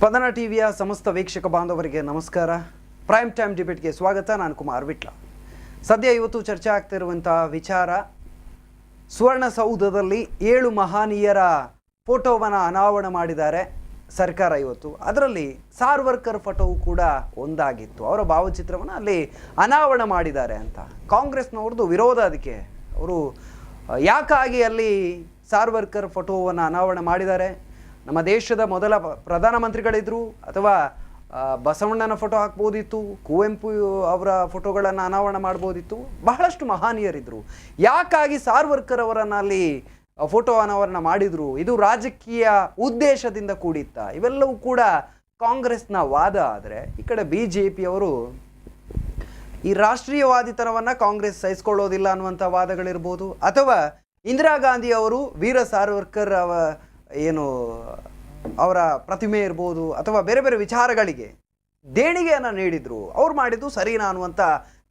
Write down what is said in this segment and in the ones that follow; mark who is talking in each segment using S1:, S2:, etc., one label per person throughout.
S1: ಸ್ಪಂದನ ಟಿವಿಯ ಸಮಸ್ತ ವೀಕ್ಷಕ ಬಾಂಧವರಿಗೆ ನಮಸ್ಕಾರ. ಪ್ರೈಮ್ ಟೈಮ್ ಡಿಬೇಟ್ಗೆ ಸ್ವಾಗತ. ನಾನು ಕುಮಾರ್ ವಿಟ್ಲ. ಸದ್ಯ ಇವತ್ತು ಚರ್ಚೆ ಆಗ್ತಿರುವಂಥ ವಿಚಾರ, ಸುವರ್ಣಸೌಧದಲ್ಲಿ 7 ಮಹನೀಯರ ಫೋಟೋವನ್ನು ಅನಾವರಣ ಮಾಡಿದ್ದಾರೆ ಸರ್ಕಾರ ಇವತ್ತು. ಅದರಲ್ಲಿ ಸಾರ್ವರ್ಕರ್ ಫೋಟೋವು ಕೂಡ ಒಂದಾಗಿತ್ತು. ಅವರ ಭಾವಚಿತ್ರವನ್ನು ಅಲ್ಲಿ ಅನಾವರಣ ಮಾಡಿದ್ದಾರೆ ಅಂತ ಕಾಂಗ್ರೆಸ್ನವ್ರದ್ದು ವಿರೋಧ. ಅದಕ್ಕೆ ಅವರು ಯಾಕಾಗಿ ಅಲ್ಲಿ ಸಾರ್ವರ್ಕರ್ ಫೋಟೋವನ್ನು ಅನಾವರಣ ಮಾಡಿದ್ದಾರೆ? ನಮ್ಮ ದೇಶದ ಮೊದಲ ಪ್ರಧಾನಮಂತ್ರಿಗಳಿದ್ರು, ಅಥವಾ ಬಸವಣ್ಣನ ಫೋಟೋ ಹಾಕ್ಬೋದಿತ್ತು, ಕುವೆಂಪು ಅವರ ಫೋಟೋಗಳನ್ನು ಅನಾವರಣ ಮಾಡ್ಬೋದಿತ್ತು, ಬಹಳಷ್ಟು ಮಹನೀಯರಿದ್ದರು. ಯಾಕಾಗಿ ಸಾರ್ವರ್ಕರ್ ಅವರನ್ನು ಅಲ್ಲಿ ಫೋಟೋ ಅನಾವರಣ ಮಾಡಿದರು? ಇದು ರಾಜಕೀಯ ಉದ್ದೇಶದಿಂದ ಕೂಡಿತ್ತ? ಇವೆಲ್ಲವೂ ಕೂಡ ಕಾಂಗ್ರೆಸ್ನ ವಾದ. ಆದರೆ ಈ ಕಡೆ BJP ಅವರು ಈ ರಾಷ್ಟ್ರೀಯವಾದಿತನವನ್ನು ಕಾಂಗ್ರೆಸ್ ಸಹಿಸ್ಕೊಳ್ಳೋದಿಲ್ಲ ಅನ್ನುವಂಥ ವಾದಗಳಿರ್ಬೋದು, ಅಥವಾ ಇಂದಿರಾ ಗಾಂಧಿ ಅವರು ವೀರ ಸಾರ್ವರ್ಕರ್ ಏನು ಅವರ ಪ್ರತಿಮೆ ಇರ್ಬೋದು, ಅಥವಾ ಬೇರೆ ಬೇರೆ ವಿಚಾರಗಳಿಗೆ ದೇಣಿಗೆಯನ್ನು ನೀಡಿದ್ರು, ಅವ್ರು ಮಾಡಿದ್ದು ಸರಿನಾ ಅನ್ನುವಂಥ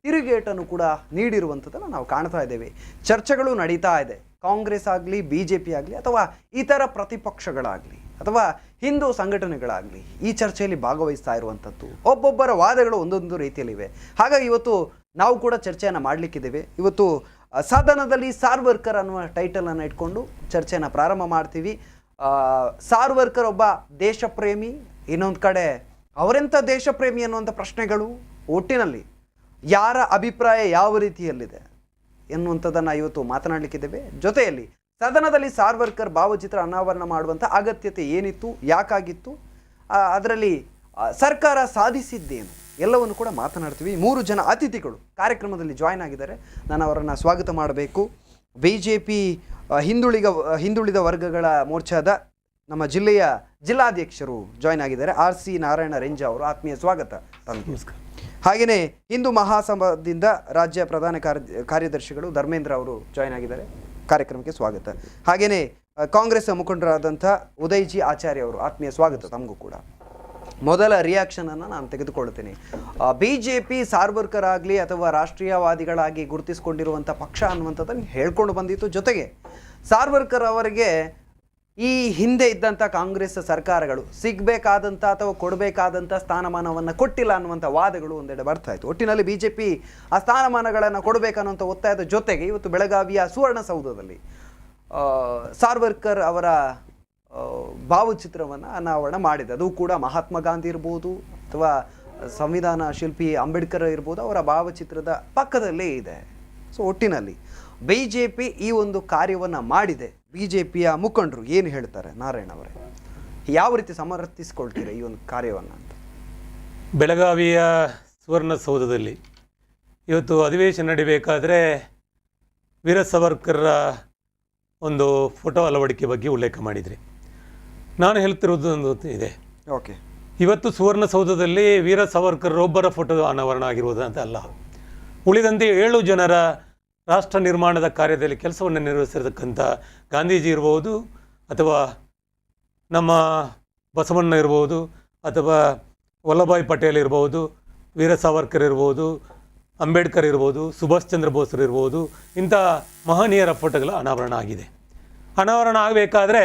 S1: ತಿರುಗೇಟನ್ನು ಕೂಡ ನೀಡಿರುವಂಥದ್ದನ್ನು ನಾವು ಕಾಣ್ತಾ ಇದ್ದೇವೆ. ಚರ್ಚೆಗಳು ನಡೀತಾ ಇದೆ. ಕಾಂಗ್ರೆಸ್ ಆಗಲಿ, BJP ಆಗಲಿ, ಅಥವಾ ಇತರ ಪ್ರತಿಪಕ್ಷಗಳಾಗಲಿ, ಅಥವಾ ಹಿಂದೂ ಸಂಘಟನೆಗಳಾಗಲಿ ಈ ಚರ್ಚೆಯಲ್ಲಿ ಭಾಗವಹಿಸ್ತಾ ಇರುವಂಥದ್ದು. ಒಬ್ಬೊಬ್ಬರ ವಾದಗಳು ಒಂದೊಂದು ರೀತಿಯಲ್ಲಿವೆ. ಹಾಗಾಗಿ ಇವತ್ತು ನಾವು ಕೂಡ ಚರ್ಚೆಯನ್ನು ಮಾಡಲಿಕ್ಕಿದ್ದೇವೆ. ಇವತ್ತು ಸದನದಲ್ಲಿ ಸಾರ್ವರ್ಕರ್ ಅನ್ನುವ ಟೈಟಲನ್ನು ಇಟ್ಕೊಂಡು ಚರ್ಚೆಯನ್ನು ಪ್ರಾರಂಭ ಮಾಡ್ತೀವಿ. ಸಾರ್ವರ್ಕರ್ ಒಬ್ಬ ದೇಶಪ್ರೇಮಿ, ಇನ್ನೊಂದು ಕಡೆ ಅವರೆಂಥ ದೇಶಪ್ರೇಮಿ ಅನ್ನುವಂಥ ಪ್ರಶ್ನೆಗಳು, ಒಟ್ಟಿನಲ್ಲಿ ಯಾರ ಅಭಿಪ್ರಾಯ ಯಾವ ರೀತಿಯಲ್ಲಿದೆ ಎನ್ನುವಂಥದ್ದನ್ನು ಇವತ್ತು ಮಾತನಾಡಲಿಕ್ಕಿದ್ದೇವೆ. ಜೊತೆಯಲ್ಲಿ ಸದನದಲ್ಲಿ ಸಾರ್ವರ್ಕರ್ ಭಾವಚಿತ್ರ ಅನಾವರಣ ಮಾಡುವಂಥ ಅಗತ್ಯತೆ ಏನಿತ್ತು, ಯಾಕಾಗಿತ್ತು, ಅದರಲ್ಲಿ ಸರ್ಕಾರ ಸಾಧಿಸಿದ್ದೇನು, ಎಲ್ಲವನ್ನು ಕೂಡ ಮಾತನಾಡ್ತೀವಿ. 3 ಜನ ಅತಿಥಿಗಳು ಜಾಯ್ನ್ ಆಗಿದ್ದಾರೆ. ನಾನು ಅವರನ್ನು ಸ್ವಾಗತ ಮಾಡಬೇಕು. BJP ಹಿಂದುಳಿದ ವರ್ಗಗಳ ಮೋರ್ಚಾದ ನಮ್ಮ ಜಿಲ್ಲೆಯ ಜಿಲ್ಲಾಧ್ಯಕ್ಷರು ಜಾಯ್ನ್ ಆಗಿದ್ದಾರೆ, RC ನಾರಾಯಣ ರೆಂಜ ಅವರು. ಆತ್ಮೀಯ ಸ್ವಾಗತ ತಮಗೆ. ಹಾಗೆಯೇ ಹಿಂದೂ ಮಹಾಸಭಾದಿಂದ ರಾಜ್ಯ ಪ್ರಧಾನ ಕಾರ್ಯದರ್ಶಿಗಳು ಧರ್ಮೇಂದ್ರ ಅವರು ಜಾಯ್ನ್ ಆಗಿದ್ದಾರೆ. ಕಾರ್ಯಕ್ರಮಕ್ಕೆ ಸ್ವಾಗತ. ಹಾಗೆಯೇ ಕಾಂಗ್ರೆಸ್ ಮುಖಂಡರಾದಂಥ ಉದಯಜಿ ಆಚಾರ್ಯ ಅವರು. ಆತ್ಮೀಯ ಸ್ವಾಗತ ತಮಗೂ ಕೂಡ. ಮೊದಲ ರಿಯಾಕ್ಷನನ್ನು ನಾನು ತೆಗೆದುಕೊಳ್ತೀನಿ. BJP ಸಾರ್ವರ್ಕರ್ ಆಗಲಿ ಅಥವಾ ರಾಷ್ಟ್ರೀಯವಾದಿಗಳಾಗಿ ಗುರುತಿಸಿಕೊಂಡಿರುವಂಥ ಪಕ್ಷ ಅನ್ನುವಂಥದ್ದನ್ನು ಹೇಳ್ಕೊಂಡು ಬಂದಿತ್ತು. ಜೊತೆಗೆ ಸಾರ್ವರ್ಕರ್ ಅವರಿಗೆ ಈ ಹಿಂದೆ ಇದ್ದಂಥ ಕಾಂಗ್ರೆಸ್ ಸರ್ಕಾರಗಳು ಸಿಗಬೇಕಾದಂಥ ಅಥವಾ ಕೊಡಬೇಕಾದಂಥ ಸ್ಥಾನಮಾನವನ್ನು ಕೊಟ್ಟಿಲ್ಲ ಅನ್ನುವಂಥ ವಾದಗಳು ಒಂದೆಡೆ ಬರ್ತಾ ಇತ್ತು. ಒಟ್ಟಿನಲ್ಲಿ BJP ಆ ಸ್ಥಾನಮಾನಗಳನ್ನು ಕೊಡಬೇಕನ್ನುವಂಥ ಒತ್ತಾಯದ ಜೊತೆಗೆ ಇವತ್ತು ಬೆಳಗಾವಿಯ ಸುವರ್ಣಸೌಧದಲ್ಲಿ ಸಾರ್ವರ್ಕರ್ ಅವರ ಭಾವಚಿತ್ರವನ್ನು ಅನಾವರಣ ಮಾಡಿದೆ. ಅದು ಕೂಡ ಮಹಾತ್ಮ ಗಾಂಧಿ ಇರ್ಬೋದು, ಅಥವಾ ಸಂವಿಧಾನ ಶಿಲ್ಪಿ ಅಂಬೇಡ್ಕರ್ ಇರ್ಬೋದು, ಅವರ ಭಾವಚಿತ್ರದ ಪಕ್ಕದಲ್ಲೇ ಇದೆ. ಸೊ ಒಟ್ಟಿನಲ್ಲಿ BJP ಈ ಒಂದು ಕಾರ್ಯವನ್ನು ಮಾಡಿದೆ. BJPಯ ಮುಖಂಡರು ಏನು ಹೇಳ್ತಾರೆ? ನಾರಾಯಣ ಅವರೇ, ಯಾವ ರೀತಿ ಸಮರ್ಥಿಸಿಕೊಳ್ತೀರಾ ಈ ಒಂದು ಕಾರ್ಯವನ್ನು ಅಂತ?
S2: ಬೆಳಗಾವಿಯ ಸುವರ್ಣಸೌಧದಲ್ಲಿ ಇವತ್ತು ಅಧಿವೇಶನ ನಡಿಬೇಕಾದ್ರೆ ವೀರ ಸಾವರ್ಕರ್ರ ಒಂದು ಫೋಟೋ ಅಳವಡಿಕೆ ಬಗ್ಗೆ ಉಲ್ಲೇಖ ಮಾಡಿದ್ರಿ. ನಾನು ಹೇಳ್ತಿರೋದು ಒಂದು ಇದೆ.
S1: ಓಕೆ,
S2: ಇವತ್ತು ಸುವರ್ಣಸೌಧದಲ್ಲಿ ವೀರ ಸಾವರ್ಕರ್ ಒಬ್ಬರ ಫೋಟೋ ಅನಾವರಣ ಆಗಿರುವುದು ಅಂತ ಅಲ್ಲ, ಉಳಿದಂತೆ 7 ಜನರ ರಾಷ್ಟ್ರ ನಿರ್ಮಾಣದ ಕಾರ್ಯದಲ್ಲಿ ಕೆಲಸವನ್ನು ನಿರ್ವಹಿಸಿರ್ತಕ್ಕಂಥ ಗಾಂಧೀಜಿ ಇರ್ಬೋದು, ಅಥವಾ ನಮ್ಮ ಬಸವಣ್ಣ ಇರ್ಬೋದು, ಅಥವಾ ವಲ್ಲಭಾಯ್ ಪಟೇಲ್ ಇರ್ಬೋದು, ವೀರ ಸಾವರ್ಕರ್ ಇರ್ಬೋದು, ಅಂಬೇಡ್ಕರ್ ಇರ್ಬೋದು, ಸುಭಾಷ್ ಚಂದ್ರ ಬೋಸ್ರು ಇರ್ಬೋದು, ಇಂಥ ಮಹನೀಯರ ಫೋಟೋಗಳ ಅನಾವರಣ ಆಗಿದೆ. ಅನಾವರಣ ಆಗಬೇಕಾದ್ರೆ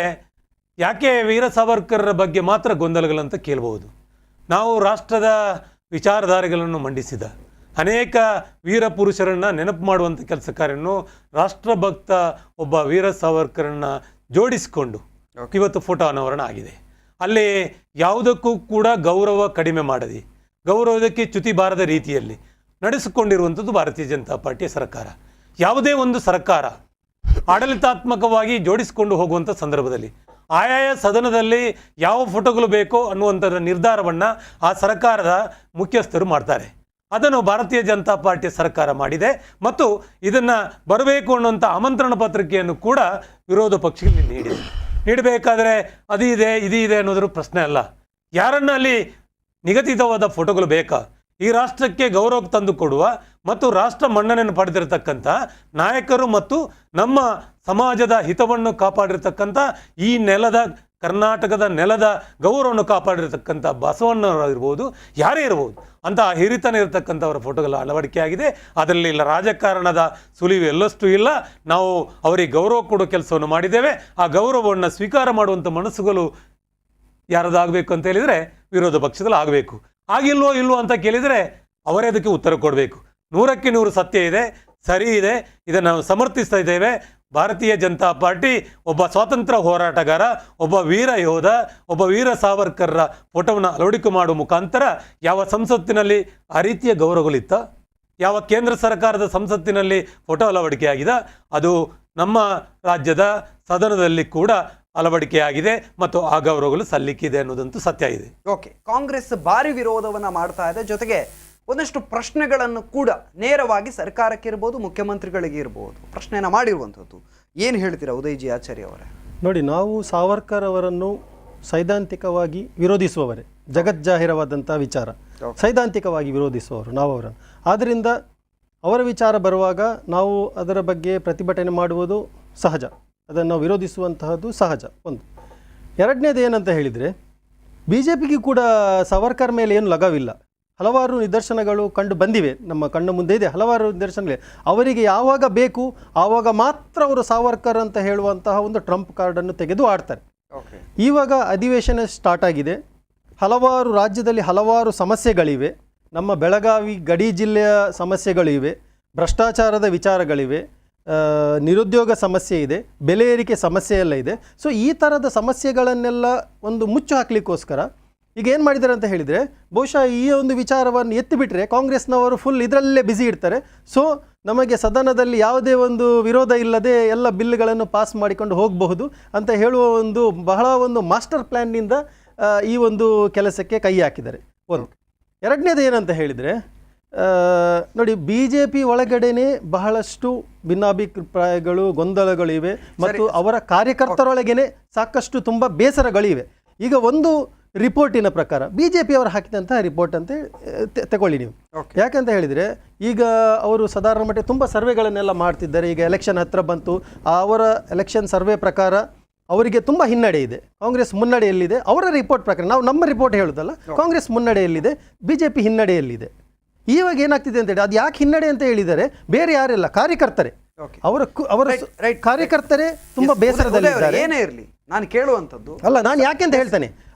S2: ಯಾಕೆ ವೀರ ಸಾವರ್ಕರ್ ಬಗ್ಗೆ ಮಾತ್ರ ಗೊಂದಲಗಳಂತ ಕೇಳ್ಬೋದು. ನಾವು ರಾಷ್ಟ್ರದ ವಿಚಾರಧಾರೆಗಳನ್ನು ಮಂಡಿಸಿದ ಅನೇಕ ವೀರ ಪುರುಷರನ್ನು ನೆನಪು ಮಾಡುವಂಥ ಕೆಲಸ ಕಾರ್ಯವನ್ನು ರಾಷ್ಟ್ರಭಕ್ತ ಒಬ್ಬ ವೀರ ಸಾವರ್ಕರನ್ನು ಜೋಡಿಸಿಕೊಂಡು ಇವತ್ತು ಫೋಟೋ ಅನಾವರಣ ಆಗಿದೆ. ಅಲ್ಲಿ ಯಾವುದಕ್ಕೂ ಕೂಡ ಗೌರವ ಕಡಿಮೆ ಮಾಡದೆ, ಗೌರವದಕ್ಕೆ ಚ್ಯುತಿ ಬಾರದ ರೀತಿಯಲ್ಲಿ ನಡೆಸಿಕೊಂಡಿರುವಂಥದ್ದು ಭಾರತೀಯ ಜನತಾ ಪಾರ್ಟಿಯ ಸರ್ಕಾರ. ಯಾವುದೇ ಒಂದು ಸರ್ಕಾರ ಆಡಳಿತಾತ್ಮಕವಾಗಿ ಜೋಡಿಸಿಕೊಂಡು ಹೋಗುವಂಥ ಸಂದರ್ಭದಲ್ಲಿ ಆಯಾಯ ಸದನದಲ್ಲಿ ಯಾವ ಫೋಟೋಗಳು ಬೇಕೋ ಅನ್ನುವಂಥ ನಿರ್ಧಾರವನ್ನು ಆ ಸರ್ಕಾರದ ಮುಖ್ಯಸ್ಥರು ಮಾಡ್ತಾರೆ. ಅದನ್ನು ಭಾರತೀಯ ಜನತಾ ಪಾರ್ಟಿಯ ಸರ್ಕಾರ ಮಾಡಿದೆ. ಮತ್ತು ಇದನ್ನು ಬರಬೇಕು ಅನ್ನುವಂಥ ಆಮಂತ್ರಣ ಪತ್ರಿಕೆಯನ್ನು ಕೂಡ ವಿರೋಧ ಪಕ್ಷಗಳಿಗೆ ನೀಡಬೇಕಾದ್ರೆ ಅದು ಇದೆ ಇದು ಇದೆ ಅನ್ನೋದ್ರ ಪ್ರಶ್ನೆ ಅಲ್ಲ. ಯಾರನ್ನ ಅಲ್ಲಿ ನಿಗದಿತವಾದ ಫೋಟೋಗಳು ಬೇಕಾ? ಈ ರಾಷ್ಟ್ರಕ್ಕೆ ಗೌರವ ತಂದು ಕೊಡುವ ಮತ್ತು ರಾಷ್ಟ್ರ ಮನ್ನಣೆಯನ್ನು ಪಡೆದಿರತಕ್ಕಂಥ ನಾಯಕರು ಮತ್ತು ನಮ್ಮ ಸಮಾಜದ ಹಿತವನ್ನು ಕಾಪಾಡಿರ್ತಕ್ಕಂಥ ಈ ನೆಲದ ಕರ್ನಾಟಕದ ನೆಲದ ಗೌರವವನ್ನು ಕಾಪಾಡಿರ್ತಕ್ಕಂಥ ಬಸವಣ್ಣವರಿರ್ಬೋದು, ಯಾರೇ ಇರ್ಬೋದು, ಅಂತ ಹಿರಿತನ ಇರತಕ್ಕಂಥವರ ಫೋಟೋಗಳ ಅಳವಡಿಕೆ ಆಗಿದೆ. ಅದರಲ್ಲಿ ರಾಜಕಾರಣದ ಸುಳಿವು ಎಲ್ಲಷ್ಟು ಇಲ್ಲ. ನಾವು ಅವರಿಗೆ ಗೌರವ ಕೊಡೋ ಕೆಲಸವನ್ನು ಮಾಡಿದ್ದೇವೆ. ಆ ಗೌರವವನ್ನು ಸ್ವೀಕಾರ ಮಾಡುವಂಥ ಮನಸ್ಸುಗಳು ಯಾರದಾಗಬೇಕು ಅಂತ ಹೇಳಿದರೆ ವಿರೋಧ ಪಕ್ಷದಲ್ಲಿ ಆಗಬೇಕು. ಆಗಿಲ್ವೋ ಇಲ್ವೋ ಅಂತ ಕೇಳಿದರೆ ಅವರೇ ಅದಕ್ಕೆ ಉತ್ತರ ಕೊಡಬೇಕು. 100ಕ್ಕೆ 100 ಸತ್ಯ ಇದೆ, ಸರಿ ಇದೆ, ಇದನ್ನು ನಾವು ಸಮರ್ಥಿಸ್ತಾ ಇದ್ದೇವೆ. ಭಾರತೀಯ ಜನತಾ ಪಾರ್ಟಿ ಒಬ್ಬ ಸ್ವಾತಂತ್ರ್ಯ ಹೋರಾಟಗಾರ, ಒಬ್ಬ ವೀರ ಯೋಧ, ಒಬ್ಬ ವೀರ ಸಾವರ್ಕರ್ರ ಫೋಟೋವನ್ನು ಅಳವಡಿಕೆ ಮಾಡುವ ಮುಖಾಂತರ ಯಾವ ಸಂಸತ್ತಿನಲ್ಲಿ ಆ ರೀತಿಯ ಗೌರವಗಳಿತ್ತ, ಯಾವ ಕೇಂದ್ರ ಸರ್ಕಾರದ ಸಂಸತ್ತಿನಲ್ಲಿ ಫೋಟೋ ಅಳವಡಿಕೆಯಾಗಿದೆ, ಅದು ನಮ್ಮ ರಾಜ್ಯದ ಸದನದಲ್ಲಿ ಕೂಡ ಅಳವಡಿಕೆಯಾಗಿದೆ ಮತ್ತು ಆ ಗೌರವಗಳು ಸಲ್ಲಿಕ್ಕಿದೆ ಅನ್ನೋದಂತೂ ಸತ್ಯ ಇದೆ.
S1: ಓಕೆ, ಕಾಂಗ್ರೆಸ್ ಭಾರಿ ವಿರೋಧವನ್ನ ಮಾಡ್ತಾ ಇದೆ. ಜೊತೆಗೆ ಒಂದಷ್ಟು ಪ್ರಶ್ನೆಗಳನ್ನು ಕೂಡ ನೇರವಾಗಿ ಸರ್ಕಾರಕ್ಕೆ ಇರ್ಬೋದು, ಮುಖ್ಯಮಂತ್ರಿಗಳಿಗೆ ಇರ್ಬೋದು ಪ್ರಶ್ನೆಯನ್ನು ಮಾಡಿರುವಂಥದ್ದು. ಏನು ಹೇಳ್ತೀರಾ ಉದಯಜಿ ಆಚಾರ್ಯ ಅವರೇ?
S3: ನೋಡಿ, ನಾವು ಸಾವರ್ಕರ್ ಅವರನ್ನು ಸೈದ್ಧಾಂತಿಕವಾಗಿ ವಿರೋಧಿಸುವವರೇ, ಜಗಜ್ಜಾಹಿರವಾದಂಥ ವಿಚಾರ, ಸೈದ್ಧಾಂತಿಕವಾಗಿ ವಿರೋಧಿಸುವವರು ನಾವು ಅವರನ್ನು. ಆದ್ದರಿಂದ ಅವರ ವಿಚಾರ ಬರುವಾಗ ನಾವು ಅದರ ಬಗ್ಗೆ ಪ್ರತಿಭಟನೆ ಮಾಡುವುದು ಸಹಜ, ಅದನ್ನು ನಾವು ವಿರೋಧಿಸುವಂತಹದ್ದು ಸಹಜ. ಒಂದು. ಎರಡನೇದು ಏನಂತ ಹೇಳಿದರೆ, ಬಿ ಜೆ ಪಿಗೂ ಕೂಡ ಸಾವರ್ಕರ್ ಮೇಲೆ ಏನು ಲಗವಿಲ್ಲ. ಹಲವಾರು ನಿದರ್ಶನಗಳು ಕಂಡು ಬಂದಿವೆ, ನಮ್ಮ ಕಣ್ಣ ಮುಂದೆ ಇದೆ ಹಲವಾರು ನಿದರ್ಶನಗಳಿವೆ. ಅವರಿಗೆ ಯಾವಾಗ ಬೇಕು ಆವಾಗ ಮಾತ್ರ ಅವರು ಸಾವರ್ಕರ್ ಅಂತ ಹೇಳುವಂತಹ ಒಂದು ಟ್ರಂಪ್ ಕಾರ್ಡನ್ನು ತೆಗೆದು ಆಡ್ತಾರೆ. ಇವಾಗ ಅಧಿವೇಶನ ಸ್ಟಾರ್ಟ್ ಆಗಿದೆ, ಹಲವಾರು ರಾಜ್ಯದಲ್ಲಿ ಹಲವಾರು ಸಮಸ್ಯೆಗಳಿವೆ. ನಮ್ಮ ಬೆಳಗಾವಿ ಗಡಿ ಜಿಲ್ಲೆಯ ಸಮಸ್ಯೆಗಳಿವೆ, ಭ್ರಷ್ಟಾಚಾರದ ವಿಚಾರಗಳಿವೆ, ನಿರುದ್ಯೋಗ ಸಮಸ್ಯೆ ಇದೆ, ಬೆಲೆ ಏರಿಕೆ ಸಮಸ್ಯೆ ಎಲ್ಲ ಇದೆ. ಸೊ ಈ ಥರದ ಸಮಸ್ಯೆಗಳನ್ನೆಲ್ಲ ಒಂದು ಮುಚ್ಚು ಹಾಕಲಿಕ್ಕೋಸ್ಕರ ಈಗ ಏನು ಮಾಡಿದ್ದಾರೆ ಅಂತ ಹೇಳಿದರೆ, ಬಹುಶಃ ಈ ಒಂದು ವಿಚಾರವನ್ನು ಎತ್ತಿಬಿಟ್ರೆ ಕಾಂಗ್ರೆಸ್ನವರು ಫುಲ್ ಇದರಲ್ಲೇ ಬ್ಯುಸಿ ಇರ್ತಾರೆ. ಸೊ ನಮಗೆ ಸದನದಲ್ಲಿ ಯಾವುದೇ ಒಂದು ವಿರೋಧ ಇಲ್ಲದೆ ಎಲ್ಲ ಬಿಲ್ಗಳನ್ನು ಪಾಸ್ ಮಾಡಿಕೊಂಡು ಹೋಗಬಹುದು ಅಂತ ಹೇಳುವ ಒಂದು ಬಹಳ ಒಂದು ಮಾಸ್ಟರ್ ಪ್ಲ್ಯಾನ್ನಿಂದ ಈ ಒಂದು ಕೆಲಸಕ್ಕೆ ಕೈ ಹಾಕಿದ್ದಾರೆ. ಒಂದು. ಎರಡನೇದು ಏನಂತ ಹೇಳಿದರೆ, ನೋಡಿ, ಬಿ ಜೆ ಪಿ ಒಳಗಡೆನೇ ಬಹಳಷ್ಟು ಭಿನ್ನಾಭಿಪ್ರಾಯಗಳು, ಗೊಂದಲಗಳಿವೆ ಮತ್ತು ಅವರ ಕಾರ್ಯಕರ್ತರೊಳಗೇನೆ ಸಾಕಷ್ಟು ತುಂಬ ಬೇಸರಗಳಿವೆ. ಈಗ ಒಂದು ರಿಪೋರ್ಟಿನ ಪ್ರಕಾರ ಬಿ ಜೆ ಪಿ ಅವರು ಹಾಕಿದಂತಹ ರಿಪೋರ್ಟ್ ಅಂತ ತಗೊಳ್ಳಿ ನೀವು. ಯಾಕಂತ ಹೇಳಿದರೆ, ಈಗ ಅವರು ಸಾಧಾರಣ ಮಟ್ಟ ತುಂಬ ಸರ್ವೆಗಳನ್ನೆಲ್ಲ ಮಾಡ್ತಿದ್ದಾರೆ. ಈಗ ಎಲೆಕ್ಷನ್ ಹತ್ರ ಬಂತು, ಅವರ ಎಲೆಕ್ಷನ್ ಸರ್ವೆ ಪ್ರಕಾರ ಅವರಿಗೆ ತುಂಬ ಹಿನ್ನಡೆ ಇದೆ, ಕಾಂಗ್ರೆಸ್ ಮುನ್ನಡೆಯಲ್ಲಿದೆ. ಅವರ ರಿಪೋರ್ಟ್ ಪ್ರಕಾರ, ನಾವು ನಮ್ಮ ರಿಪೋರ್ಟ್ ಹೇಳೋದಲ್ಲ, ಕಾಂಗ್ರೆಸ್ ಮುನ್ನಡೆಯಲ್ಲಿದೆ, ಬಿ ಜೆ ಪಿ ಹಿನ್ನಡೆಯಲ್ಲಿದೆ. ಇವಾಗ ಏನಾಗ್ತಿದೆ ಅಂತ ಹೇಳಿ, ಅದು ಯಾಕೆ ಹಿನ್ನಡೆ ಅಂತ ಹೇಳಿದರೆ ಬೇರೆ ಯಾರೆಲ್ಲ, ಕಾರ್ಯಕರ್ತರೇ, ಅವರ ಕಾರ್ಯಕರ್ತರೇ ತುಂಬ ಬೇಸರದಲ್ಲಿದ್ದಾರೆ.
S1: ಏನೇ ಇರಲಿ ನಾನು ಕೇಳುವಂಥದ್ದು
S3: ಅಲ್ಲ, ನಾನು ಯಾಕೆ ಅಂತ ಹೇಳ್ತೇನೆ,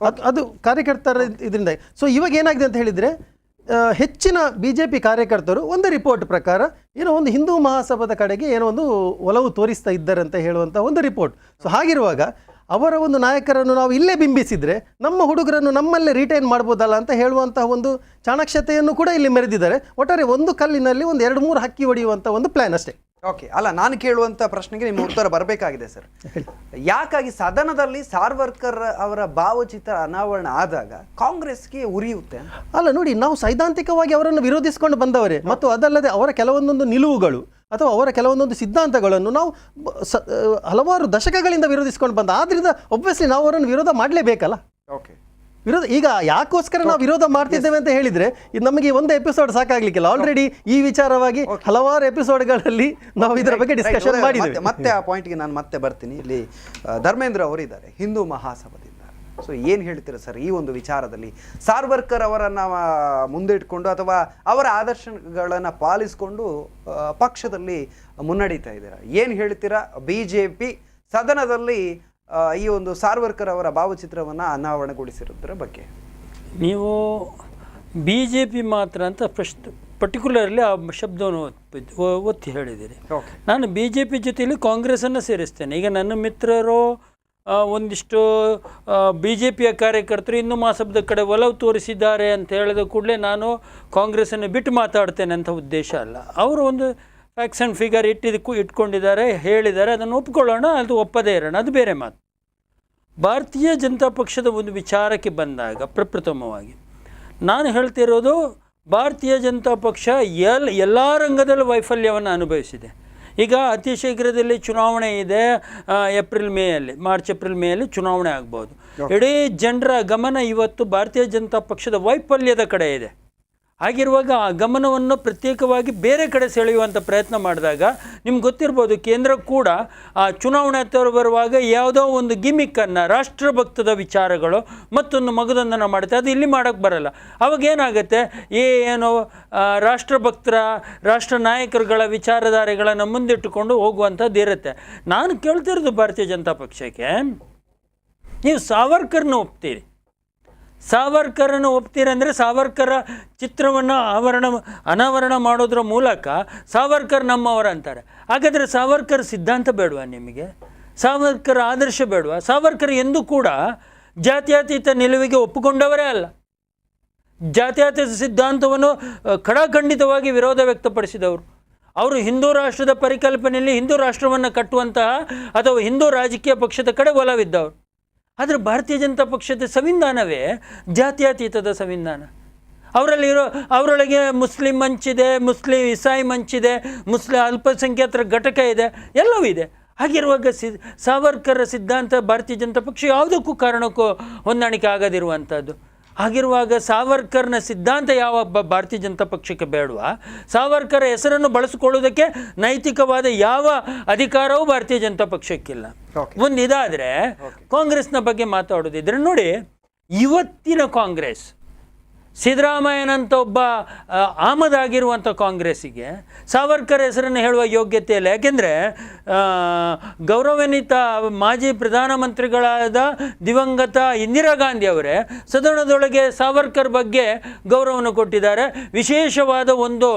S3: ಅದು ಕಾರ್ಯಕರ್ತರ ಇದರಿಂದ. ಸೊ ಇವಾಗ ಏನಾಗಿದೆ ಅಂತ ಹೇಳಿದರೆ, ಹೆಚ್ಚಿನ ಬಿ ಜೆ ಪಿ ಕಾರ್ಯಕರ್ತರು ಒಂದು ರಿಪೋರ್ಟ್ ಪ್ರಕಾರ ಏನೋ ಒಂದು ಹಿಂದೂ ಮಹಾಸಭಾದ ಕಡೆಗೆ ಏನೋ ಒಂದು ಒಲವು ತೋರಿಸ್ತಾ ಇದ್ದಾರೆ ಅಂತ ಹೇಳುವಂಥ ಒಂದು ರಿಪೋರ್ಟ್. ಸೊ ಹಾಗಿರುವಾಗ ಅವರ ಒಂದು ನಾಯಕರನ್ನು ನಾವು ಇಲ್ಲೇ ಬಿಂಬಿಸಿದರೆ ನಮ್ಮ ಹುಡುಗರನ್ನು ನಮ್ಮಲ್ಲೇ ರಿಟೈನ್ ಮಾಡ್ಬೋದಲ್ಲ ಅಂತ ಹೇಳುವಂತಹ ಒಂದು ಚಾಣಾಕ್ಷತೆಯನ್ನು ಕೂಡ ಇಲ್ಲಿ ಮೆರೆದಿದ್ದಾರೆ. ಒಟ್ಟಾರೆ ಒಂದು ಕಲ್ಲಿನಲ್ಲಿ ಒಂದು 2-3 ಹಕ್ಕಿ ಹೊಡೆಯುವಂಥ ಒಂದು ಪ್ಲ್ಯಾನ್ ಅಷ್ಟೇ.
S1: ಓಕೆ, ಅಲ್ಲ, ನಾನು ಕೇಳುವಂಥ ಪ್ರಶ್ನೆಗೆ ನಿಮ್ಮ ಉತ್ತರ ಬರಬೇಕಾಗಿದೆ ಸರ್. ಯಾಕಾಗಿ ಸದನದಲ್ಲಿ ಸಾವರ್ಕರ್ ಅವರ ಭಾವಚಿತ್ರ ಅನಾವರಣ ಆದಾಗ ಕಾಂಗ್ರೆಸ್ಗೆ ಉರಿಯುತ್ತೆ?
S3: ಅಲ್ಲ ನೋಡಿ, ನಾವು ಸೈದ್ಧಾಂತಿಕವಾಗಿ ಅವರನ್ನು ವಿರೋಧಿಸಿಕೊಂಡು ಬಂದವರೇ, ಮತ್ತು ಅದಲ್ಲದೆ ಅವರ ಕೆಲವೊಂದೊಂದು ನಿಲುವುಗಳು ಅಥವಾ ಅವರ ಕೆಲವೊಂದೊಂದು ಸಿದ್ಧಾಂತಗಳನ್ನು ನಾವು ಹಲವಾರು ದಶಕಗಳಿಂದ ವಿರೋಧಿಸಿಕೊಂಡು ಬಂದ. ಆದ್ದರಿಂದ ಒಬ್ವಿಯಸ್ಲಿ ನಾವು ಅವರನ್ನು ವಿರೋಧ ಮಾಡಲೇಬೇಕಲ್ಲ.
S1: ಓಕೆ,
S3: ವಿರೋಧ ಈಗ ಯಾಕೋಸ್ಕರ ನಾವು ವಿರೋಧ ಮಾಡ್ತಿದ್ದೇವೆ ಅಂತ ಹೇಳಿದರೆ, ಇದು ನಮಗೆ ಒಂದು ಎಪಿಸೋಡ್ ಸಾಕಾಗ್ಲಿಕ್ಕಿಲ್ಲ. ಆಲ್ರೆಡಿ ಈ ವಿಚಾರವಾಗಿ ಹಲವಾರು ಎಪಿಸೋಡ್ಗಳಲ್ಲಿ ನಾವು ಇದರ ಬಗ್ಗೆ ಡಿಸ್ಕಷನ್ ಮಾಡಿದ್ದೇವೆ.
S1: ಮತ್ತೆ ಆ ಪಾಯಿಂಟ್ಗೆ ನಾನು ಮತ್ತೆ ಬರ್ತೀನಿ. ಇಲ್ಲಿ ಧರ್ಮೇಂದ್ರ ಅವರು ಇದ್ದಾರೆ ಹಿಂದೂ ಮಹಾಸಭಾದಿಂದ. ಸೊ ಏನು ಹೇಳ್ತೀರಾ ಸರ್ ಈ ಒಂದು ವಿಚಾರದಲ್ಲಿ? ಸಾವರ್ಕರ್ ಅವರನ್ನು ಮುಂದೆ ಇಟ್ಕೊಂಡು ಅಥವಾ ಅವರ ಆದರ್ಶಗಳನ್ನು ಪಾಲಿಸಿಕೊಂಡು ಪಕ್ಷದಲ್ಲಿ ಮುನ್ನಡೀತಾ ಇದ್ದೀರಾ, ಏನು ಹೇಳ್ತೀರಾ? ಬಿ ಜೆ ಪಿ ಸದನದಲ್ಲಿ ಈ ಒಂದು ಸಾವರ್ಕರ್ ಅವರ ಭಾವಚಿತ್ರವನ್ನು ಅನಾವರಣಗೊಳಿಸಿರೋದ್ರ ಬಗ್ಗೆ
S4: ನೀವು ಬಿ ಜೆ ಪಿ ಮಾತ್ರ ಅಂತ ಪರ್ಟಿಕ್ಯುಲರ್ಲಿ ಆ ಶಬ್ದವನ್ನು ಒತ್ತಿ ಹೇಳಿದ್ದೀರಿ. ನಾನು ಬಿ ಜೆ ಪಿ ಜೊತೆಯಲ್ಲಿ ಕಾಂಗ್ರೆಸ್ಸನ್ನು ಸೇರಿಸ್ತೇನೆ. ಈಗ ನನ್ನ ಮಿತ್ರರು ಒಂದಿಷ್ಟು ಬಿ ಜೆ ಪಿಯ ಕಾರ್ಯಕರ್ತರು ಹಿಂದೂ ಮಹಾಸಭಾದ ಕಡೆ ಒಲವು ತೋರಿಸಿದ್ದಾರೆ ಅಂತ ಹೇಳಿದ ಕೂಡಲೇ ನಾನು ಕಾಂಗ್ರೆಸ್ಸನ್ನು ಬಿಟ್ಟು ಮಾತಾಡ್ತೇನೆ ಅಂತ ಉದ್ದೇಶ ಅಲ್ಲ. ಅವರು ಒಂದು ಫ್ಯಾಕ್ಸ್ ಆ್ಯಂಡ್ ಫಿಗರ್ ಇಟ್ಕೊಂಡಿದ್ದಾರೆ, ಹೇಳಿದ್ದಾರೆ, ಅದನ್ನು ಒಪ್ಕೊಳ್ಳೋಣ, ಅದು ಒಪ್ಪದೇ ಇರೋಣ, ಅದು ಬೇರೆ ಮಾತು. ಭಾರತೀಯ ಜನತಾ ಪಕ್ಷದ ಒಂದು ವಿಚಾರಕ್ಕೆ ಬಂದಾಗ ಪ್ರಪ್ರಥಮವಾಗಿ ನಾನು ಹೇಳ್ತಿರೋದು, ಭಾರತೀಯ ಜನತಾ ಪಕ್ಷ ಎಲ್ಲ ರಂಗದಲ್ಲೂ ವೈಫಲ್ಯವನ್ನು ಅನುಭವಿಸಿದೆ. ಈಗ ಅತಿ ಶೀಘ್ರದಲ್ಲಿ ಚುನಾವಣೆ ಇದೆ, ಮಾರ್ಚ್ ಏಪ್ರಿಲ್ ಮೇಯಲ್ಲಿ ಚುನಾವಣೆ ಆಗ್ಬೋದು. ಇಡೀ ಜನರ ಗಮನ ಇವತ್ತು ಭಾರತೀಯ ಜನತಾ ಪಕ್ಷದ ವೈಫಲ್ಯದ ಕಡೆ ಇದೆ. ಹಾಗಿರುವಾಗ ಆ ಗಮನವನ್ನು ಪ್ರತ್ಯೇಕವಾಗಿ ಬೇರೆ ಕಡೆ ಸೆಳೆಯುವಂಥ ಪ್ರಯತ್ನ ಮಾಡಿದಾಗ ನಿಮ್ಗೆ ಗೊತ್ತಿರ್ಬೋದು, ಕೇಂದ್ರ ಕೂಡ ಆ ಚುನಾವಣೆ ಹತ್ತಿರ ಬರುವಾಗ ಯಾವುದೋ ಒಂದು ಗಿಮಿಕ್ಕನ್ನು, ರಾಷ್ಟ್ರಭಕ್ತದ ವಿಚಾರಗಳು ಮತ್ತೊಂದು ಮಗದೊಂದನ್ನು ಮಾಡುತ್ತೆ. ಅದು ಇಲ್ಲಿ ಮಾಡೋಕ್ಕೆ ಬರಲ್ಲ. ಅವಾಗ ಏನಾಗುತ್ತೆ, ಏನೋ ರಾಷ್ಟ್ರಭಕ್ತರ, ರಾಷ್ಟ್ರ ನಾಯಕರುಗಳ ವಿಚಾರಧಾರೆಗಳನ್ನು ಮುಂದಿಟ್ಟುಕೊಂಡು ಹೋಗುವಂಥದ್ದು ಇರುತ್ತೆ. ನಾನು ಕೇಳ್ತಿರೋದು ಭಾರತೀಯ ಜನತಾ ಪಕ್ಷಕ್ಕೆ, ನೀವು ಸಾವರ್ಕರ್ನ ಒಪ್ತೀರಿ, ಸಾವರ್ಕರನ್ನು ಒಪ್ತೀರಂದರೆ ಸಾವರ್ಕರ ಚಿತ್ರವನ್ನು ಅನಾವರಣ ಮಾಡೋದ್ರ ಮೂಲಕ ಸಾವರ್ಕರ್ ನಮ್ಮವರ ಅಂತಾರೆ. ಹಾಗಾದರೆ ಸಾವರ್ಕರ್ ಸಿದ್ಧಾಂತ ಬೇಡವಾ ನಿಮಗೆ? ಸಾವರ್ಕರ್ ಆದರ್ಶ ಬೇಡವಾ? ಸಾವರ್ಕರ್ ಎಂದೂ ಕೂಡ ಜಾತ್ಯತೀತ ನಿಲುವಿಗೆ ಒಪ್ಪಿಕೊಂಡವರೇ ಅಲ್ಲ. ಜಾತ್ಯತೀತ ಸಿದ್ಧಾಂತವನ್ನು ಖಡಾಖಂಡಿತವಾಗಿ ವಿರೋಧ ವ್ಯಕ್ತಪಡಿಸಿದವರು. ಅವರು ಹಿಂದೂ ರಾಷ್ಟ್ರದ ಪರಿಕಲ್ಪನೆಯಲ್ಲಿ ಹಿಂದೂ ರಾಷ್ಟ್ರವನ್ನು ಕಟ್ಟುವಂತಹ ಅಥವಾ ಹಿಂದೂ ರಾಜಕೀಯ ಪಕ್ಷದ ಕಡೆ ಒಲವಿದ್ದವರು. ಆದರೆ ಭಾರತೀಯ ಜನತಾ ಪಕ್ಷದ ಸಂವಿಧಾನವೇ ಜಾತ್ಯತೀತದ ಸಂವಿಧಾನ. ಅವರೊಳಗೆ ಮುಸ್ಲಿಂ ಮಂಚಿದೆ, ಇಸಾಯಿ ಮಂಚಿದೆ, ಅಲ್ಪಸಂಖ್ಯಾತರ ಘಟಕ ಇದೆ, ಎಲ್ಲವೂ ಇದೆ. ಹಾಗಿರುವಾಗ ಸಾವರ್ಕರ್ ಸಿದ್ಧಾಂತ ಭಾರತೀಯ ಜನತಾ ಪಕ್ಷ ಯಾವುದಕ್ಕೂ ಕಾರಣಕ್ಕೂ ಹೊಂದಾಣಿಕೆ ಆಗದಿರುವಂಥದ್ದು. ಹಾಗಿರುವಾಗ ಸಾವರ್ಕರ್ನ ಸಿದ್ಧಾಂತ ಯಾವ ಭಾರತೀಯ ಜನತಾ ಪಕ್ಷಕ್ಕೆ ಬೇಡವಾ? ಸಾವರ್ಕರ್ ಹೆಸರನ್ನು ಬಳಸಿಕೊಳ್ಳುವುದಕ್ಕೆ ನೈತಿಕವಾದ ಯಾವ ಅಧಿಕಾರವೂ ಭಾರತೀಯ ಜನತಾ ಪಕ್ಷಕ್ಕಿಲ್ಲ. ಒಂದು ಇದಾದರೆ ಕಾಂಗ್ರೆಸ್ನ ಬಗ್ಗೆ ಮಾತಾಡೋದಿದ್ರೆ ನೋಡಿ, ಇವತ್ತಿನ ಕಾಂಗ್ರೆಸ್ ಸಿದ್ದರಾಮಯ್ಯನಂತ ಒಬ್ಬ ಆಮದಾಗಿರುವಂಥ ಕಾಂಗ್ರೆಸ್ಸಿಗೆ ಸಾವರ್ಕರ್ ಹೆಸರನ್ನು ಹೇಳುವ ಯೋಗ್ಯತೆ ಇಲ್ಲ. ಯಾಕೆಂದರೆ ಗೌರವಾನ್ವಿತ ಮಾಜಿ ಪ್ರಧಾನಮಂತ್ರಿಗಳಾದ ದಿವಂಗತ ಇಂದಿರಾ ಗಾಂಧಿ ಅವರೇ ಸದನದೊಳಗೆ ಸಾವರ್ಕರ್ ಬಗ್ಗೆ ಗೌರವವನ್ನು ಕೊಟ್ಟಿದ್ದಾರೆ, ವಿಶೇಷವಾದ ಒಂದು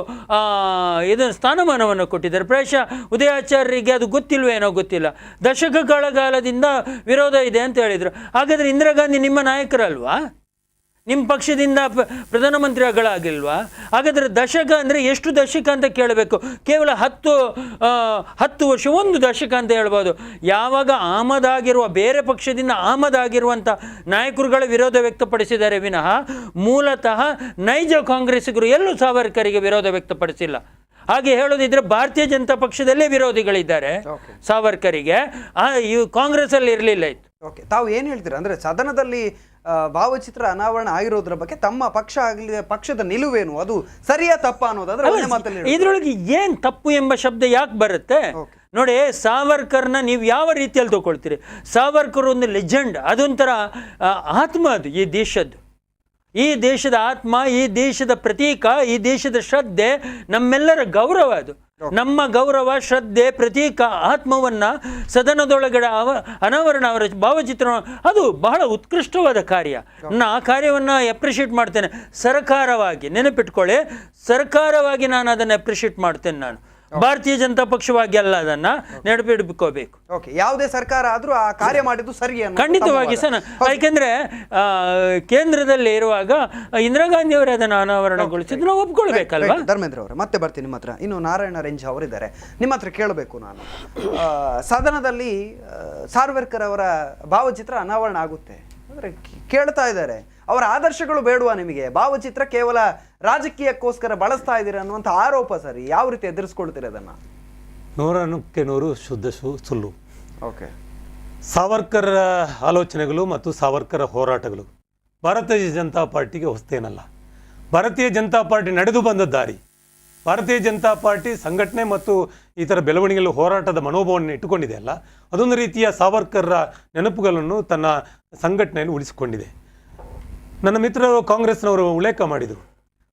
S4: ಸ್ಥಾನಮಾನವನ್ನು ಕೊಟ್ಟಿದ್ದಾರೆ. ಪ್ರಾಯಶಃ ಉದಯಾಚಾರ್ಯರಿಗೆ ಅದು ಗೊತ್ತಿಲ್ವೇನೋ ಗೊತ್ತಿಲ್ಲ, ದಶಕಗಳ ಕಾಲದಿಂದ ವಿರೋಧ ಇದೆ ಅಂತ ಹೇಳಿದರು. ಹಾಗಾದರೆ ಇಂದಿರಾ ಗಾಂಧಿ ನಿಮ್ಮ ನಾಯಕರಲ್ವಾ? ನಿಮ್ಮ ಪಕ್ಷದಿಂದ ಪ್ರಧಾನಮಂತ್ರಿಗಳಾಗಿಲ್ವಾ? ಹಾಗಾದರೆ ದಶಕ ಅಂದರೆ ಎಷ್ಟು ದಶಕ ಅಂತ ಕೇಳಬೇಕು. ಕೇವಲ 10 ವರ್ಷ, ಒಂದು ದಶಕ ಅಂತ ಹೇಳ್ಬೋದು. ಯಾವಾಗ ಬೇರೆ ಪಕ್ಷದಿಂದ ಆಮದಾಗಿರುವಂಥ ನಾಯಕರುಗಳ ವಿರೋಧ ವ್ಯಕ್ತಪಡಿಸಿದ್ದಾರೆ ವಿನಃ ಮೂಲತಃ ನೈಜ ಕಾಂಗ್ರೆಸ್ಸಿಗರು ಎಲ್ಲೂ ಸಾವರ್ಕರಿಗೆ ವಿರೋಧ ವ್ಯಕ್ತಪಡಿಸಿಲ್ಲ. ಹಾಗೆ ಹೇಳೋದಿದ್ರೆ ಭಾರತೀಯ ಜನತಾ ಪಕ್ಷದಲ್ಲೇ ವಿರೋಧಿಗಳಿದ್ದಾರೆ ಸಾವರ್ಕರಿಗೆ, ಕಾಂಗ್ರೆಸ್ಸಲ್ಲಿ ಇರಲಿಲ್ಲ ಇತ್ತು.
S1: ಓಕೆ, ತಾವು ಏನು ಹೇಳ್ತೀರಾ ಅಂದರೆ ಸದನದಲ್ಲಿ ಭಾವಚಿತ್ರ ಅನಾವರಣ ಆಗಿರೋದ್ರ ಬಗ್ಗೆ ತಮ್ಮ ಪಕ್ಷ ಆಗಲಿ ಪಕ್ಷದ ನಿಲುವೇನು, ಅದು ಸರಿಯಾ ತಪ್ಪಾ ಅನ್ನೋದಾದ್ರೆ
S4: ಇದರೊಳಗೆ ಏನು ತಪ್ಪು ಎಂಬ ಶಬ್ದ ಯಾಕೆ ಬರುತ್ತೆ ನೋಡಿ. ಸಾವರ್ಕರ್ನ ನೀವು ಯಾವ ರೀತಿಯಲ್ಲಿ ತಗೊಳ್ತೀರಿ? ಸಾವರ್ಕರ್ ಒಂದು ಲೆಜೆಂಡ್, ಅದೊಂಥರ ಆತ್ಮ, ಅದು ಈ ದೇಶದ ಆತ್ಮ, ಈ ದೇಶದ ಪ್ರತೀಕ, ಈ ದೇಶದ ಶ್ರದ್ಧೆ, ನಮ್ಮೆಲ್ಲರ ಗೌರವ. ಅದು ನಮ್ಮ ಗೌರವ, ಶ್ರದ್ಧೆ, ಪ್ರತೀಕ, ಆತ್ಮವನ್ನು ಸದನದೊಳಗಡೆ ಅನಾವರಣ, ಅವರ ಭಾವಚಿತ್ರ, ಅದು ಬಹಳ ಉತ್ಕೃಷ್ಟವಾದ ಕಾರ್ಯ. ನಾನು ಆ ಕಾರ್ಯವನ್ನು ಅಪ್ರಿಷಿಯೇಟ್ ಮಾಡ್ತೇನೆ. ಸರ್ಕಾರವಾಗಿ ನೆನಪಿಟ್ಕೊಳ್ಳಿ, ಸರ್ಕಾರವಾಗಿ ನಾನು ಅದನ್ನು ಅಪ್ರಿಷಿಯೇಟ್ ಮಾಡ್ತೇನೆ. ನಾನು ಭಾರತೀಯ ಜನತಾ ಪಕ್ಷವಾಗಿ ಅಲ್ಲ, ಅದನ್ನು ನೆನಪಿಟ್ಕೋಬೇಕು.
S1: ಓಕೆ, ಯಾವುದೇ ಸರ್ಕಾರ ಆದರೂ ಆ ಕಾರ್ಯ ಮಾಡಿದ್ದು ಸರಿ
S4: ಖಂಡಿತವಾಗಿ ಸರ್. ಯಾಕೆಂದರೆ ಕೇಂದ್ರದಲ್ಲಿ ಇರುವಾಗ ಇಂದಿರಾ ಗಾಂಧಿ ಅವರೇ ಅದನ್ನು ಅನಾವರಣಗೊಳಿಸಿದ್ದು ನಾವು ಒಪ್ಕೊಳ್ಬೇಕಲ್ವಾ?
S1: ಧರ್ಮೇಂದ್ರ ಅವರೇ, ಮತ್ತೆ ಬರ್ತೀನಿ ನಿಮ್ಮ ಹತ್ರ. ಇನ್ನು ನಾರಾಯಣ ರೆಂಜ್ ಅವರಿದ್ದಾರೆ, ನಿಮ್ಮ ಹತ್ರ ಕೇಳಬೇಕು ನಾನು. ಸದನದಲ್ಲಿ ಸಾವರ್ಕರ್ ಅವರ ಭಾವಚಿತ್ರ ಅನಾವರಣ ಆಗುತ್ತೆ ಅಂದರೆ ಕೇಳ್ತಾ ಇದ್ದಾರೆ, ಅವರ ಆದರ್ಶಗಳು ಬೇಡುವ ನಿಮಗೆ? ಭಾವಚಿತ್ರ ಕೇವಲ ರಾಜಕೀಯಕ್ಕೋಸ್ಕರ ಬಳಸ್ತಾ ಇದ್ದೀರಾ ಅನ್ನುವಂಥ ಆರೋಪ ಸರಿ, ಯಾವ ರೀತಿ ಎದುರಿಸ್ಕೊಳ್ತೀರಿ ಅದನ್ನು?
S2: 100% ಶುದ್ಧ ಸುಳ್ಳು.
S1: ಓಕೆ,
S2: ಸಾವರ್ಕರ್ ಆಲೋಚನೆಗಳು ಮತ್ತು ಸಾವರ್ಕರ್ ಹೋರಾಟಗಳು ಭಾರತೀಯ ಜನತಾ ಪಾರ್ಟಿಗೆ ಹೊಸ್ತೇನಲ್ಲ. ಭಾರತೀಯ ಜನತಾ ಪಾರ್ಟಿ ನಡೆದು ಬಂದ ದಾರಿ, ಭಾರತೀಯ ಜನತಾ ಪಾರ್ಟಿ ಸಂಘಟನೆ ಮತ್ತು ಈ ಥರ ಬೆಳವಣಿಗೆಗಳು ಹೋರಾಟದ ಮನೋಭಾವವನ್ನು ಇಟ್ಟುಕೊಂಡಿದೆ ಅಲ್ಲ, ಅದೊಂದು ರೀತಿಯ ಸಾವರ್ಕರ್ರ ನೆನಪುಗಳನ್ನು ತನ್ನ ಸಂಘಟನೆಯಲ್ಲಿ ಉಳಿಸಿಕೊಂಡಿದೆ. ನನ್ನ ಮಿತ್ರರು ಕಾಂಗ್ರೆಸ್ನವರು ಉಲ್ಲೇಖ ಮಾಡಿದರು,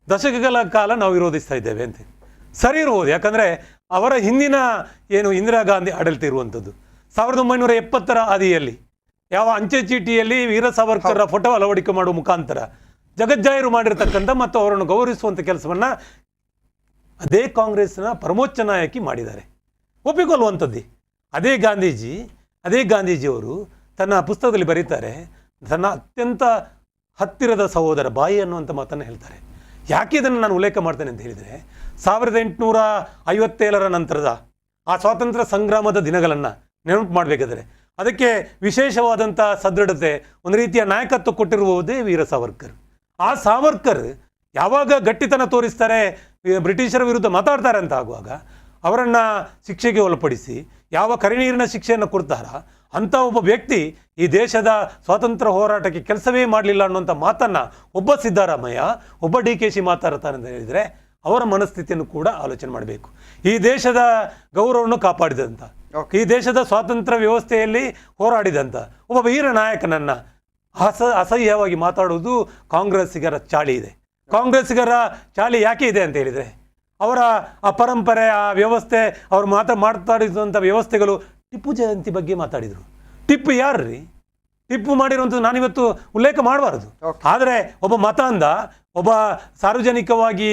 S2: ದಶಕಗಳ ಕಾಲ ನಾವು ವಿರೋಧಿಸ್ತಾ ಇದ್ದೇವೆ ಅಂತ. ಸರಿ ಇರ್ಬೋದು, ಯಾಕಂದರೆ ಅವರ ಹಿಂದಿನ ಏನು ಇಂದಿರಾ ಗಾಂಧಿ ಆಡಳಿತ ಇರುವಂಥದ್ದು 1970ರ ಆದಿಯಲ್ಲಿ ಯಾವ ಅಂಚೆ ಚೀಟಿಯಲ್ಲಿ ವೀರ ಸಾವರ್ಕರ್ರ ಫೋಟೋ ಅಳವಡಿಕೆ ಮಾಡುವ ಮುಖಾಂತರ ಜಗಜ್ಜಾಹೀರು ಮಾಡಿರ್ತಕ್ಕಂಥ ಮತ್ತು ಅವರನ್ನು ಗೌರವಿಸುವಂಥ ಕೆಲಸವನ್ನು ಅದೇ ಕಾಂಗ್ರೆಸ್ನ ಪರಮೋಚ್ಚ ನಾಯಕಿ ಮಾಡಿದ್ದಾರೆ, ಒಪ್ಪಿಕೊಳ್ಳುವಂಥದ್ದೇ. ಅದೇ ಗಾಂಧೀಜಿಯವರು ತನ್ನ ಪುಸ್ತಕದಲ್ಲಿ ಬರೀತಾರೆ, ತನ್ನ ಅತ್ಯಂತ ಹತ್ತಿರದ ಸಹೋದರ ಬಾಯಿ ಅನ್ನುವಂಥ ಮಾತನ್ನು ಹೇಳ್ತಾರೆ. ಯಾಕೆ ಇದನ್ನು ನಾನು ಉಲ್ಲೇಖ ಮಾಡ್ತೇನೆ ಅಂತ ಹೇಳಿದರೆ, 1857ರ ನಂತರದ ಆ ಸ್ವಾತಂತ್ರ್ಯ ಸಂಗ್ರಾಮದ ದಿನಗಳನ್ನು ನೆನಪು ಮಾಡಬೇಕಾದ್ರೆ ಅದಕ್ಕೆ ವಿಶೇಷವಾದಂಥ ಸದೃಢತೆ, ಒಂದು ರೀತಿಯ ನಾಯಕತ್ವ ಕೊಟ್ಟಿರುವುದೇ ವೀರ ಸಾವರ್ಕರ್. ಆ ಸಾವರ್ಕರ್ ಯಾವಾಗ ಗಟ್ಟಿತನ ತೋರಿಸ್ತಾರೆ, ಬ್ರಿಟಿಷರ ವಿರುದ್ಧ ಮಾತಾಡ್ತಾರೆ ಅಂತ ಆಗುವಾಗ ಅವರನ್ನು ಶಿಕ್ಷೆಗೆ ಒಳಪಡಿಸಿ ಯಾವ ಕರಿನೀರಿನ ಶಿಕ್ಷೆಯನ್ನು ಕೊಡ್ತಾರ ಅಂಥ ಒಬ್ಬ ವ್ಯಕ್ತಿ ಈ ದೇಶದ ಸ್ವಾತಂತ್ರ್ಯ ಹೋರಾಟಕ್ಕೆ ಕೆಲಸವೇ ಮಾಡಲಿಲ್ಲ ಅನ್ನುವಂಥ ಮಾತನ್ನು ಒಬ್ಬ ಸಿದ್ದರಾಮಯ್ಯ, ಒಬ್ಬ DKಶಿ ಮಾತಾಡ್ತಾರೆ ಅಂತ ಹೇಳಿದರೆ ಅವರ ಮನಸ್ಥಿತಿಯನ್ನು ಕೂಡ ಆಲೋಚನೆ ಮಾಡಬೇಕು. ಈ ದೇಶದ ಗೌರವವನ್ನು ಕಾಪಾಡಿದಂಥ, ಈ ದೇಶದ ಸ್ವಾತಂತ್ರ್ಯ ವ್ಯವಸ್ಥೆಯಲ್ಲಿ ಹೋರಾಡಿದಂಥ ಒಬ್ಬ ವೀರ ನಾಯಕನನ್ನು ಅಸಹ್ಯವಾಗಿ ಮಾತಾಡುವುದು ಕಾಂಗ್ರೆಸ್ಸಿಗರ ಚಾಳಿ ಇದೆ. ಕಾಂಗ್ರೆಸ್ಸಿಗರ ಚಾಳಿ ಯಾಕೆ ಇದೆ ಅಂತ ಹೇಳಿದರೆ, ಅವರ ಆ ಪರಂಪರೆ, ಆ ವ್ಯವಸ್ಥೆ, ಅವರು ಮಾತಾಡಿದಂಥ ವ್ಯವಸ್ಥೆಗಳು. ಟಿಪ್ಪು ಜಯಂತಿ ಬಗ್ಗೆ ಮಾತಾಡಿದರು. ಟಿಪ್ಪು ಯಾರು ರೀ? ಟಿಪ್ಪು ಮಾಡಿರುವಂಥದ್ದು ನಾನಿವತ್ತು ಉಲ್ಲೇಖ ಮಾಡಬಾರದು. ಆದರೆ ಒಬ್ಬ ಮತಾಂಧ, ಒಬ್ಬ ಸಾರ್ವಜನಿಕವಾಗಿ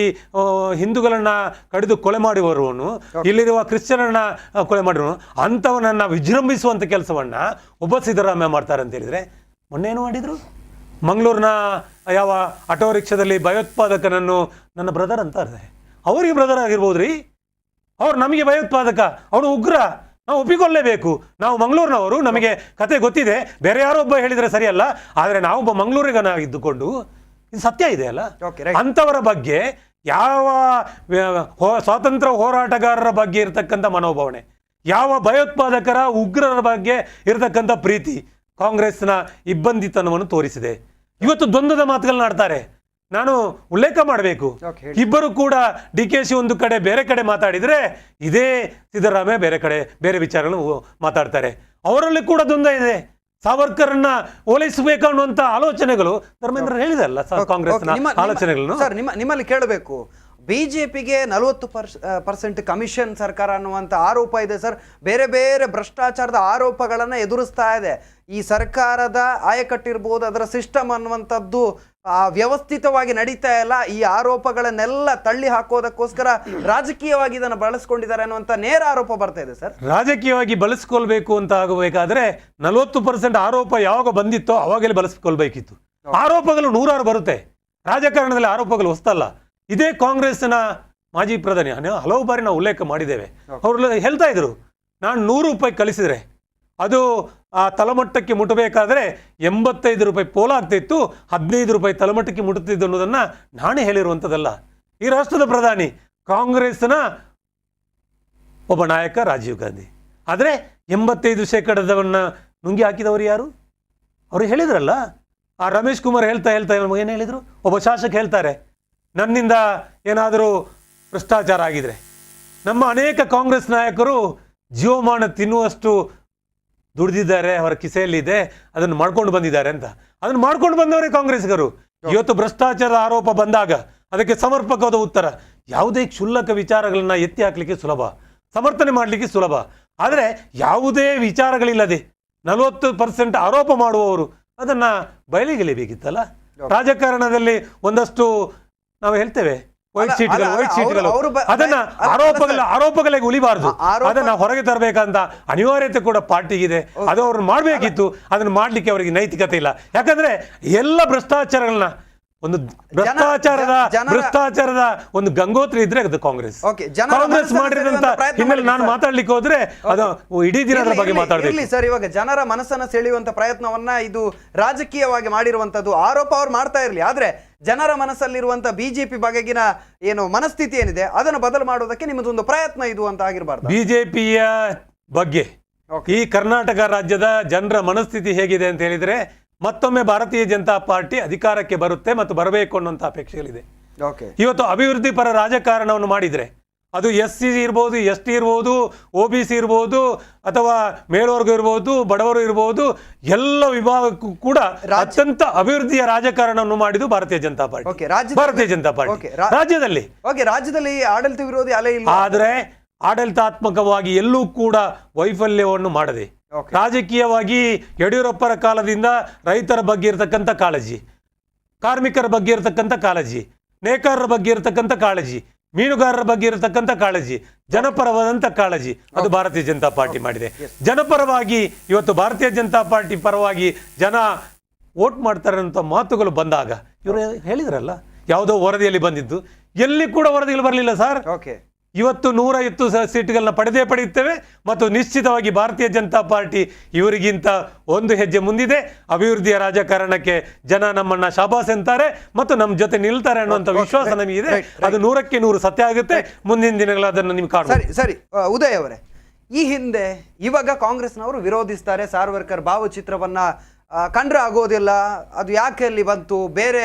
S2: ಹಿಂದೂಗಳನ್ನ ಕಡಿದು ಕೊಲೆ ಮಾಡುವವನು, ಇಲ್ಲಿರುವ ಕ್ರಿಶ್ಚಿಯನನ್ನ ಕೊಲೆ ಮಾಡಿರುವನು, ಅಂಥವನನ್ನ ವಿಜೃಂಭಿಸುವಂಥ ಕೆಲಸವನ್ನ ಒಬ್ಬ ಸಿದ್ದರಾಮಯ್ಯ ಮಾಡ್ತಾರೆ ಅಂತ ಹೇಳಿದ್ರೆ, ಮೊನ್ನೆ ಏನು ಮಾಡಿದ್ರು? ಮಂಗಳೂರಿನ ಯಾವ ಆಟೋ ರಿಕ್ಷಾದಲ್ಲಿ ಭಯೋತ್ಪಾದಕನನ್ನು ನನ್ನ ಬ್ರದರ್ ಅಂತಾರೆ. ಅವರಿಗೆ ಬ್ರದರ್ ಆಗಿರ್ಬೋದು ರೀ, ಅವ್ರು ನಮಗೆ ಭಯೋತ್ಪಾದಕ, ಅವನು ಉಗ್ರ, ನಾವು ಒಪ್ಪಿಕೊಳ್ಳಲೇಬೇಕು. ನಾವು ಮಂಗಳೂರಿನವರು, ನಮಗೆ ಕತೆ ಗೊತ್ತಿದೆ. ಬೇರೆ ಯಾರೋ ಒಬ್ಬ ಹೇಳಿದರೆ ಸರಿಯಲ್ಲ, ಆದರೆ ನಾವೊಬ್ಬ ಮಂಗಳೂರಿಗನಾಗಿದ್ದುಕೊಂಡು ಇದು ಸತ್ಯ ಇದೆ ಅಲ್ಲ. ಅಂಥವರ ಬಗ್ಗೆ ಯಾವ ಸ್ವಾತಂತ್ರ್ಯ ಹೋರಾಟಗಾರರ ಬಗ್ಗೆ ಇರತಕ್ಕಂಥ ಮನೋಭಾವನೆ, ಯಾವ ಭಯೋತ್ಪಾದಕರ ಉಗ್ರರ ಬಗ್ಗೆ ಇರತಕ್ಕಂಥ ಪ್ರೀತಿ ಕಾಂಗ್ರೆಸ್ನ ಇಬ್ಬಂದಿತನವನ್ನು ತೋರಿಸಿದೆ. ಇವತ್ತು ದ್ವಂದ್ವದ ಮಾತುಗಳನ್ನ ಆಡ್ತಾರೆ. ನಾನು ಉಲ್ಲೇಖ ಮಾಡಬೇಕು, ಇಬ್ಬರು ಕೂಡ DKಶಿ ಒಂದು ಕಡೆ ಬೇರೆ ಕಡೆ ಮಾತಾಡಿದರೆ, ಇದೇ ಸಿದ್ದರಾಮಯ್ಯ ಬೇರೆ ಕಡೆ ಬೇರೆ ವಿಚಾರಗಳನ್ನು ಮಾತಾಡ್ತಾರೆ. ಅವರಲ್ಲಿ ಕೂಡ ದ್ವಂದ್ವ ಇದೆ. ಸಾವರ್ಕರ್ನ ಓಲೈಸಬೇಕು ಅನ್ನುವಂಥ ಆಲೋಚನೆಗಳು ಧರ್ಮೇಂದ್ರ ಹೇಳಿದಲ್ಲ ಕಾಂಗ್ರೆಸ್ನ ಆಲೋಚನೆಗಳನ್ನು.
S1: ಸರ್, ನಿಮ್ಮಲ್ಲಿ ಕೇಳಬೇಕು, ಬಿಜೆಪಿಗೆ 40% ಕಮಿಷನ್ ಸರ್ಕಾರ ಅನ್ನುವಂಥ ಆರೋಪ ಇದೆ ಸರ್. ಬೇರೆ ಬೇರೆ ಭ್ರಷ್ಟಾಚಾರದ ಆರೋಪಗಳನ್ನು ಎದುರಿಸ್ತಾ ಇದೆ. ಈ ಸರ್ಕಾರದ ಆಯಕಟ್ಟಿರ್ಬೋದು, ಅದರ ಸಿಸ್ಟಮ್ ಅನ್ನುವಂಥದ್ದು ವ್ಯವಸ್ಥಿತವಾಗಿ ನಡೀತಾ ಇಲ್ಲ. ಈ ಆರೋಪಗಳನ್ನೆಲ್ಲ ತಳ್ಳಿ ಹಾಕೋದಕ್ಕೋಸ್ಕರ ರಾಜಕೀಯವಾಗಿ ಇದನ್ನು ಬಳಸ್ಕೊಂಡಿದ್ದಾರೆ ಅನ್ನುವಂಥ ನೇರ ಆರೋಪ ಬರ್ತಾ ಇದೆ ಸರ್.
S2: ರಾಜಕೀಯವಾಗಿ ಬಳಸ್ಕೊಳ್ಬೇಕು ಅಂತ ಆಗಬೇಕಾದ್ರೆ 40% ಆರೋಪ ಯಾವಾಗ ಬಂದಿತ್ತೋ ಅವಾಗಲೇ ಬಳಸ್ಕೊಳ್ಬೇಕಿತ್ತು. ಆರೋಪಗಳು 100 ಬರುತ್ತೆ. ರಾಜಕಾರಣದಲ್ಲಿ ಆರೋಪಗಳು ಹೊಸ್ತಲ್ಲ. ಇದೇ ಕಾಂಗ್ರೆಸ್ನ ಮಾಜಿ ಪ್ರಧಾನಿ ಹಲವು ಬಾರಿ ನಾವು ಉಲ್ಲೇಖ ಮಾಡಿದ್ದೇವೆ. ಅವರು ಹೇಳ್ತಾ ಇದ್ರು, ನಾನು 100 ರೂಪಾಯಿ ಕಳಿಸಿದ್ರೆ ಅದು ಆ ತಲಮಟ್ಟಕ್ಕೆ ಮುಟ್ಟಬೇಕಾದ್ರೆ 85 ರೂಪಾಯಿ ಪೋಲಾಗ್ತಿತ್ತು, 15 ರೂಪಾಯಿ ತಲಮಟ್ಟಕ್ಕೆ ಮುಟ್ಟುತ್ತಿದ್ದು ಅನ್ನೋದನ್ನ ನಾನೇ ಹೇಳಿರುವಂಥದ್ದಲ್ಲ. ಈ ರಾಷ್ಟ್ರದ ಪ್ರಧಾನಿ ಕಾಂಗ್ರೆಸ್ನ ಒಬ್ಬ ನಾಯಕ ರಾಜೀವ್ ಗಾಂಧಿ. ಆದರೆ 85% ನುಂಗಿ ಹಾಕಿದವರು ಯಾರು? ಅವರು ಹೇಳಿದ್ರಲ್ಲ. ಆ ರಮೇಶ್ ಕುಮಾರ್ ಹೇಳ್ತಾ ಏನು ಹೇಳಿದ್ರು? ಒಬ್ಬ ಶಾಸಕ ಹೇಳ್ತಾರೆ, ನನ್ನಿಂದ ಏನಾದರೂ ಭ್ರಷ್ಟಾಚಾರ ಆಗಿದ್ರೆ, ನಮ್ಮ ಅನೇಕ ಕಾಂಗ್ರೆಸ್ ನಾಯಕರು ಜೀವಮಾನ ತಿನ್ನುವಷ್ಟು ದುಡಿದಿದ್ದಾರೆ, ಅವರ ಕಿಸೆಯಲ್ಲಿದೆ, ಅದನ್ನು ಮಾಡ್ಕೊಂಡು ಬಂದಿದ್ದಾರೆ ಅಂತ. ಅದನ್ನು ಮಾಡ್ಕೊಂಡು ಬಂದವರೇ ಕಾಂಗ್ರೆಸ್ಗರು. ಇವತ್ತು ಭ್ರಷ್ಟಾಚಾರದ ಆರೋಪ ಬಂದಾಗ ಅದಕ್ಕೆ ಸಮರ್ಪಕವಾದ ಉತ್ತರ, ಯಾವುದೇ ಕ್ಷುಲ್ಲಕ ವಿಚಾರಗಳನ್ನ ಎತ್ತಿ ಹಾಕ್ಲಿಕ್ಕೆ ಸುಲಭ, ಸಮರ್ಥನೆ ಮಾಡಲಿಕ್ಕೆ ಸುಲಭ. ಆದರೆ ಯಾವುದೇ ವಿಚಾರಗಳಿಲ್ಲದೆ 40% ಆರೋಪ ಮಾಡುವವರು ಅದನ್ನ ಬಯಲಿಗೆಲೇಬೇಕಿತ್ತಲ್ಲ. ರಾಜಕಾರಣದಲ್ಲಿ ಒಂದಷ್ಟು ನಾವು ಹೇಳ್ತೇವೆ ವೈಟ್ ಶೀಟ್ಗಳು, ಅದನ್ನ ಆರೋಪಗಳಿಗೆ ಉಳಿಬಾರ್ದು, ಅದನ್ನ ಹೊರಗೆ ತರಬೇಕಂತ ಅನಿವಾರ್ಯತೆ ಕೂಡ ಪಾರ್ಟಿಗಿದೆ. ಅದು ಅವ್ರು ಮಾಡಬೇಕಿತ್ತು. ಅದನ್ನ ಮಾಡ್ಲಿಕ್ಕೆ ಅವರಿಗೆ ನೈತಿಕತೆ ಇಲ್ಲ. ಯಾಕಂದ್ರೆ ಎಲ್ಲ ಭ್ರಷ್ಟಾಚಾರಗಳನ್ನ ಒಂದು ಭ್ರಷ್ಟಾಚಾರದ ಒಂದು ಗಂಗೋತ್ರಿ ಇದ್ರೆ ಅದು ಕಾಂಗ್ರೆಸ್ ಮಾಡಿದಂತ ಹಿನ್ನೆಲೆ ನಾನು ಮಾತಾಡ್ಲಿಕ್ಕೆ ಹೋದ್ರೆ ಅದು ಇಡೀ ದಿನದ ಬಗ್ಗೆ ಮಾತಾಡ್ಬೇಕು
S1: ಸರ್. ಇವಾಗ ಜನರ ಮನಸ್ಸನ್ನ ಸೆಳೆಯುವಂತ ಪ್ರಯತ್ನವನ್ನ ಇದು ರಾಜಕೀಯವಾಗಿ ಮಾಡಿರುವಂತದ್ದು ಆರೋಪ ಅವ್ರು ಮಾಡ್ತಾ ಇರ್ಲಿ, ಆದ್ರೆ ಜನರ ಮನಸ್ಸಲ್ಲಿರುವಂತ ಬಿಜೆಪಿ ಬಗೆಗಿನ ಏನು ಮನಸ್ಥಿತಿ ಏನಿದೆ ಅದನ್ನು ಬದಲು ಮಾಡೋದಕ್ಕೆ ನಿಮ್ಮದೊಂದು ಪ್ರಯತ್ನ ಇದು ಅಂತ ಆಗಿರಬಾರ್ದು.
S2: ಬಿಜೆಪಿಯ ಬಗ್ಗೆ ಈ ಕರ್ನಾಟಕ ರಾಜ್ಯದ ಜನರ ಮನಸ್ಥಿತಿ ಹೇಗಿದೆ ಅಂತ ಹೇಳಿದ್ರೆ, ಮತ್ತೊಮ್ಮೆ ಭಾರತೀಯ ಜನತಾ ಪಾರ್ಟಿ ಅಧಿಕಾರಕ್ಕೆ ಬರುತ್ತೆ ಮತ್ತು ಬರಬೇಕು ಅನ್ನುವಂಥ ಅಪೇಕ್ಷೆಗಳಿದೆ. ಇವತ್ತು ಅಭಿವೃದ್ಧಿ ಪರ ರಾಜಕಾರಣವನ್ನು ಮಾಡಿದ್ರೆ ಅದು SC ಇರ್ಬೋದು, ST ಇರ್ಬೋದು, OBC ಇರ್ಬೋದು, ಅಥವಾ ಮೇಲ್ವರ್ಗ ಇರ್ಬೋದು, ಬಡವರು ಇರ್ಬೋದು, ಎಲ್ಲ ವಿಭಾಗಕ್ಕೂ ಕೂಡ ಅತ್ಯಂತ ಅಭಿವೃದ್ಧಿಯ ರಾಜಕಾರಣವನ್ನು ಮಾಡಿದ್ದು ಭಾರತೀಯ ಜನತಾ ಪಾರ್ಟಿ. ಭಾರತೀಯ ಜನತಾ ಪಾರ್ಟಿ ರಾಜ್ಯದಲ್ಲಿ
S1: ಆಡಳಿತ ವಿರೋಧಿ ಅಲೆ ಇಲ್ಲ,
S2: ಆದರೆ ಆಡಳಿತಾತ್ಮಕವಾಗಿ ಎಲ್ಲೂ ಕೂಡ ವೈಫಲ್ಯವನ್ನು ಮಾಡದೆ ರಾಜಕೀಯವಾಗಿ ಯಡಿಯೂರಪ್ಪರ ಕಾಲದಿಂದ ರೈತರ ಬಗ್ಗೆ ಇರತಕ್ಕಂಥ ಕಾಳಜಿ, ಕಾರ್ಮಿಕರ ಬಗ್ಗೆ ಇರತಕ್ಕಂಥ ಕಾಳಜಿ, ನೇಕಾರರ ಬಗ್ಗೆ ಇರತಕ್ಕಂಥ ಕಾಳಜಿ, ಮೀನುಗಾರರ ಬಗ್ಗೆ ಇರತಕ್ಕಂಥ ಕಾಳಜಿ, ಜನಪರವಾದಂಥ ಕಾಳಜಿ ಅದು ಭಾರತೀಯ ಜನತಾ ಪಾರ್ಟಿ ಮಾಡಿದೆ. ಜನಪರವಾಗಿ ಇವತ್ತು ಭಾರತೀಯ ಜನತಾ ಪಾರ್ಟಿ ಪರವಾಗಿ ಜನ ವೋಟ್ ಮಾಡ್ತಾರೆ ಅಂತ ಮಾತುಗಳು ಬಂದಾಗ ಇವರು ಹೇಳಿದ್ರಲ್ಲ, ಯಾವುದೋ ವರದಿಯಲ್ಲಿ ಬಂದಿದ್ದು, ಎಲ್ಲಿ ಕೂಡ ವರದಿಗಳು ಬರಲಿಲ್ಲ ಸರ್. ಇವತ್ತು 150 ಸೀಟ್ಗಳನ್ನ ಪಡೆಯುತ್ತೇವೆ ಮತ್ತು ನಿಶ್ಚಿತವಾಗಿ ಭಾರತೀಯ ಜನತಾ ಪಾರ್ಟಿ ಇವರಿಗಿಂತ ಒಂದು ಹೆಜ್ಜೆ ಮುಂದಿದೆ. ಅಭಿವೃದ್ಧಿಯ ರಾಜಕಾರಣಕ್ಕೆ ಜನ ನಮ್ಮನ್ನ ಶಾಬಾಸ್ ಅಂತಾರೆ ಮತ್ತು ನಮ್ಮ ಜೊತೆ ನಿಲ್ತಾರೆ ಅನ್ನುವಂಥ ವಿಶ್ವಾಸ ನಮಗಿದೆ. ಅದು 100ಕ್ಕೆ 100 ಸತ್ಯ ಆಗುತ್ತೆ. ಮುಂದಿನ ದಿನಗಳು ಅದನ್ನು ನಿಮ್ಗೆ ಕಾಣುತ್ತೆ.
S1: ಸರಿ ಉದಯ್ ಅವರೇ, ಈ ಹಿಂದೆ ಇವಾಗ ಕಾಂಗ್ರೆಸ್ನವರು ವಿರೋಧಿಸ್ತಾರೆ ಸಾರ್ವರ್ಕರ್ ಭಾವಚಿತ್ರವನ್ನ ಕಂಡ್ರೆ ಆಗೋದಿಲ್ಲ, ಅದು ಯಾಕೆ ಅಲ್ಲಿ ಬಂತು, ಬೇರೆ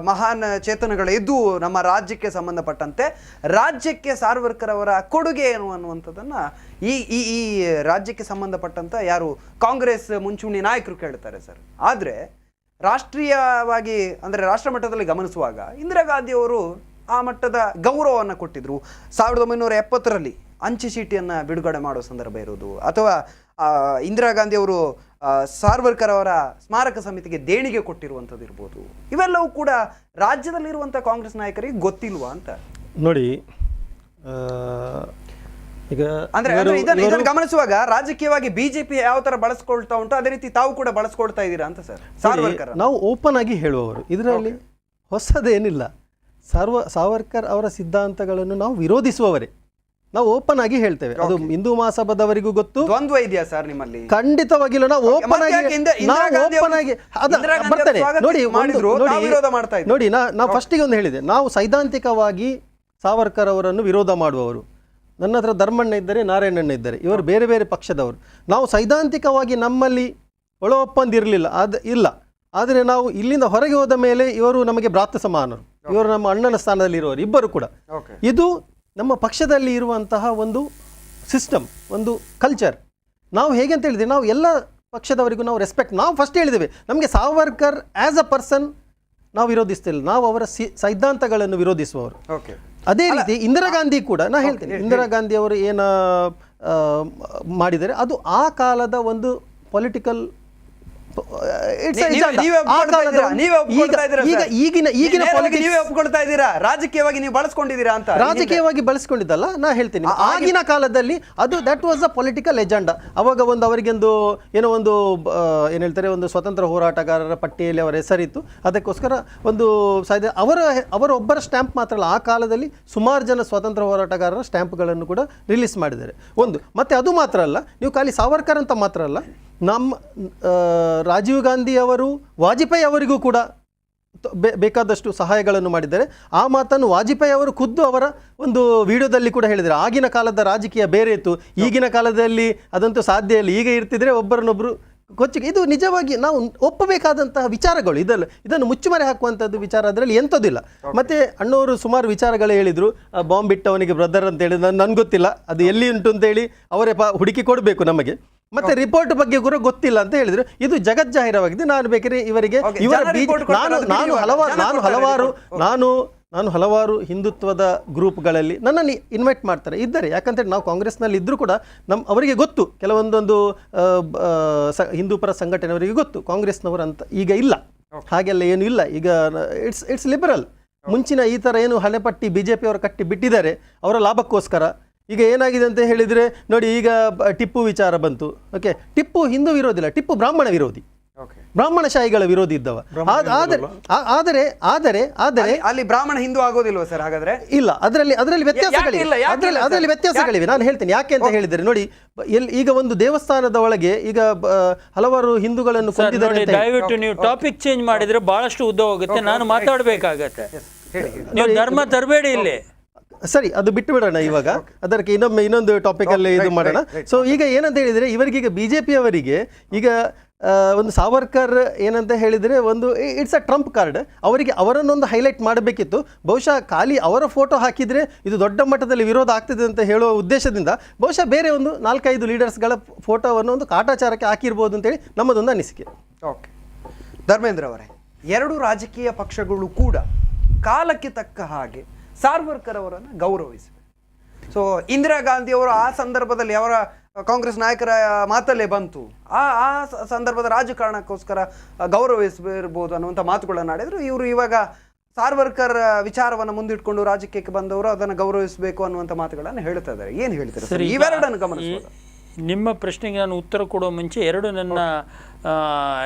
S1: ಮಹಾನ್ ಚೇತನಗಳು ಇದ್ದು ನಮ್ಮ ರಾಜ್ಯಕ್ಕೆ ಸಂಬಂಧಪಟ್ಟಂತೆ, ರಾಜ್ಯಕ್ಕೆ ಸಾರ್ವರ್ಕರ್ ಅವರ ಕೊಡುಗೆ ಏನು ಅನ್ನುವಂಥದ್ದನ್ನು ಈ ರಾಜ್ಯಕ್ಕೆ ಸಂಬಂಧಪಟ್ಟಂತ ಯಾರು ಕಾಂಗ್ರೆಸ್ ಮುಂಚೂಣಿ ನಾಯಕರು ಕೇಳ್ತಾರೆ ಸರ್. ಆದರೆ ರಾಷ್ಟ್ರೀಯವಾಗಿ ಅಂದರೆ ರಾಷ್ಟ್ರ ಮಟ್ಟದಲ್ಲಿ ಗಮನಿಸುವಾಗ ಇಂದಿರಾ ಗಾಂಧಿಯವರು ಆ ಮಟ್ಟದ ಗೌರವವನ್ನು ಕೊಟ್ಟಿದ್ರು. 1970ರಲ್ಲಿ ಅಂಚೆ ಚೀಟಿಯನ್ನು ಬಿಡುಗಡೆ ಮಾಡೋ ಸಂದರ್ಭ ಇರೋದು, ಅಥವಾ ಇಂದಿರಾ ಗಾಂಧಿಯವರು ಸಾರ್ವರ್ಕರ್ ಅವರ ಸ್ಮಾರಕ ಸಮಿತಿಗೆ ದೇಣಿಗೆ ಕೊಟ್ಟಿರುವಂಥದ್ದು ಇರ್ಬೋದು, ಇವೆಲ್ಲವೂ ಕೂಡ ರಾಜ್ಯದಲ್ಲಿರುವಂಥ ಕಾಂಗ್ರೆಸ್ ನಾಯಕರಿಗೆ ಗೊತ್ತಿಲ್ವಾ ಅಂತ
S3: ನೋಡಿ. ಈಗ
S1: ಅಂದ್ರೆ ಇದನ್ನು ಗಮನಿಸುವಾಗ ರಾಜಕೀಯವಾಗಿ ಬಿಜೆಪಿ ಯಾವ ತರ ಬಳಸ್ಕೊಳ್ತಾ ಉಂಟು ಅದೇ ರೀತಿ ತಾವು ಕೂಡ ಬಳಸ್ಕೊಳ್ತಾ ಇದ್ದೀರಾ ಅಂತ ಸರ್. ಸಾರ್ವರ್ಕರ್
S3: ನಾವು ಓಪನ್ ಆಗಿ ಹೇಳುವವರು, ಇದರಲ್ಲಿ ಹೊಸದೇನಿಲ್ಲ. ಸಾವರ್ಕರ್ ಅವರ ಸಿದ್ಧಾಂತಗಳನ್ನು ನಾವು ವಿರೋಧಿಸುವವರೇ, ನಾವು ಓಪನ್ ಆಗಿ ಹೇಳ್ತೇವೆ. ಅದು ಹಿಂದೂ ಮಹಾಸಭಾದವರಿಗೂ ಗೊತ್ತು.
S1: ದ್ವಂದ್ವ ಇದೆಯಾ ಸರ್ ನಿಮ್ಮಲ್ಲಿ?
S3: ಖಂಡಿತವಾಗಿಲ್ಲ. ನಾವು ಓಪನ್ ಆಗಿ ಬರ್ತೇನೆ. ನೋಡಿ, ನಾ ಫಸ್ಟಿಗೆ ಒಂದು ಹೇಳಿದೆ, ನಾವು ಸೈದ್ಧಾಂತಿಕವಾಗಿ ಸಾವರ್ಕರ್ ಅವರನ್ನು ವಿರೋಧ ಮಾಡುವವರು. ನನ್ನ ಹತ್ರ ಧರ್ಮಣ್ಣ ಇದ್ದರೆ, ನಾರಾಯಣಣ್ಣ ಇದ್ದಾರೆ, ಇವರು ಬೇರೆ ಬೇರೆ ಪಕ್ಷದವರು. ನಾವು ಸೈದ್ಧಾಂತಿಕವಾಗಿ ನಮ್ಮಲ್ಲಿ ಒಳ ಒಪ್ಪಂದ ಇರಲಿಲ್ಲ, ಇಲ್ಲ. ಆದರೆ ನಾವು ಇಲ್ಲಿಂದ ಹೊರಗೆ ಹೋದ ಮೇಲೆ ಇವರು ನಮಗೆ ಭ್ರಾತೃ ಸಮಾನರು, ಇವರು ನಮ್ಮ ಅಣ್ಣನ ಸ್ಥಾನದಲ್ಲಿ ಇರುವವರು ಇಬ್ಬರು ಕೂಡ. ಇದು ನಮ್ಮ ಪಕ್ಷದಲ್ಲಿ ಇರುವಂತಹ ಒಂದು ಸಿಸ್ಟಮ್, ಒಂದು ಕಲ್ಚರ್. ನಾವು ಹೇಗೆ ಅಂತ ಹೇಳಿದ್ವಿ, ನಾವು ಎಲ್ಲ ಪಕ್ಷದವರಿಗೂ ನಾವು ರೆಸ್ಪೆಕ್ಟ್. ನಾವು ಫಸ್ಟ್ ಹೇಳಿದ್ದೇವೆ, ನಮಗೆ ಸಾವರ್ಕರ್ ಆ್ಯಸ್ ಅ ಪರ್ಸನ್ ನಾವು ವಿರೋಧಿಸ್ತಿಲ್ಲ, ನಾವು ಅವರ ಸಿದ್ಧಾಂತಗಳನ್ನು ವಿರೋಧಿಸುವವರು. ಅದೇ ರೀತಿ ಇಂದಿರಾ ಗಾಂಧಿ ಕೂಡ ನಾ ಹೇಳ್ತೇನೆ, ಇಂದಿರಾ ಗಾಂಧಿ ಅವರು ಏನು ಮಾಡಿದರೆ ಅದು ಆ ಕಾಲದ ಒಂದು ಪೊಲಿಟಿಕಲ್
S1: ರಾಜಕೀಯವಾಗಿ ನೀವು ಬಳಸ್ಕೊಂಡಿದ್ದೀರಾ ಅಂತ.
S3: ರಾಜಕೀಯವಾಗಿ ಬಳಸ್ಕೊಂಡಿದ್ದಲ್ಲ, ನಾ ಹೇಳ್ತೀನಿ ಆಗಿನ ಕಾಲದಲ್ಲಿ ಅದು that was a political agenda. ಅವಾಗ ಒಂದು ಅವರಿಗೊಂದು ಏನೋ ಒಂದು ಏನು ಹೇಳ್ತಾರೆ, ಒಂದು ಸ್ವತಂತ್ರ ಹೋರಾಟಗಾರರ ಪಟ್ಟಿಯಲ್ಲಿ ಅವರ ಹೆಸರಿತ್ತು, ಅದಕ್ಕೋಸ್ಕರ ಒಂದು ಅವರ ಒಬ್ಬರ ಸ್ಟ್ಯಾಂಪ್ ಮಾತ್ರ ಅಲ್ಲ, ಆ ಕಾಲದಲ್ಲಿ ಸುಮಾರು ಜನ ಸ್ವತಂತ್ರ ಹೋರಾಟಗಾರರ ಸ್ಟ್ಯಾಂಪ್ಗಳನ್ನು ಕೂಡ ರಿಲೀಸ್ ಮಾಡಿದ್ದಾರೆ. ಒಂದು ಮತ್ತೆ ಅದು ಮಾತ್ರ ಅಲ್ಲ, ನೀವು ಖಾಲಿ ಸಾವರ್ಕರ್ ಅಂತ ಮಾತ್ರ ಅಲ್ಲ, ನಮ್ಮ ರಾಜೀವ್ ಗಾಂಧಿ ಅವರು ವಾಜಪೇಯಿ ಅವರಿಗೂ ಕೂಡ ಬೇಕಾದಷ್ಟು ಸಹಾಯಗಳನ್ನು ಮಾಡಿದ್ದಾರೆ. ಆ ಮಾತನ್ನು ವಾಜಪೇಯಿ ಅವರು ಖುದ್ದು ಅವರ ಒಂದು ವಿಡಿಯೋದಲ್ಲಿ ಕೂಡ ಹೇಳಿದ್ದಾರೆ. ಆಗಿನ ಕಾಲದ ರಾಜಕೀಯ ಬೇರೆ ಇತ್ತು, ಈಗಿನ ಕಾಲದಲ್ಲಿ ಅದಂತೂ ಸಾಧ್ಯ ಇಲ್ಲ, ಈಗ ಇರ್ತಿದ್ರೆ ಒಬ್ಬರನ್ನೊಬ್ಬರು ಕೊಚ್ಚಿಗೆ. ಇದು ನಿಜವಾಗಿ ನಾವು ಒಪ್ಪಬೇಕಾದಂತಹ ವಿಚಾರಗಳು. ಇದನ್ನು ಮುಚ್ಚುಮರೆ ಹಾಕುವಂಥದ್ದು ವಿಚಾರ, ಅದರಲ್ಲಿ ಎಂಥದ್ದಿಲ್ಲ. ಮತ್ತು ಅಣ್ಣವರು ಸುಮಾರು ವಿಚಾರಗಳು ಹೇಳಿದರು, ಬಾಂಬ್ ಬಿಟ್ಟವನಿಗೆ ಬ್ರದರ್ ಅಂತ ಹೇಳಿ. ನನಗೆ ಗೊತ್ತಿಲ್ಲ ಅದು ಎಲ್ಲಿ ಉಂಟು ಅಂತೇಳಿ ಅವರೇ ಹುಡುಕಿ ಕೊಡಬೇಕು ನಮಗೆ. ಮತ್ತೆ ರಿಪೋರ್ಟ್ ಬಗ್ಗೆ ಕೂಡ ಗೊತ್ತಿಲ್ಲ ಅಂತ ಹೇಳಿದ್ರು. ಇದು ಜಗಜ್ಜಾಹಿರವಾಗಿದೆ. ನಾನು ಬೇಕಾದ್ರೆ ಇವರಿಗೆ ನಾನು ಹಲವಾರು ಹಿಂದುತ್ವದ ಗ್ರೂಪ್ಗಳಲ್ಲಿ ನನ್ನನ್ನು ಇನ್ವೈಟ್ ಮಾಡ್ತಾರೆ ಇದ್ದಾರೆ. ಯಾಕಂತೇಳಿ ನಾವು ಕಾಂಗ್ರೆಸ್ನಲ್ಲಿ ಇದ್ದರೂ ಕೂಡ ಅವರಿಗೆ ಗೊತ್ತು, ಕೆಲವೊಂದೊಂದು ಹಿಂದೂ ಪರ ಸಂಘಟನೆಯವರಿಗೆ ಗೊತ್ತು ಕಾಂಗ್ರೆಸ್ನವರು ಅಂತ ಈಗ ಇಲ್ಲ, ಹಾಗೆಲ್ಲ ಏನು ಇಲ್ಲ. ಈಗ ಇಟ್ಸ್ ಲಿಬರಲ್. ಮುಂಚಿನ ಈ ಥರ ಏನು ಹಣೆಪಟ್ಟಿ BJP ಅವರು ಕಟ್ಟಿ ಬಿಟ್ಟಿದ್ದಾರೆ ಅವರ ಲಾಭಕ್ಕೋಸ್ಕರ. ಈಗ ಏನಾಗಿದೆ ಅಂತ ಹೇಳಿದರೆ ನೋಡಿ, ಈಗ ಟಿಪ್ಪು ವಿಚಾರ ಬಂತು. ಓಕೆ, ಟಿಪ್ಪು ಹಿಂದೂ ವಿರೋಧಿಲ್ಲ, ಟಿಪ್ಪು ಬ್ರಾಹ್ಮಣ ವಿರೋಧಿ, ಬ್ರಾಹ್ಮಣಶಾಹಿಗಳ ವಿರೋಧಿ ಇದ್ದವ. ಆದರೆ
S1: ಅಲ್ಲಿ ಬ್ರಾಹ್ಮಣ ಹಿಂದೂ ಆಗೋದಿಲ್ವ ಸರ್? ಹಾಗಾದ್ರೆ
S3: ಇಲ್ಲ, ಅದರಲ್ಲಿ ವ್ಯತ್ಯಾಸಗಳಿವೆ. ನಾನು ಹೇಳ್ತೀನಿ ಯಾಕೆ ಅಂತ ಹೇಳಿದರೆ, ನೋಡಿ ಈಗ ಒಂದು ದೇವಸ್ಥಾನದ ಒಳಗೆ ಈಗ ಹಲವಾರು ಹಿಂದೂಗಳನ್ನು ಕೊಂದಿದ್ದಾರೆ.
S4: ದಯವಿಟ್ಟು ನೀವು ಟಾಪಿಕ್ ಚೇಂಜ್ ಮಾಡಿದ್ರೆ ಬಹಳಷ್ಟು ಉದ್ದ ಹೋಗುತ್ತೆ, ನಾನು ಮಾತಾಡಬೇಕಾಗತ್ತೆ. ನೀವು ಧರ್ಮ ತರಬೇಡಿ ಇಲ್ಲಿ.
S3: ಸರಿ, ಅದು ಬಿಟ್ಟು ಬಿಡೋಣ ಇವಾಗ. ಅದಕ್ಕೆ ಇನ್ನೊಂದು ಟಾಪಿಕ್ ಅಲ್ಲಿ ಇದು ಮಾಡೋಣ. ಸೊ ಈಗ ಏನಂತ ಹೇಳಿದರೆ, ಇವರಿಗೀಗ BJP ಅವರಿಗೆ ಈಗ ಒಂದು ಸಾವರ್ಕರ್ ಏನಂತ ಹೇಳಿದರೆ ಒಂದು ಇಟ್ಸ್ ಅ ಟ್ರಂಪ್ ಕಾರ್ಡ್. ಅವರನ್ನೊಂದು ಹೈಲೈಟ್ ಮಾಡಬೇಕಿತ್ತು. ಬಹುಶಃ ಖಾಲಿ ಅವರ ಫೋಟೋ ಹಾಕಿದರೆ ಇದು ದೊಡ್ಡ ಮಟ್ಟದಲ್ಲಿ ವಿರೋಧ ಆಗ್ತದೆ ಅಂತ ಹೇಳುವ ಉದ್ದೇಶದಿಂದ ಬಹುಶಃ ಬೇರೆ ಒಂದು 4-5 ಲೀಡರ್ಸ್ಗಳ ಫೋಟೋವನ್ನು ಒಂದು ಕಾಟಾಚಾರಕ್ಕೆ ಹಾಕಿರ್ಬೋದು ಅಂತೇಳಿ ನಮ್ಮದೊಂದು ಅನಿಸಿಕೆ.
S1: ಓಕೆ, ಧರ್ಮೇಂದ್ರ ಅವರೇ, ಎರಡು ರಾಜಕೀಯ ಪಕ್ಷಗಳು ಕೂಡ ಕಾಲಕ್ಕೆ ತಕ್ಕ ಹಾಗೆ ಸಾರ್ವರ್ಕರ್ ಅವರನ್ನು ಗೌರವಿಸಿವೆ. ಸೊ ಇಂದಿರಾ ಗಾಂಧಿ ಅವರು ಆ ಸಂದರ್ಭದಲ್ಲಿ ಅವರ ಕಾಂಗ್ರೆಸ್ ನಾಯಕರ ಮಾತಲ್ಲೇ ಬಂತು, ಆ ಸಂದರ್ಭದ ರಾಜಕಾರಣಕ್ಕೋಸ್ಕರ ಗೌರವಿಸಬಹುದು ಅನ್ನುವಂಥ ಮಾತುಗಳನ್ನು ಆಡಿದ್ರು. ಇವರು ಇವಾಗ ಸಾರ್ವರ್ಕರ್ ವಿಚಾರವನ್ನು ಮುಂದಿಟ್ಕೊಂಡು ರಾಜಕೀಯಕ್ಕೆ ಬಂದವರು ಅದನ್ನು ಗೌರವಿಸಬೇಕು ಅನ್ನುವಂಥ ಮಾತುಗಳನ್ನು ಹೇಳ್ತಾ ಇದ್ದಾರೆ. ಏನು ಹೇಳ್ತಾರೆ ಸರ್ ಇವೆರಡನ್ನು ಗಮನಿಸಬಹುದು?
S4: ನಿಮ್ಮ ಪ್ರಶ್ನೆಗೆ ನಾನು ಉತ್ತರ ಕೊಡುವ ಮುಂಚೆ ಎರಡು ನನ್ನ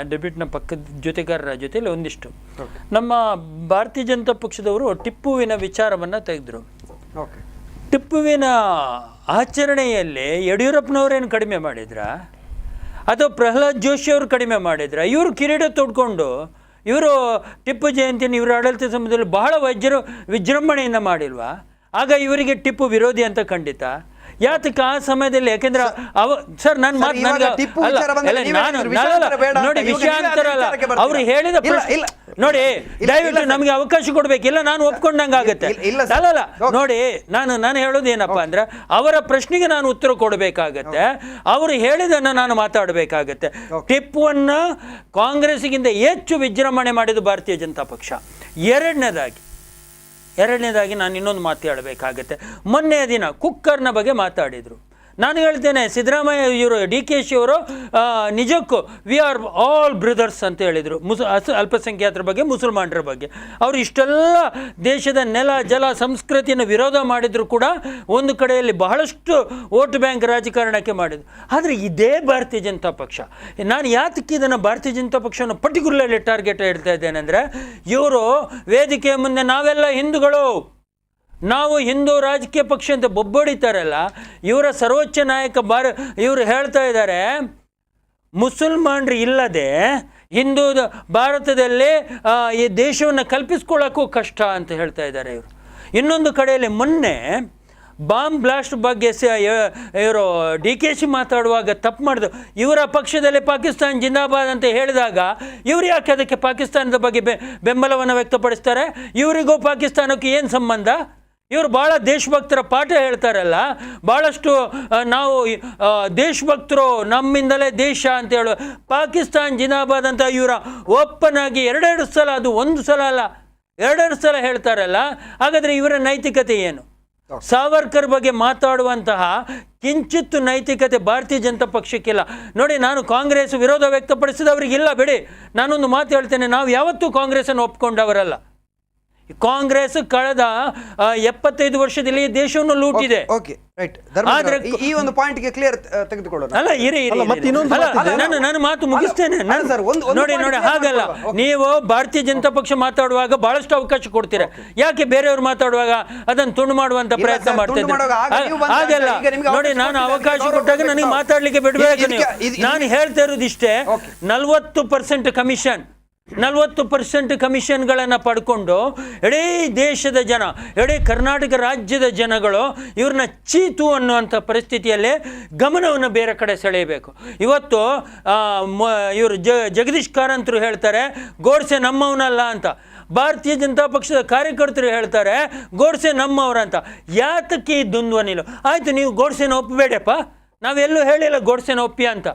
S4: ಡೆಬ್ಯೂಟ್ನ ಪಕ್ಕದ ಜೊತೆಗಾರರ ಜೊತೆಯಲ್ಲಿ ಒಂದಿಷ್ಟು ನಮ್ಮ ಭಾರತೀಯ ಜನತಾ ಪಕ್ಷದವರು ಟಿಪ್ಪುವಿನ ವಿಚಾರವನ್ನು ತೆಗೆದರು. ಟಿಪ್ಪುವಿನ ಆಚರಣೆಯಲ್ಲಿ ಯಡಿಯೂರಪ್ಪನವರೇನು ಕಡಿಮೆ ಮಾಡಿದ್ರ ಅಥವಾ ಪ್ರಹ್ಲಾದ್ ಜೋಶಿ ಅವರು ಕಡಿಮೆ ಮಾಡಿದ್ರ? ಇವರು ಕಿರೀಟ ತೊಡ್ಕೊಂಡು ಇವರು ಟಿಪ್ಪು ಜಯಂತಿಯನ್ನು ಇವರ ಆಡಳಿತ ಸಮಯದಲ್ಲಿ ಬಹಳ ವಿಜೃಂಭಣೆಯಿಂದ ಮಾಡಿಲ್ವಾ? ಆಗ ಇವರಿಗೆ ಟಿಪ್ಪು ವಿರೋಧಿ ಅಂತ ಖಂಡಿತ. ಯಾತಕ್ಕೆ ಆ ಸಮಯದಲ್ಲಿ? ಯಾಕೆಂದ್ರೆ ಸರ್ ನನ್ನ ನೋಡಿ ವಿಷಯಾಂತರ ಅಲ್ಲ, ಅವ್ರು ಹೇಳಿದ ನೋಡಿ, ದಯವಿಟ್ಟು ನಮಗೆ ಅವಕಾಶ ಕೊಡ್ಬೇಕಿಲ್ಲ, ನಾನು ಒಪ್ಕೊಂಡಂಗೆ ಆಗುತ್ತೆ. ಅಲ್ಲಲ್ಲ, ನೋಡಿ ನಾನು ಹೇಳೋದು ಏನಪ್ಪಾ ಅಂದ್ರೆ, ಅವರ ಪ್ರಶ್ನೆಗೆ ನಾನು ಉತ್ತರ ಕೊಡಬೇಕಾಗತ್ತೆ, ಅವರು ಹೇಳಿದನ್ನು ನಾನು ಮಾತಾಡಬೇಕಾಗತ್ತೆ. ಟಿಪ್ಪುವನ್ನು ಕಾಂಗ್ರೆಸ್ಗಿಂತ ಹೆಚ್ಚು ವಿಜೃಂಭಣೆ ಮಾಡಿದ್ದು ಭಾರತೀಯ ಜನತಾ ಪಕ್ಷ. ಎರಡನೇದಾಗಿ ನಾನು ಇನ್ನೊಂದು ಮಾತು ಹೇಳಬೇಕಾಗತ್ತೆ. ಮೊನ್ನೆಯ ದಿನ ಕುಕ್ಕರ್ನ ಬಗ್ಗೆ ಮಾತಾಡಿದರು. ನಾನು ಹೇಳ್ತೇನೆ, ಸಿದ್ದರಾಮಯ್ಯ ಇವರು DK ಅವರು ನಿಜಕ್ಕೂ ವಿ ಆರ್ ಆಲ್ ಬ್ರದರ್ಸ್ ಅಂತ ಹೇಳಿದರು ಅಲ್ಪಸಂಖ್ಯಾತರ ಬಗ್ಗೆ, ಮುಸಲ್ಮಾನರ ಬಗ್ಗೆ. ಅವರು ಇಷ್ಟೆಲ್ಲ ದೇಶದ ನೆಲ ಜಲ ಸಂಸ್ಕೃತಿಯನ್ನು ವಿರೋಧ ಮಾಡಿದ್ರು ಕೂಡ ಒಂದು ಕಡೆಯಲ್ಲಿ ಬಹಳಷ್ಟು ವೋಟ್ ಬ್ಯಾಂಕ್ ರಾಜಕಾರಣಕ್ಕೆ ಮಾಡಿದ್ರು. ಆದರೆ ಇದೇ ಭಾರತೀಯ ಜನತಾ ಪಕ್ಷ, ನಾನು ಯಾತಕ್ಕೆ ಇದನ್ನು ಭಾರತೀಯ ಜನತಾ ಪಕ್ಷವನ್ನು ಪರ್ಟಿಕ್ಯುಲರ್ಲಿ ಟಾರ್ಗೆಟ್ ಹೇಳ್ತಾ ಇದ್ದೇನೆ ಅಂದರೆ, ಇವರು ವೇದಿಕೆಯ ಮುಂದೆ ನಾವೆಲ್ಲ ಹಿಂದೂಗಳು, ನಾವು ಹಿಂದೂ ರಾಜಕೀಯ ಪಕ್ಷ ಅಂತ ಬೊಬ್ಬಡಿತಾರಲ್ಲ, ಇವರ ಸರ್ವೋಚ್ಚ ನಾಯಕ ಇವರು ಹೇಳ್ತಾ ಇದ್ದಾರೆ ಮುಸಲ್ಮಾನರು ಇಲ್ಲದೆ ಹಿಂದೂ ಭಾರತದಲ್ಲಿ ಈ ದೇಶವನ್ನು ಕಲ್ಪಿಸ್ಕೊಳ್ಳೋಕ್ಕೂ ಕಷ್ಟ ಅಂತ ಹೇಳ್ತಾ ಇದ್ದಾರೆ ಇವರು. ಇನ್ನೊಂದು ಕಡೆಯಲ್ಲಿ ಮೊನ್ನೆ ಬಾಂಬ್ ಬ್ಲಾಸ್ಟ್ ಬಗ್ಗೆ ಇವರು DK ಮಾತಾಡುವಾಗ ತಪ್ಪು ಮಾಡಿದ್ರು. ಇವರ ಪಕ್ಷದಲ್ಲಿ ಪಾಕಿಸ್ತಾನ ಜಿಂದಾಬಾದ್ ಅಂತ ಹೇಳಿದಾಗ ಇವರು ಯಾಕೆ ಅದಕ್ಕೆ ಪಾಕಿಸ್ತಾನದ ಬಗ್ಗೆ ಬೆಂಬಲವನ್ನು ವ್ಯಕ್ತಪಡಿಸ್ತಾರೆ? ಇವರಿಗೂ ಪಾಕಿಸ್ತಾನಕ್ಕೂ ಏನು ಸಂಬಂಧ? ಇವರು ಭಾಳ ದೇಶಭಕ್ತರ ಪಾಠ ಹೇಳ್ತಾರಲ್ಲ, ಭಾಳಷ್ಟು ನಾವು ದೇಶಭಕ್ತರು, ನಮ್ಮಿಂದಲೇ ದೇಶ ಅಂತ ಹೇಳೋ ಪಾಕಿಸ್ತಾನ್ ಜಿಂದಾಬಾದ್ ಅಂತ ಇವರ ಓಪನ್ನಾಗಿ ಎರಡೆರಡು ಸಲ, ಅದು ಒಂದು ಸಲ ಅಲ್ಲ ಎರಡೆರಡು ಸಲ ಹೇಳ್ತಾರಲ್ಲ. ಹಾಗಾದರೆ ಇವರ ನೈತಿಕತೆ ಏನು? ಸಾವರ್ಕರ್ ಬಗ್ಗೆ ಮಾತಾಡುವಂತಹ ಕಿಂಚಿತ್ತು ನೈತಿಕತೆ ಭಾರತೀಯ ಜನತಾ ಪಕ್ಷಕ್ಕಿಲ್ಲ. ನೋಡಿ, ನಾನು ಕಾಂಗ್ರೆಸ್ ವಿರೋಧ ವ್ಯಕ್ತಪಡಿಸಿದವರಿಗಿಲ್ಲ ಬಿಡಿ. ನಾನೊಂದು ಮಾತು ಹೇಳ್ತೇನೆ, ನಾವು ಯಾವತ್ತೂ ಕಾಂಗ್ರೆಸ್ಸನ್ನು ಒಪ್ಕೊಂಡವರಲ್ಲ. ಕಾಂಗ್ರೆಸ್ ಕಳೆದ 75 ವರ್ಷದಲ್ಲಿ ದೇಶವನ್ನು ಲೂಟಿದೆ.
S1: ಆದ್ರೆ ಈ ಒಂದು ಪಾಯಿಂಟ್ಗೆ ಕ್ಲಿಯರ್ ತೆಗೆದುಕೊಳ್ಳೋಣ.
S4: ಅಲ್ಲ, ನಾನು ಮಾತು ಮುಗಿಸ್ತೇನೆ. ನೋಡಿ, ಹಾಗಲ್ಲ. ನೀವು ಭಾರತೀಯ ಜನತಾ ಪಕ್ಷ ಮಾತಾಡುವಾಗ ಬಹಳಷ್ಟು ಅವಕಾಶ ಕೊಡ್ತೀರಾ, ಯಾಕೆ ಬೇರೆಯವರು ಮಾತಾಡುವಾಗ ಅದನ್ನು ತುಂಡು ಮಾಡುವಂತ ಪ್ರಯತ್ನ ಮಾಡ್ತಿದ್ದಾರೆ? ಹಾಗಲ್ಲ. ನೋಡಿ, ನಾನು ಅವಕಾಶ ಕೊಟ್ಟಾಗ ನನಗೆ ಮಾತಾಡ್ಲಿಕ್ಕೆ ಬಿಡಬೇಕು. ನಾನು ಹೇಳ್ತಾ ಇರೋದಿಷ್ಟೇ, 40% ಕಮಿಷನ್, 40% ಕಮಿಷನ್ಗಳನ್ನು ಪಡ್ಕೊಂಡು ಇಡೀ ದೇಶದ ಜನ, ಇಡೀ ಕರ್ನಾಟಕ ರಾಜ್ಯದ ಜನಗಳು ಇವ್ರನ್ನ ಚೀತು ಅನ್ನುವಂಥ ಪರಿಸ್ಥಿತಿಯಲ್ಲಿ ಗಮನವನ್ನು ಬೇರೆ ಕಡೆ ಸೆಳೆಯಬೇಕು. ಇವತ್ತು ಇವರು ಜಗದೀಶ್ ಕಾರಂತರು ಹೇಳ್ತಾರೆ ಗೋಡ್ಸೆ ನಮ್ಮವನಲ್ಲ ಅಂತ. ಭಾರತೀಯ ಜನತಾ ಪಕ್ಷದ ಕಾರ್ಯಕರ್ತರು ಹೇಳ್ತಾರೆ ಗೋಡ್ಸೆ ನಮ್ಮವರಂತ. ಯಾತಕ್ಕೆ ಈ ದ್ವಂದ್ವನಿಲ್ಲ? ಆಯಿತು, ನೀವು ಗೋಡ್ಸೆನ ಒಪ್ಪಬೇಡಪ್ಪ, ನಾವೆಲ್ಲೂ ಹೇಳಿಲ್ಲ ಗೋಡ್ಸೆನ ಒಪ್ಪಿ ಅಂತ.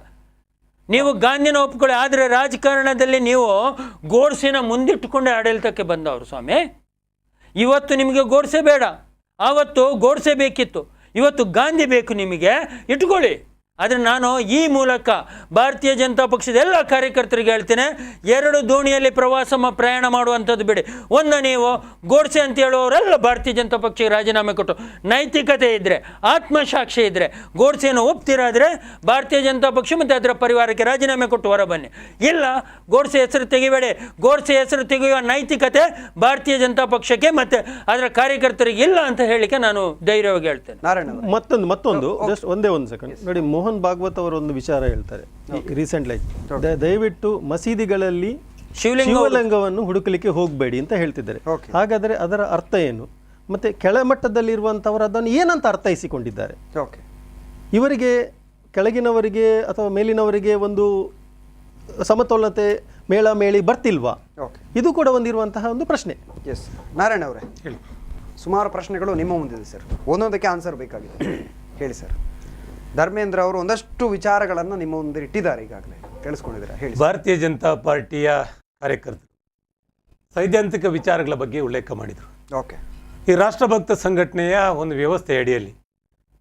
S4: ನೀವು ಗಾಂಧಿನ ಒಪ್ಕೊಳ್ಳಿ, ಆದರೆ ರಾಜಕಾರಣದಲ್ಲಿ ನೀವು ಗೋಡ್ಸೆನ ಮುಂದಿಟ್ಟುಕೊಂಡೇ ಆಡಳಿತಕ್ಕೆ ಬಂದವರು ಸ್ವಾಮಿ. ಇವತ್ತು ನಿಮಗೆ ಗೋಡ್ಸೆ ಬೇಡ, ಆವತ್ತು ಗೋಡ್ಸೆ ಬೇಕಿತ್ತು, ಇವತ್ತು ಗಾಂಧಿ ಬೇಕು ನಿಮಗೆ, ಇಟ್ಕೊಳ್ಳಿ. ಆದರೆ ನಾನು ಈ ಮೂಲಕ ಭಾರತೀಯ ಜನತಾ ಪಕ್ಷದ ಎಲ್ಲ ಕಾರ್ಯಕರ್ತರಿಗೆ ಹೇಳ್ತೇನೆ, ಎರಡು ದೋಣಿಯಲ್ಲಿ ಪ್ರಯಾಣ ಮಾಡುವಂಥದ್ದು ಬಿಡಿ. ಒಂದು, ನೀವು ಗೋಡ್ಸೆ ಅಂತ ಹೇಳುವವರೆಲ್ಲ ಭಾರತೀಯ ಜನತಾ ಪಕ್ಷಕ್ಕೆ ರಾಜೀನಾಮೆ ಕೊಟ್ಟು, ನೈತಿಕತೆ ಇದ್ದರೆ, ಆತ್ಮಸಾಕ್ಷಿ ಇದ್ದರೆ, ಗೋಡ್ಸೆಯನ್ನು ಒಪ್ತಿರಾದರೆ ಭಾರತೀಯ ಜನತಾ ಪಕ್ಷ ಮತ್ತು ಅದರ ಪರಿವಾರಕ್ಕೆ ರಾಜೀನಾಮೆ ಕೊಟ್ಟು ಹೊರ ಬನ್ನಿ. ಇಲ್ಲ, ಗೋಡ್ಸೆ ಹೆಸರು ತೆಗಿಬೇಡಿ. ಗೋಡ್ಸೆ ಹೆಸರು ತೆಗೆಯುವ ನೈತಿಕತೆ ಭಾರತೀಯ ಜನತಾ ಪಕ್ಷಕ್ಕೆ ಮತ್ತು ಅದರ ಕಾರ್ಯಕರ್ತರಿಗೆ ಇಲ್ಲ ಅಂತ ಹೇಳಿಕೆ ನಾನು ಧೈರ್ಯವಾಗಿ ಹೇಳ್ತೇನೆ.
S3: ಮತ್ತೊಂದು ಜಸ್ಟ್ ಒಂದೇ ಒಂದು ಸೆಕೆಂಡ್ ನೋಡಿ, ಮೋಹನ್ ಭಾಗವತ್ ಅವರು ಒಂದು ವಿಚಾರ ಹೇಳ್ತಾರೆ ರೀಸೆಂಟ್ಲಿ, ದಯವಿಟ್ಟು ಮಸೀದಿಗಳಲ್ಲಿ ಶಿವಲಿಂಗವನ್ನು ಹುಡುಕಲಿಕ್ಕೆ ಹೋಗಬೇಡಿ ಅಂತ ಹೇಳ್ತಿದ್ದಾರೆ. ಹಾಗಾದರೆ ಅದರ ಅರ್ಥ ಏನು? ಮತ್ತೆ ಕೆಳಮಟ್ಟದಲ್ಲಿರುವಂಥವರು ಅದನ್ನು ಏನಂತ ಅರ್ಥೈಸಿಕೊಂಡಿದ್ದಾರೆ? ಇವರಿಗೆ, ಕೆಳಗಿನವರಿಗೆ ಅಥವಾ ಮೇಲಿನವರಿಗೆ ಒಂದು ಸಮತೋಲನತೆ ಮೇಳ ಮೇಳಿ ಬರ್ತಿಲ್ವಾ? ಇದು ಕೂಡ ಒಂದಿರುವಂತಹ ಒಂದು ಪ್ರಶ್ನೆ.
S1: ಎಸ್, ನಾರಾಯಣ ಅವರೇ ಹೇಳಿ. ಸುಮಾರು ಪ್ರಶ್ನೆಗಳು ನಿಮ್ಮ ಮುಂದಿದೆ ಸರ್, ಒಂದೊಂದಕ್ಕೆ ಆನ್ಸರ್ ಬೇಕಾಗಿದೆ. ಹೇಳಿ ಸರ್. ಧರ್ಮೇಂದ್ರ ಅವರು ಒಂದಷ್ಟು ವಿಚಾರಗಳನ್ನು ನಿಮ್ಮ ಮುಂದೆ ಇಟ್ಟಿದ್ದಾರೆ, ಈಗಾಗಲೇ ಕೇಳಿಸ್ಕೊಂಡಿದ್ದೀರಾ, ಹೇಳಿ.
S2: ಭಾರತೀಯ ಜನತಾ ಪಾರ್ಟಿಯ ಕಾರ್ಯಕರ್ತರು ಸೈದ್ಧಾಂತಿಕ ವಿಚಾರಗಳ ಬಗ್ಗೆ ಉಲ್ಲೇಖ ಮಾಡಿದರು. ಈ ರಾಷ್ಟ್ರಭಕ್ತ ಸಂಘಟನೆಯ ಒಂದು ವ್ಯವಸ್ಥೆ ಅಡಿಯಲ್ಲಿ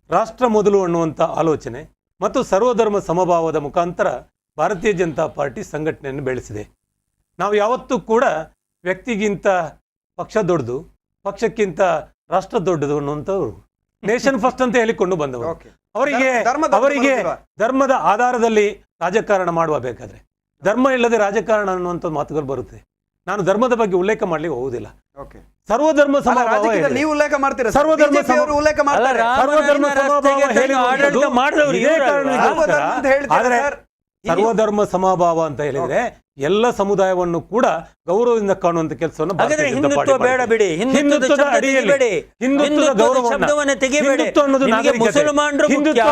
S2: ರಾಷ್ಟ್ರ ಮೊದಲು ಅನ್ನುವಂಥ ಆಲೋಚನೆ ಮತ್ತು ಸರ್ವಧರ್ಮ ಸಮಭಾವದ ಮುಖಾಂತರ ಭಾರತೀಯ ಜನತಾ ಪಾರ್ಟಿ ಸಂಘಟನೆಯನ್ನು ಬೆಳೆಸಿದೆ. ನಾವು ಯಾವತ್ತೂ ಕೂಡ ವ್ಯಕ್ತಿಗಿಂತ ಪಕ್ಷ ದೊಡ್ಡದು, ಪಕ್ಷಕ್ಕಿಂತ ರಾಷ್ಟ್ರ ದೊಡ್ಡದು ಅನ್ನುವಂಥವ್ರು ನೇಷನ್ ಫಸ್ಟ್ ಅಂತ ಹೇಳಿಕೊಂಡು ಬಂದವರು. ಅವರಿಗೆ ಧರ್ಮದ ಆಧಾರದಲ್ಲಿ ರಾಜಕಾರಣ ಮಾಡುವ ಬೇಕಾದ್ರೆ ಧರ್ಮ ಇಲ್ಲದೆ ರಾಜಕಾರಣ ಅನ್ನುವಂಥ ಮಾತುಗಳು ಬರುತ್ತೆ. ನಾನು ಧರ್ಮದ ಬಗ್ಗೆ ಉಲ್ಲೇಖ ಮಾಡ್ಲಿಕ್ಕೆ ಹೋಗುದಿಲ್ಲ. ಸರ್ವಧರ್ಮ ಸಮಭಾವ, ಸರ್ವಧರ್ಮ ಸರ್ವಧರ್ಮ ಸಮಭಾವ ಅಂತ ಹೇಳಿದ್ರೆ ಎಲ್ಲ ಸಮುದಾಯವನ್ನು ಕೂಡ ಗೌರವದಿಂದ ಕಾಣುವಂತ ಕೆಲಸವನ್ನು
S4: ಹಿಂದುತ್ವ ಬೇಡ ಬಿಡಿ, ಹಿಂದುತ್ವದ ಅಡಿಯಲ್ಲಿ ಹಿಂದುತ್ವದ ಗೌರವವನ್ನು ತೆಗೆಯಬೇಡಿ. ಮುಸಲ್ಮಾನರು ಮುಖ್ಯ,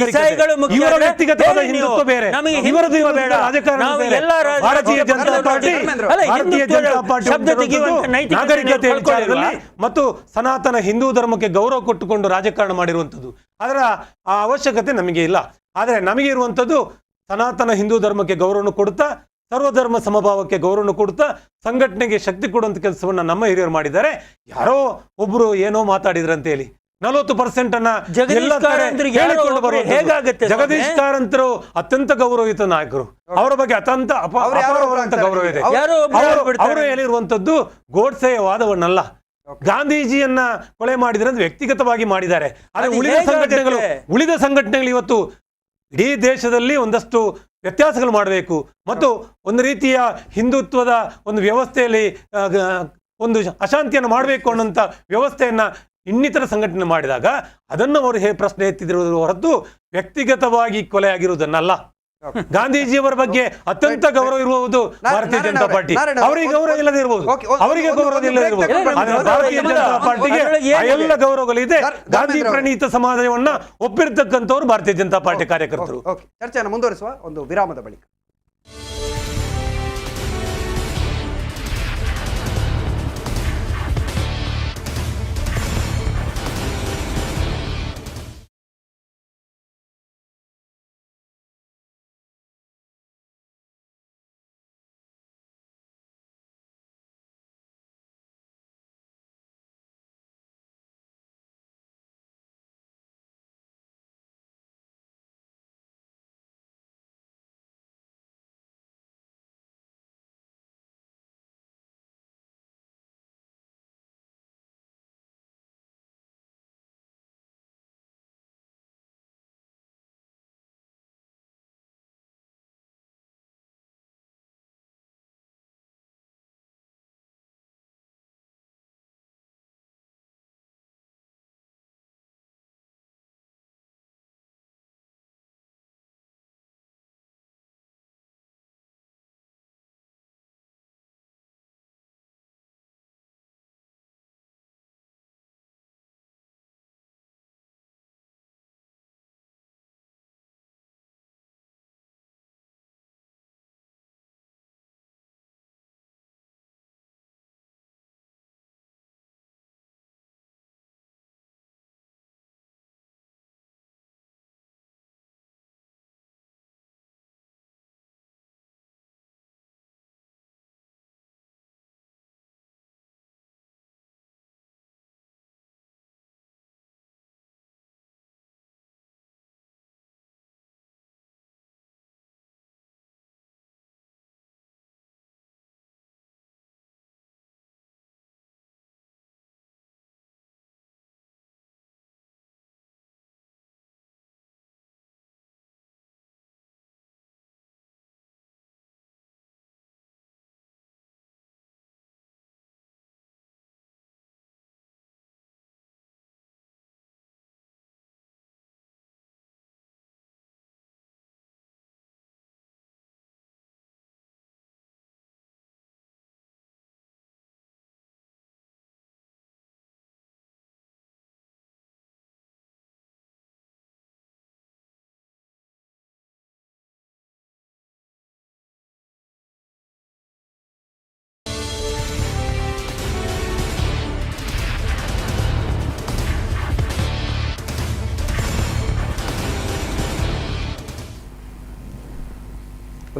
S4: ಇಸಾಯಿಗಳು ಮುಖ್ಯ,
S2: ಇವರ ವ್ಯಕ್ತಿಗತವಾದ ಹಿಂದುತ್ವ ಬೇರೆ, ಇವರದು ಬೇಡ. ಭಾರತೀಯ ಜನತಾ ಪಾರ್ಟಿ ಶಬ್ದ ತೆಗೆಯುವಂತ ನಾಗರಿಕತೆ ವಿಚಾರದಲ್ಲಿ ಮತ್ತು ಸನಾತನ ಹಿಂದೂ ಧರ್ಮಕ್ಕೆ ಗೌರವ ಕೊಟ್ಟುಕೊಂಡು ರಾಜಕಾರಣ ಮಾಡಿರುವಂಥದ್ದು. ಅದರ ಆ ಅವಶ್ಯಕತೆ ನಮಗೆ ಇಲ್ಲ. ಆದರೆ ನಮಗೆ ಇರುವಂಥದ್ದು ಸನಾತನ ಹಿಂದೂ ಧರ್ಮಕ್ಕೆ ಗೌರವವನ್ನು ಕೊಡುತ್ತಾ, ಸರ್ವಧರ್ಮ ಸಮಭಾವಕ್ಕೆ ಗೌರವವನ್ನು ಕೊಡುತ್ತಾ, ಸಂಘಟನೆಗೆ ಶಕ್ತಿ ಕೊಡುವಂಥ ಕೆಲಸವನ್ನು ನಮ್ಮ ಹಿರಿಯರು ಮಾಡಿದ್ದಾರೆ. ಯಾರೋ ಒಬ್ಬರು ಏನೋ ಮಾತಾಡಿದ್ರಂತ ಹೇಳಿ 40% ಅನ್ನ
S4: ಜಗದೀಶ್
S2: ಎಲ್ಲ ಕಡೆ
S4: ಕಾರಂತರಿಗೆ ಯಾರೋ
S2: ಹೇಳಿಕೊಂಡು
S4: ಒಬ್ರು
S2: ಬರುವಂತದ್ದು.
S4: ಹೇಗಾಗುತ್ತೆ ಸ್ವಾಮಿ?
S2: ಜಗದೀಶ್ ಕಾರಂತರು ಅತ್ಯಂತ ಗೌರವಿತ ನಾಯಕರು, ಅವರ ಬಗ್ಗೆ ಅತ್ಯಂತ ಅಪಾರವಾದಂತ ಗೌರವ ಇದೆ.
S4: ಯಾರೋ ಒಬ್ರು ಹೇಳ್ಬಿಡ್ತಾರೆ.
S2: ಅವರು ಹೇಳಿರುವಂತದ್ದು ಗೋಡ್ಸೆಯ ವಾದವನ್ನಲ್ಲ, ಗಾಂಧೀಜಿಯನ್ನ ಕೊಲೆ ಮಾಡಿದ್ರೆ ಅಂತ ವ್ಯಕ್ತಿಗತವಾಗಿ ಮಾಡಿದ್ದಾರೆ. ಆದ್ರೆ
S4: ಅದು
S2: ಉಳಿದ ಸಂಘಟನೆಗಳು ಇವತ್ತು ಇಡೀ ದೇಶದಲ್ಲಿ ಒಂದಷ್ಟು ವ್ಯತ್ಯಾಸಗಳು ಮಾಡಬೇಕು ಮತ್ತು ಒಂದು ರೀತಿಯ ಹಿಂದುತ್ವದ ಒಂದು ವ್ಯವಸ್ಥೆಯಲ್ಲಿ ಒಂದು ಅಶಾಂತಿಯನ್ನು ಮಾಡಬೇಕು ಅನ್ನೋಂಥ ವ್ಯವಸ್ಥೆಯನ್ನ ಇನ್ನಿತರ ಸಂಘಟನೆ ಮಾಡಿದಾಗ ಅದನ್ನು ಅವರು ಪ್ರಶ್ನೆ ಎತ್ತಿದಿರುವುದು ಹೊರತು ವ್ಯಕ್ತಿಗತವಾಗಿ ಕೊಲೆ ಆಗಿರುವುದನ್ನಲ್ಲ. ಗಾಂಧೀಜಿಯವರ ಬಗ್ಗೆ ಅತ್ಯಂತ ಗೌರವ ಇರುವುದು ಭಾರತೀಯ ಜನತಾ ಪಾರ್ಟಿ, ಅವರಿಗೆ ಗೌರವ ಇಲ್ಲದೆ ಇರಬಹುದು, ಅವರಿಗೆ ಗೌರವ ಇಲ್ಲದೆ ಇರಬಹುದು. ಆದರೆ ಭಾರತೀಯ ಜನತಾ ಪಾರ್ಟಿಗೆ ಎಲ್ಲ ಗೌರವಗಳಿದೆ. ಗಾಂಧಿ ಪ್ರಣೀತ ಸಮಾಜವನ್ನ ಒಪ್ಪಿರ್ತಕ್ಕಂಥವ್ರು ಭಾರತೀಯ ಜನತಾ ಪಾರ್ಟಿ ಕಾರ್ಯಕರ್ತರು.
S1: ಚರ್ಚೆಯನ್ನು ಮುಂದುವರಿಸುವ ಒಂದು ವಿರಾಮದ ಬಳಿಕ.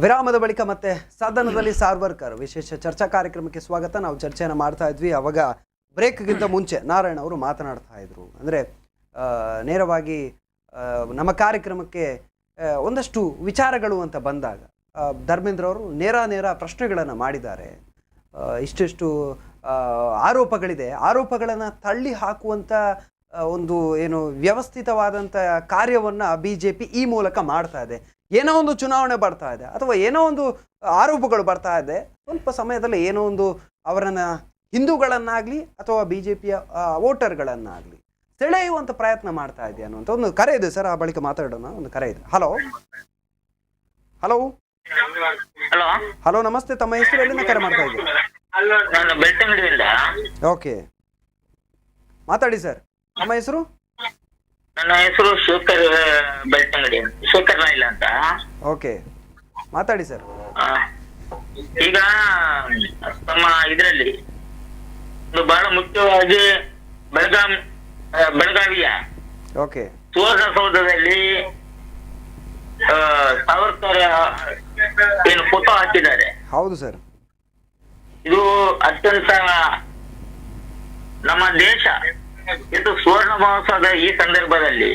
S1: ವಿರಾಮದ ಬಳಿಕ ಮತ್ತೆ ಸದನದಲ್ಲಿ ಸಾರ್ವರ್ಕರ್ ವಿಶೇಷ ಚರ್ಚಾ ಕಾರ್ಯಕ್ರಮಕ್ಕೆ ಸ್ವಾಗತ. ನಾವು ಚರ್ಚೆಯನ್ನು ಮಾಡ್ತಾ ಇದ್ವಿ. ಅವಾಗ ಬ್ರೇಕ್ಗಿಂತ ಮುಂಚೆ ನಾರಾಯಣ್ ಅವರು ಮಾತನಾಡ್ತಾ ಇದ್ರು. ಅಂದರೆ ನೇರವಾಗಿ ನಮ್ಮ ಕಾರ್ಯಕ್ರಮಕ್ಕೆ ಒಂದಷ್ಟು ವಿಚಾರಗಳು ಅಂತ ಬಂದಾಗ ಧರ್ಮೇಂದ್ರ ಅವರು ನೇರ ಪ್ರಶ್ನೆಗಳನ್ನು ಮಾಡಿದ್ದಾರೆ. ಇಷ್ಟಿಷ್ಟು ಆರೋಪಗಳಿದೆ, ಆರೋಪಗಳನ್ನು ತಳ್ಳಿ ಹಾಕುವಂಥ ಒಂದು ಏನು ವ್ಯವಸ್ಥಿತವಾದಂಥ ಕಾರ್ಯವನ್ನು BJP ಈ ಮೂಲಕ ಮಾಡ್ತಾ ಇದೆ. ಏನೋ ಒಂದು ಚುನಾವಣೆ ಬರ್ತಾ ಇದೆ ಅಥವಾ ಏನೋ ಒಂದು ಆರೋಪಗಳು ಬರ್ತಾ ಇದೆ, ಸ್ವಲ್ಪ ಸಮಯದಲ್ಲಿ ಏನೋ ಒಂದು ಅವರನ್ನು ಹಿಂದೂಗಳನ್ನಾಗಲಿ ಅಥವಾ BJPಯ ವೋಟರ್ಗಳನ್ನಾಗಲಿ ಸೆಳೆಯುವಂಥ ಪ್ರಯತ್ನ ಮಾಡ್ತಾ ಇದೆ ಅನ್ನುವಂಥ ಒಂದು ಕರೆ ಇದೆ ಸರ್. ಆ ಬಳಿಕ ಮಾತಾಡೋಣ. ಒಂದು ಕರೆ ಇದೆ. ಹಲೋ ಹಲೋ
S5: ಹಲೋ
S1: ಹಲೋ ನಮಸ್ತೆ. ತಮ್ಮ ಹೆಸರು ಎಲ್ಲಿಂದ ಕರೆ ಮಾಡ್ತಾ ಇದ್ದೀವಿ?
S5: ನಾನು ಬೆಳ್ತಂಗಡಿಯಿಂದ.
S1: ಓಕೆ, ಮಾತಾಡಿ ಸರ್. ನಮ್ಮ ಹೆಸರು?
S5: ನನ್ನ ಹೆಸರು ಶೇಖರ್, ಬೆಳ್ತಂಗಡಿ, ಶೇಖರ್ ನಾಯ್ಲ ಅಂತ.
S1: ಓಕೆ, ಮಾತಾಡಿ ಸರ್.
S5: ಈಗ ತಮ್ಮ ಇದರಲ್ಲಿ ಒಂದು ಬಹಳ ಮುಖ್ಯವಾಗಿ ಬೆಳಗಾವಿಯ
S1: ಓಕೆ
S5: ಸುವರ್ಣಸೌಧದಲ್ಲಿ ಸಾವರ್ಕರ್ ಏನು ಫೋಟೋ ಹಾಕಿದ್ದಾರೆ.
S1: ಹೌದು ಸರ್.
S5: ಇದು ಅತ್ಯಂತ ನಮ್ಮ ದೇಶ ಇದು ಸುವರ್ಣ ಮಹೋತ್ಸವದ ಈ ಸಂದರ್ಭದಲ್ಲಿ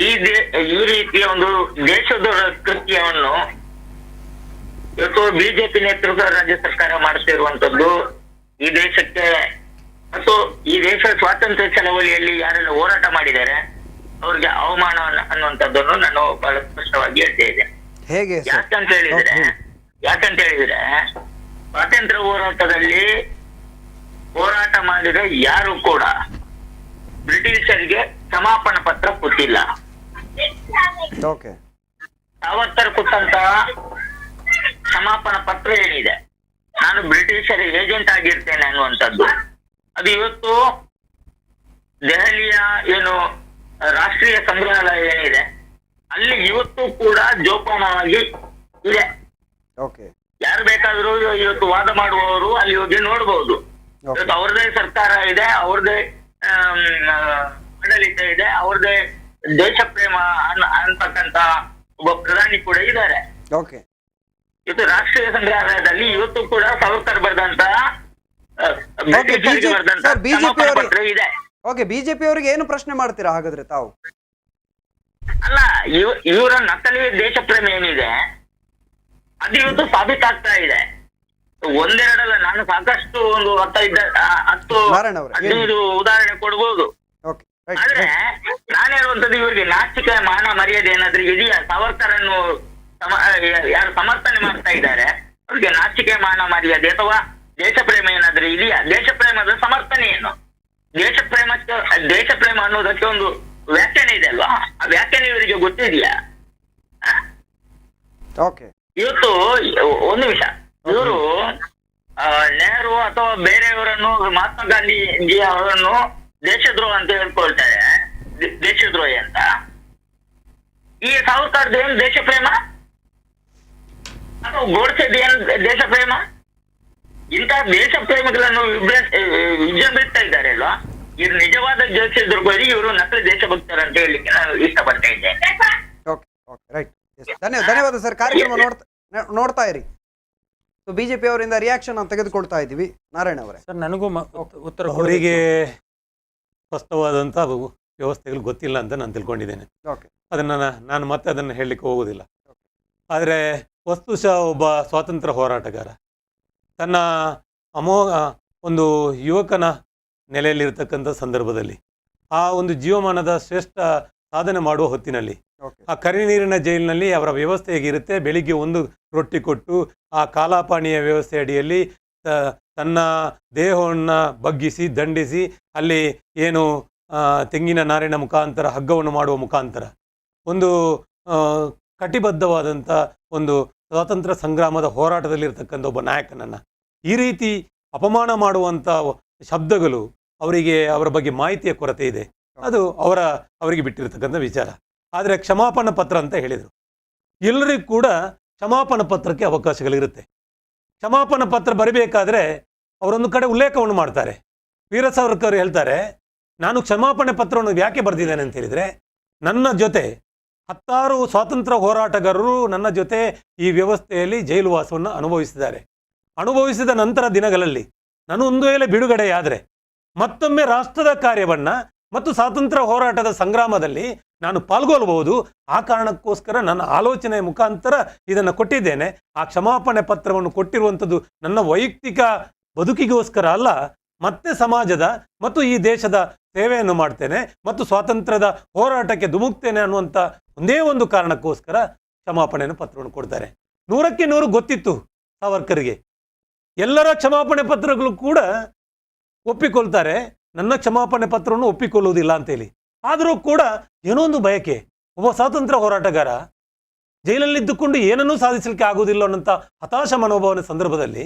S5: ಈ ರೀತಿಯ ಒಂದು ದೇಶದ್ರೋಹ ಕೃತ್ಯವನ್ನು ಇವತ್ತು ಬಿಜೆಪಿ ನೇತೃತ್ವದ ರಾಜ್ಯ ಸರ್ಕಾರ ಮಾಡ್ತಿರುವಂತದ್ದು ಈ ದೇಶಕ್ಕೆ ಮತ್ತು ಈ ದೇಶ ಸ್ವಾತಂತ್ರ್ಯ ಚಳವಳಿಯಲ್ಲಿ ಯಾರೆಲ್ಲ ಹೋರಾಟ ಮಾಡಿದ್ದಾರೆ ಅವ್ರಿಗೆ ಅವಮಾನ ಅನ್ನುವಂಥದ್ದನ್ನು ನಾನು ಬಹಳ ಸ್ಪಷ್ಟವಾಗಿ ಹೇಳ್ತಾ ಇದ್ದೇನೆ.
S1: ಹೇಗೆ ಸರ್?
S5: ಯಾಕಂತ ಹೇಳಿದ್ರೆ ಸ್ವಾತಂತ್ರ್ಯ ಹೋರಾಟದಲ್ಲಿ ಹೋರಾಟ ಮಾಡಿದ ಯಾರು ಕೂಡ ಬ್ರಿಟಿಷರಿಗೆ ಕ್ಷಮಾಪಣ ಪತ್ರ ಕೊಟ್ಟಿಲ್ಲ.
S1: ಓಕೆ.
S5: ಸಾವರ್ಕರ್ ಕೊಟ್ಟಂತಹ ಕ್ಷಮಾಪಣ ಪತ್ರ ಏನಿದೆ, ನಾನು ಬ್ರಿಟಿಷರ ಏಜೆಂಟ್ ಆಗಿರ್ತೇನೆ ಅನ್ನುವಂಥದ್ದು, ಅದು ಇವತ್ತು ದೆಹಲಿಯ ಏನು ರಾಷ್ಟ್ರೀಯ ಸಂಗ್ರಹಾಲಯ ಏನಿದೆ ಅಲ್ಲಿ ಇವತ್ತು ಕೂಡ ಜೋಪಾನವಾಗಿ ಇದೆ.
S1: ಓಕೆ.
S5: ಯಾರು ಬೇಕಾದ್ರೂ ಇವತ್ತು ವಾದ ಮಾಡುವವರು ಅಲ್ಲಿ ಹೋಗಿ ನೋಡ್ಬಹುದು. ಇವತ್ತು ಅವ್ರದೇ ಸರ್ಕಾರ ಇದೆ, ಅವ್ರದೇ ಆಡಳಿತ ಇದೆ, ಅವ್ರದೇ ದೇಶ ಪ್ರೇಮ ಅಂತಕ್ಕಂತ ಒಬ್ಬ ಪ್ರಧಾನಿ ಕೂಡ ಇದ್ದಾರೆ.
S1: ಓಕೆ.
S5: ಇವತ್ತು ರಾಷ್ಟ್ರೀಯ ಸಂಗ್ರಹಾಲಯದಲ್ಲಿ ಇವತ್ತು ಕೂಡ ಸಾವರ್ಕರ್ ಬರೆದಂತ ಪತ್ರ ಇದೆ.
S1: ಓಕೆ, ಬಿಜೆಪಿ ಅವರಿಗೆ ಏನು ಪ್ರಶ್ನೆ ಮಾಡ್ತೀರಾ ಹಾಗಾದ್ರೆ ತಾವು?
S5: ಅಲ್ಲ, ಇವರ ನಕಲಿ ದೇಶ ಪ್ರೇಮ ಏನಿದೆ ಅದು ಇವತ್ತು ಸಾಬೀತಾಗ್ತಾ ಇದೆ. ಒಂದೆರಡಲ್ಲ, ನಾನು ಸಾಕಷ್ಟು ಒಂದು 10-15 ಉದಾಹರಣೆ ಕೊಡ್ಬೋದು. ಆದ್ರೆ ನಾನು ಹೇಳುವಂತದ್ದು, ಇವರಿಗೆ ನಾಚಿಕೆ ಮಾನ ಮರ್ಯಾದೆ ಏನಾದ್ರೂ ಇದೆಯಾ? ಸಾವರ್ಕರ್ ಅನ್ನು ಯಾರು ಸಮರ್ಥನೆ ಮಾಡ್ತಾ ಇದ್ದಾರೆ ಅವ್ರಿಗೆ ನಾಚಿಕೆ ಮಾನ ಮರ್ಯಾದೆ ಅಥವಾ ದೇಶ ಪ್ರೇಮ ಏನಾದ್ರೂ ಇದೆಯಾ? ದೇಶ ಪ್ರೇಮದ ಸಮರ್ಥನೆ ಏನು? ದೇಶ ಪ್ರೇಮ ಅನ್ನೋದಕ್ಕೆ ಒಂದು ವ್ಯಾಖ್ಯಾನ ಇದೆ ಅಲ್ವಾ? ಆ ವ್ಯಾಖ್ಯಾನ ಇವರಿಗೆ ಗೊತ್ತಿದೆಯಾ? ಇವತ್ತು ಒಂದು ನಿಮಿಷ, ಇವರು ನೆಹರು ಅಥವಾ ಬೇರೆಯವರನ್ನು, ಮಹಾತ್ಮ ಗಾಂಧೀಜಿ ಅವರನ್ನು ದೇಶದ್ರೋಹ ಅಂತ ಹೇಳ್ಕೊಳ್ತಾರೆ, ದೇಶದ್ರೋಹಿ ಅಂತ. ಈ ಸಾವರ್ಕರ್ದು ಏನು ದೇಶ ಪ್ರೇಮ ಅಥವಾ ಗೋಡ್ಸೆದು ಏನು ದೇಶ ಪ್ರೇಮ? ಇಂತಹ ದೇಶ ಪ್ರೇಮಿಗಳನ್ನು ವಿಜೃಂಭಿಸ್ತಾ ಇದ್ದಾರೆ ಅಲ್ವಾ? ಇವ್ರು ನಿಜವಾದ ದೇಶದ್ರೋಹಿ, ಇವರು ನಕಲಿ ದೇಶಭಕ್ತರು ಅಂತ ಹೇಳಲಿಕ್ಕೆ ನಾನು ಇಷ್ಟಪಡ್ತಾ ಇದ್ದೇನೆ.
S1: ಧನ್ಯವಾದ ಸರ್. ಕಾರ್ಯಕ್ರಮ ನೋಡ್ತಾ ಇರಿ. ಬಿಜೆಪಿ ಅವರಿಂದ ರಿಯಾಕ್ಷನ್ ನಾವು ತೆಗೆದುಕೊಳ್ತಾ ಇದ್ದೀವಿ. ನಾರಾಯಣ ಅವರೇ.
S4: ಸರ್, ನನಗೂ ಉತ್ತರ
S2: ಅವರಿಗೆ ಸ್ಪಷ್ಟವಾದಂಥ ವ್ಯವಸ್ಥೆಗಳು ಗೊತ್ತಿಲ್ಲ ಅಂತ ನಾನು ತಿಳ್ಕೊಂಡಿದ್ದೇನೆ. ಅದನ್ನು ನಾನು ಮತ್ತೆ ಅದನ್ನು ಹೇಳಲಿಕ್ಕೆ ಹೋಗೋದಿಲ್ಲ. ಆದರೆ ವಸ್ತುಶಃ ಒಬ್ಬ ಸ್ವಾತಂತ್ರ್ಯ ಹೋರಾಟಗಾರ ತನ್ನ ಒಂದು ಯುವಕನ ನೆಲೆಯಲ್ಲಿರ್ತಕ್ಕಂಥ ಸಂದರ್ಭದಲ್ಲಿ ಆ ಒಂದು ಜೀವಮಾನದ ಶ್ರೇಷ್ಠ ಸಾಧನೆ ಮಾಡುವ ಹೊತ್ತಿನಲ್ಲಿ ಆ ಕರಿನೀರಿನ ಜೈಲಿನಲ್ಲಿ ಅವರ ವ್ಯವಸ್ಥೆ ಹೇಗಿರುತ್ತೆ, ಬೆಳಿಗ್ಗೆ ಒಂದು ರೊಟ್ಟಿ ಕೊಟ್ಟು ಆ ಕಾಲಾಪಾನಿಯ ವ್ಯವಸ್ಥೆ ಅಡಿಯಲ್ಲಿ ತನ್ನ ದೇಹವನ್ನು ಬಗ್ಗಿಸಿ ದಂಡಿಸಿ ಅಲ್ಲಿ ಏನು ತೆಂಗಿನ ನಾರಿನ ಮುಖಾಂತರ ಹಗ್ಗವನ್ನು ಮಾಡುವ ಮುಖಾಂತರ ಒಂದು ಕಟಿಬದ್ಧವಾದಂಥ ಒಂದು ಸ್ವಾತಂತ್ರ್ಯ ಸಂಗ್ರಾಮದ ಹೋರಾಟದಲ್ಲಿರ್ತಕ್ಕಂಥ ಒಬ್ಬ ನಾಯಕನನ್ನು ಈ ರೀತಿ ಅಪಮಾನ ಮಾಡುವಂಥ ಶಬ್ದಗಳು ಅವರ ಬಗ್ಗೆ ಮಾಹಿತಿಯ ಕೊರತೆ ಇದೆ. ಅದು ಅವರಿಗೆ ಬಿಟ್ಟಿರ್ತಕ್ಕಂಥ ವಿಚಾರ. ಆದರೆ ಕ್ಷಮಾಪಣ ಪತ್ರ ಅಂತ ಹೇಳಿದರು. ಎಲ್ಲರಿಗೂ ಕೂಡ ಕ್ಷಮಾಪಣ ಪತ್ರಕ್ಕೆ ಅವಕಾಶಗಳಿರುತ್ತೆ. ಕ್ಷಮಾಪಣ ಪತ್ರ ಬರೀಬೇಕಾದ್ರೆ ಅವರೊಂದು ಕಡೆ ಉಲ್ಲೇಖವನ್ನು ಮಾಡ್ತಾರೆ. ವೀರ ಸಾವರ್ಕರ್ ಹೇಳ್ತಾರೆ, ನಾನು ಕ್ಷಮಾಪಣೆ ಪತ್ರವನ್ನು ಯಾಕೆ ಬರೆದಿದ್ದೇನೆ ಅಂತ ಹೇಳಿದರೆ, ನನ್ನ ಜೊತೆ 10 ಸ್ವಾತಂತ್ರ್ಯ ಹೋರಾಟಗಾರರು ನನ್ನ ಜೊತೆ ಈ ವ್ಯವಸ್ಥೆಯಲ್ಲಿ ಜೈಲುವಾಸವನ್ನು ಅನುಭವಿಸಿದ ನಂತರ ದಿನಗಳಲ್ಲಿ ನಾನು ಒಂದು ವೇಳೆ ಬಿಡುಗಡೆಯಾದರೆ ಮತ್ತೊಮ್ಮೆ ರಾಷ್ಟ್ರದ ಕಾರ್ಯವನ್ನು ಮತ್ತು ಸ್ವಾತಂತ್ರ್ಯ ಹೋರಾಟದ ಸಂಗ್ರಾಮದಲ್ಲಿ ನಾನು ಪಾಲ್ಗೊಳ್ಬಹುದು. ಆ ಕಾರಣಕ್ಕೋಸ್ಕರ ನನ್ನ ಆಲೋಚನೆಯ ಮುಖಾಂತರ ಇದನ್ನು ಕೊಟ್ಟಿದ್ದೇನೆ. ಆ ಕ್ಷಮಾಪಣೆ ಪತ್ರವನ್ನು ಕೊಟ್ಟಿರುವಂಥದ್ದು ನನ್ನ ವೈಯಕ್ತಿಕ ಬದುಕಿಗೋಸ್ಕರ ಅಲ್ಲ, ಮತ್ತೆ ಸಮಾಜದ ಮತ್ತು ಈ ದೇಶದ ಸೇವೆಯನ್ನು ಮಾಡ್ತೇನೆ ಮತ್ತು ಸ್ವಾತಂತ್ರ್ಯದ ಹೋರಾಟಕ್ಕೆ ಧುಮುಕ್ತೇನೆ ಅನ್ನುವಂಥ ಒಂದೇ ಒಂದು ಕಾರಣಕ್ಕೋಸ್ಕರ ಕ್ಷಮಾಪಣೆಯನ್ನು ಪತ್ರವನ್ನು ಕೊಡ್ತಾರೆ. 100ಕ್ಕೆ 100 ಗೊತ್ತಿತ್ತು ಸಾವರ್ಕರ್ಗೆ. ಎಲ್ಲರ ಕ್ಷಮಾಪಣೆ ಪತ್ರಗಳು ಕೂಡ ಒಪ್ಪಿಕೊಳ್ತಾರೆ, ನನ್ನ ಕ್ಷಮಾಪಣೆ ಪತ್ರವನ್ನು ಒಪ್ಪಿಕೊಳ್ಳುವುದಿಲ್ಲ ಅಂತೇಳಿ. ಆದರೂ ಕೂಡ ಏನೋ ಒಂದು ಬಯಕೆ, ಒಬ್ಬ ಸ್ವಾತಂತ್ರ್ಯ ಹೋರಾಟಗಾರ ಜೈಲಲ್ಲಿದ್ದುಕೊಂಡು ಏನನ್ನೂ ಸಾಧಿಸಲಿಕ್ಕೆ ಆಗುವುದಿಲ್ಲ ಅನ್ನೋಂಥ ಹತಾಶ ಮನೋಭಾವನೆ ಸಂದರ್ಭದಲ್ಲಿ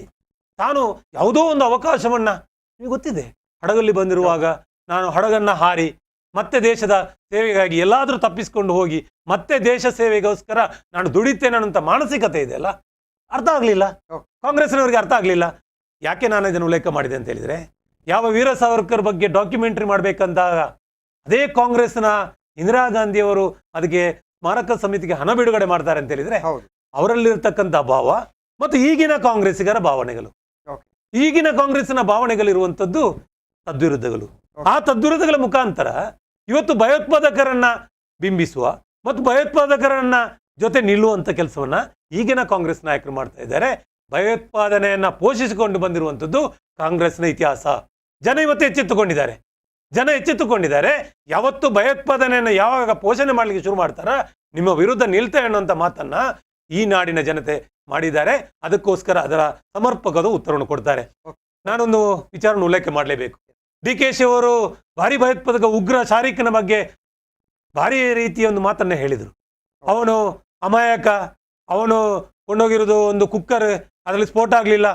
S2: ತಾನು ಯಾವುದೋ ಒಂದು ಅವಕಾಶವನ್ನು, ನಿಮಗೆ ಗೊತ್ತಿದೆ, ಹಡಗಲ್ಲಿ ಬಂದಿರುವಾಗ ನಾನು ಹಡಗನ್ನು ಹಾರಿ ಮತ್ತೆ ದೇಶದ ಸೇವೆಗಾಗಿ ಎಲ್ಲಾದರೂ ತಪ್ಪಿಸ್ಕೊಂಡು ಹೋಗಿ ಮತ್ತೆ ದೇಶ ಸೇವೆಗೋಸ್ಕರ ನಾನು ದುಡಿತೇನೆ ಅನ್ನೋಂಥ ಮಾನಸಿಕತೆ ಇದೆಯಲ್ಲ, ಅರ್ಥ ಆಗಲಿಲ್ಲ ಕಾಂಗ್ರೆಸ್ನವರಿಗೆ. ಅರ್ಥ ಆಗಲಿಲ್ಲ. ಯಾಕೆ ನಾನು ಇದನ್ನು ಉಲ್ಲೇಖ ಮಾಡಿದೆ ಅಂತ ಹೇಳಿದರೆ, ಯಾವ ವೀರ ಸಾವರ್ಕರ್ ಬಗ್ಗೆ ಡಾಕ್ಯುಮೆಂಟ್ರಿ ಮಾಡಬೇಕಂದಾಗ ಅದೇ ಕಾಂಗ್ರೆಸ್ನ ಇಂದಿರಾ ಗಾಂಧಿಯವರು ಅದಕ್ಕೆ ಸ್ಮಾರಕ ಸಮಿತಿಗೆ ಹಣ ಬಿಡುಗಡೆ ಮಾಡ್ತಾರೆ ಅಂತ ಹೇಳಿದರೆ, ಅವರಲ್ಲಿರ್ತಕ್ಕಂಥ ಭಾವ ಮತ್ತು ಈಗಿನ ಕಾಂಗ್ರೆಸ್ಸಿಗರ ಭಾವನೆಗಳು, ಈಗಿನ ಕಾಂಗ್ರೆಸ್ಸಿನ ಭಾವನೆಗಳಿರುವಂಥದ್ದು ತದ್ವಿರುದ್ಧಗಳು. ಆ ತದ್ವಿರೋಧಗಳ ಮುಖಾಂತರ ಇವತ್ತು ಭಯೋತ್ಪಾದಕರನ್ನ ಬಿಂಬಿಸುವ ಮತ್ತು ಭಯೋತ್ಪಾದಕರನ್ನ ಜೊತೆ ನಿಲ್ಲುವಂತ ಕೆಲಸವನ್ನ ಈಗಿನ ಕಾಂಗ್ರೆಸ್ ನಾಯಕರು ಮಾಡ್ತಾ ಇದ್ದಾರೆ. ಭಯೋತ್ಪಾದನೆಯನ್ನ ಪೋಷಿಸಿಕೊಂಡು ಬಂದಿರುವಂಥದ್ದು ಕಾಂಗ್ರೆಸ್ನ ಇತಿಹಾಸ. ಜನ ಇವತ್ತು ಎಚ್ಚೆತ್ತುಕೊಂಡಿದ್ದಾರೆ. ಯಾವತ್ತು ಭಯೋತ್ಪಾದನೆಯನ್ನು ಯಾವಾಗ ಪೋಷಣೆ ಮಾಡಲಿಕ್ಕೆ ಶುರು ಮಾಡ್ತಾರ ನಿಮ್ಮ ವಿರುದ್ಧ ನಿಲ್ತೇವೆ ಅನ್ನುವಂಥ ಮಾತನ್ನ ಈ ನಾಡಿನ ಜನತೆ ಮಾಡಿದ್ದಾರೆ. ಅದಕ್ಕೋಸ್ಕರ ಅದರ ಸಮರ್ಪಕದ ಉತ್ತರವನ್ನು ಕೊಡ್ತಾರೆ. ನಾನೊಂದು ವಿಚಾರವನ್ನು ಉಲ್ಲೇಖ ಮಾಡಲೇಬೇಕು. DKಶಿ ಅವರು ಭಾರಿ ಭಯೋತ್ಪಾದಕ ಉಗ್ರ ಶಾರೀಕನ ಬಗ್ಗೆ ಭಾರಿ ರೀತಿಯ ಒಂದು ಮಾತನ್ನ ಹೇಳಿದರು. ಅವನು ಅಮಾಯಕ, ಅವನು ಕೊಂಡೋಗಿರೋದು ಒಂದು ಕುಕ್ಕರ್, ಅದರಲ್ಲಿ ಸ್ಫೋಟ ಆಗಲಿಲ್ಲ,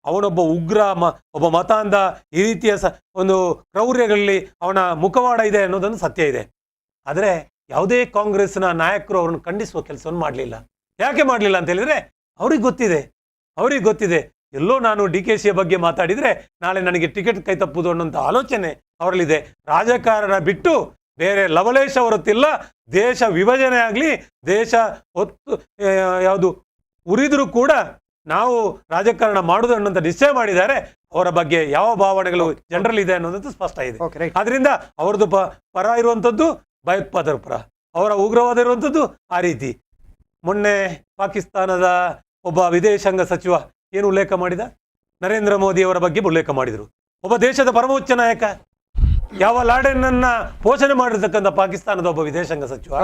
S2: ಅವನೊಬ್ಬ ಉಗ್ರ, ಒಬ್ಬ ಮತಾಂಧ, ಈ ರೀತಿಯ ಒಂದು ಕ್ರೌರ್ಯಗಳಲ್ಲಿ ಅವನ ಮುಖವಾಡ ಇದೆ ಅನ್ನೋದೊಂದು ಸತ್ಯ ಇದೆ. ಆದರೆ ಯಾವುದೇ ಕಾಂಗ್ರೆಸ್ನ ನಾಯಕರು ಅವರನ್ನು ಖಂಡಿಸುವ ಕೆಲಸವನ್ನು ಮಾಡಲಿಲ್ಲ. ಯಾಕೆ ಮಾಡಲಿಲ್ಲ ಅಂತ ಹೇಳಿದ್ರೆ ಅವ್ರಿಗೆ ಗೊತ್ತಿದೆ ಎಲ್ಲೋ ನಾನು DKಶಿಯ ಬಗ್ಗೆ ಮಾತಾಡಿದರೆ ನಾಳೆ ನನಗೆ ಟಿಕೆಟ್ ಕೈ ತಪ್ಪುದು ಅನ್ನೋಂಥ ಆಲೋಚನೆ ಅವರಲ್ಲಿದೆ. ರಾಜಕಾರಣ ಬಿಟ್ಟು ಬೇರೆ ಲವಲೇಶ ಹೊರತಿಲ್ಲ. ದೇಶ ವಿಭಜನೆ ಆಗಲಿ, ದೇಶ ಯಾವುದು ಉರಿದರೂ ಕೂಡ ನಾವು ರಾಜಕಾರಣ ಮಾಡುದು ಅನ್ನೋಂಥ ನಿಶ್ಚಯ ಮಾಡಿದ್ದಾರೆ. ಅವರ ಬಗ್ಗೆ ಯಾವ ಭಾವನೆಗಳು ಜನರಲ್ಲಿ ಇದೆ ಅನ್ನೋದು ಸ್ಪಷ್ಟ ಇದೆ. ಆದ್ರಿಂದ ಅವ್ರದ್ದು ಪರ ಇರುವಂಥದ್ದು ಭಯೋತ್ಪಾದಕರ ಪರ, ಅವರ ಉಗ್ರವಾದ ಇರುವಂಥದ್ದು ಆ ರೀತಿ. ಮೊನ್ನೆ ಪಾಕಿಸ್ತಾನದ ಒಬ್ಬ ವಿದೇಶಾಂಗ ಸಚಿವ ಏನು ಉಲ್ಲೇಖ ಮಾಡಿದ? ನರೇಂದ್ರ ಮೋದಿ ಅವರ ಬಗ್ಗೆ ಉಲ್ಲೇಖ ಮಾಡಿದರು. ಒಬ್ಬ ದೇಶದ ಪರಮೋಚ್ಚ ನಾಯಕ, ಯಾವ ಲಾಡೆನ್ನ ಪೋಷಣೆ ಮಾಡಿರ್ತಕ್ಕಂಥ ಪಾಕಿಸ್ತಾನದ ಒಬ್ಬ ವಿದೇಶಾಂಗ ಸಚಿವ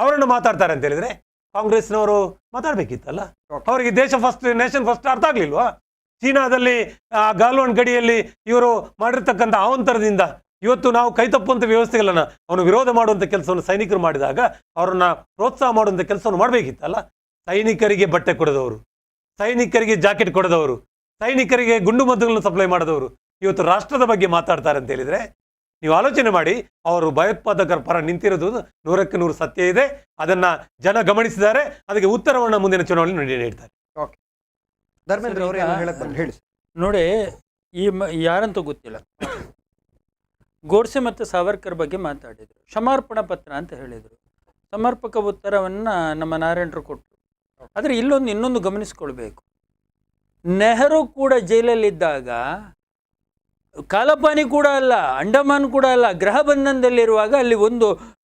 S2: ಅವರನ್ನು ಮಾತಾಡ್ತಾರೆ ಅಂತ ಹೇಳಿದ್ರೆ ಕಾಂಗ್ರೆಸ್ನವರು ಮಾತಾಡ್ಬೇಕಿತ್ತಲ್ಲ. ಅವರಿಗೆ ದೇಶ ಫಸ್ಟ್, ನೇಷನ್ ಫಸ್ಟ್ ಅರ್ಥ ಆಗ್ಲಿಲ್ವಾ? ಚೀನಾದಲ್ಲಿ ಗಾಲ್ವಾನ್ ಗಡಿಯಲ್ಲಿ ಇವರು ಮಾಡಿರ್ತಕ್ಕಂಥ ಅವಾಂತರದಿಂದ ಇವತ್ತು ನಾವು ಕೈ ತಪ್ಪುವಂಥ ವ್ಯವಸ್ಥೆಗಳನ್ನ ಅವನು ವಿರೋಧ ಮಾಡುವಂಥ ಕೆಲಸವನ್ನು ಸೈನಿಕರು ಮಾಡಿದಾಗ ಅವರನ್ನ ಪ್ರೋತ್ಸಾಹ ಮಾಡುವಂಥ ಕೆಲಸವನ್ನು ಮಾಡಬೇಕಿತ್ತಲ್ಲ. ಸೈನಿಕರಿಗೆ ಬಟ್ಟೆ ಕೊಡದವರು, ಸೈನಿಕರಿಗೆ ಜಾಕೆಟ್ ಕೊಡದವರು, ಸೈನಿಕರಿಗೆ ಗುಂಡು ಮದ್ದುಗಳನ್ನು ಸಪ್ಲೈ ಮಾಡಿದವರು ಇವತ್ತು ರಾಷ್ಟ್ರದ ಬಗ್ಗೆ ಮಾತಾಡ್ತಾರೆ ಅಂತ ಹೇಳಿದ್ರೆ ನೀವು ಆಲೋಚನೆ ಮಾಡಿ. ಅವರು ಭಯೋತ್ಪಾದಕರ ಪರ ನಿಂತಿರೋದು 100% ಸತ್ಯ ಇದೆ. ಅದನ್ನ ಜನ ಗಮನಿಸಿದ್ದಾರೆ. ಅದಕ್ಕೆ ಉತ್ತರವನ್ನು ಮುಂದಿನ ಚುನಾವಣೆ ನೀಡ್ತಾರೆ.
S1: ಧರ್ಮೇಂದ್ರ ಅವರು ಏನು ಹೇಳಕ್ ಬಂದ್ರು ಹೇಳಿ.
S4: ನೋಡಿ, ಯಾರಂತೂ ಗೊತ್ತಿಲ್ಲ, ಗೋಡ್ಸೆ ಮತ್ತು ಸಾವರ್ಕರ್ ಬಗ್ಗೆ ಮಾತಾಡಿದರು. ಕ್ಷಮಾರ್ಪಣಾ ಪತ್ರ ಅಂತ ಹೇಳಿದರು. ಸಮರ್ಪಕ ಉತ್ತರವನ್ನು ನಮ್ಮ ನಾರಾಯಣರು ಕೊಟ್ಟರು. ಆದರೆ ಇನ್ನೊಂದು ಗಮನಿಸ್ಕೊಳ್ಬೇಕು. ನೆಹರು ಕೂಡ ಜೈಲಲ್ಲಿದ್ದಾಗ ಕಾಲಪಾನಿ ಕೂಡ ಅಲ್ಲ, ಅಂಡಮಾನ್ ಕೂಡ ಅಲ್ಲ, ಗೃಹ ಬಂಧನದಲ್ಲಿರುವಾಗ ಅಲ್ಲಿ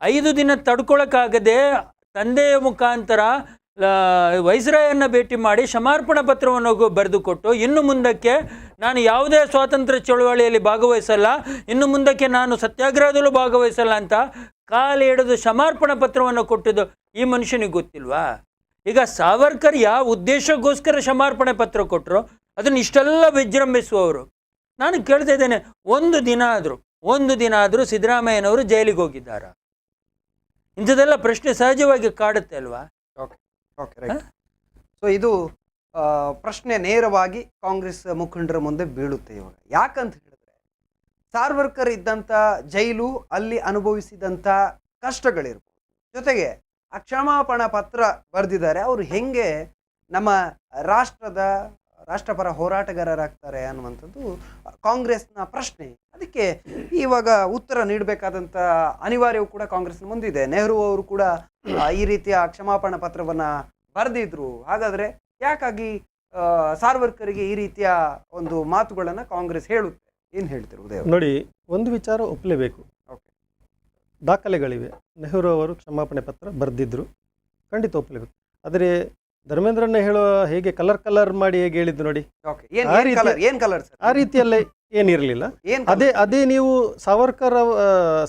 S4: 5 ದಿನ ತಡ್ಕೊಳಕ್ಕಾಗದೆ ತಂದೆಯ ಮುಖಾಂತರ ವೈಸ್ರಾಯನ್ನ ಭೇಟಿ ಮಾಡಿ ಕ್ಷಮಾರ್ಪಣಾ ಪತ್ರವನ್ನು ಬರೆದುಕೊಟ್ಟು, ಇನ್ನು ಮುಂದಕ್ಕೆ ನಾನು ಯಾವುದೇ ಸ್ವಾತಂತ್ರ್ಯ ಚಳವಳಿಯಲ್ಲಿ ಭಾಗವಹಿಸಲ್ಲ, ಇನ್ನು ಮುಂದಕ್ಕೆ ನಾನು ಸತ್ಯಾಗ್ರಹದಲ್ಲೂ ಭಾಗವಹಿಸಲ್ಲ ಅಂತ ಕಾಲು ಹಿಡಿದು ಕ್ಷಮಾರ್ಪಣಾ ಪತ್ರವನ್ನು ಕೊಟ್ಟಿದ್ದು ಈ ಮನುಷ್ಯನಿಗೆ ಗೊತ್ತಿಲ್ವಾ? ಈಗ ಸಾವರ್ಕರ್ ಯಾವ ಉದ್ದೇಶಕ್ಕೋಸ್ಕರ ಕ್ಷಮಾರ್ಪಣೆ ಪತ್ರ ಕೊಟ್ಟರು ಅದನ್ನು ಇಷ್ಟೆಲ್ಲ ವಿಜೃಂಭಿಸುವವರು. ನಾನು ಕೇಳ್ತಾ ಇದ್ದೇನೆ, ಒಂದು ದಿನ ಆದರೂ ಸಿದ್ದರಾಮಯ್ಯನವರು ಜೈಲಿಗೆ ಹೋಗಿದ್ದಾರಾ? ಇಂಥದ್ದೆಲ್ಲ ಪ್ರಶ್ನೆ ಸಹಜವಾಗಿ ಕಾಡುತ್ತೆ ಅಲ್ವಾ?
S1: ಸೊ ಇದು ಪ್ರಶ್ನೆ ನೇರವಾಗಿ ಕಾಂಗ್ರೆಸ್ ಮುಖಂಡರ ಮುಂದೆ ಬೀಳುತ್ತೆ ಇವಾಗ. ಯಾಕಂತ ಹೇಳಿದ್ರೆ ಸಾವರ್ಕರ್ ಇದ್ದಂಥ ಜೈಲು, ಅಲ್ಲಿ ಅನುಭವಿಸಿದಂಥ ಕಷ್ಟಗಳಿರ್ಬೋದು, ಜೊತೆಗೆ ಆ ಕ್ಷಮಾಪಣಾ ಪತ್ರ ಬರೆದಿದ್ದಾರೆ. ಅವರು ಹೆಂಗೆ ನಮ್ಮ ರಾಷ್ಟ್ರಪರ ಹೋರಾಟಗಾರರಾಗ್ತಾರೆ ಅನ್ನುವಂಥದ್ದು ಕಾಂಗ್ರೆಸ್ನ ಪ್ರಶ್ನೆ. ಅದಕ್ಕೆ ಇವಾಗ ಉತ್ತರ ನೀಡಬೇಕಾದಂಥ ಅನಿವಾರ್ಯವೂ ಕೂಡ ಕಾಂಗ್ರೆಸ್ನ ಮುಂದಿದೆ. ನೆಹರು ಅವರು ಕೂಡ ಈ ರೀತಿಯ ಕ್ಷಮಾಪಣಾ ಪತ್ರವನ್ನ ಬರೆದಿದ್ರು. ಹಾಗಾದ್ರೆ ಯಾಕಾಗಿ ಸಾವರ್ಕರ್ಗೆ ಈ ರೀತಿಯ ಒಂದು ಮಾತುಗಳನ್ನ ಕಾಂಗ್ರೆಸ್ ಹೇಳುತ್ತೆ? ಏನು ಹೇಳ್ತೀರಿ ಉದಯ?
S3: ನೋಡಿ, ಒಂದು ವಿಚಾರ ಒಪ್ಪಲೇಬೇಕು. ದಾಖಲೆಗಳಿವೆ. ನೆಹರು ಅವರು ಕ್ಷಮಾಪಣೆ ಪತ್ರ ಬರೆದಿದ್ರು, ಖಂಡಿತ ಒಪ್ಪಲೇಬೇಕು. ಆದರೆ ಧರ್ಮೇಂದ್ರನ್ನ ಹೇಳುವ ಹೇಗೆ ಕಲರ್ ಮಾಡಿ ಹೇಗೆ ಹೇಳಿದ್ದು ನೋಡಿ, ಆ ರೀತಿಯಲ್ಲೇ ಏನಿರಲಿಲ್ಲ. ಅದೇ ನೀವು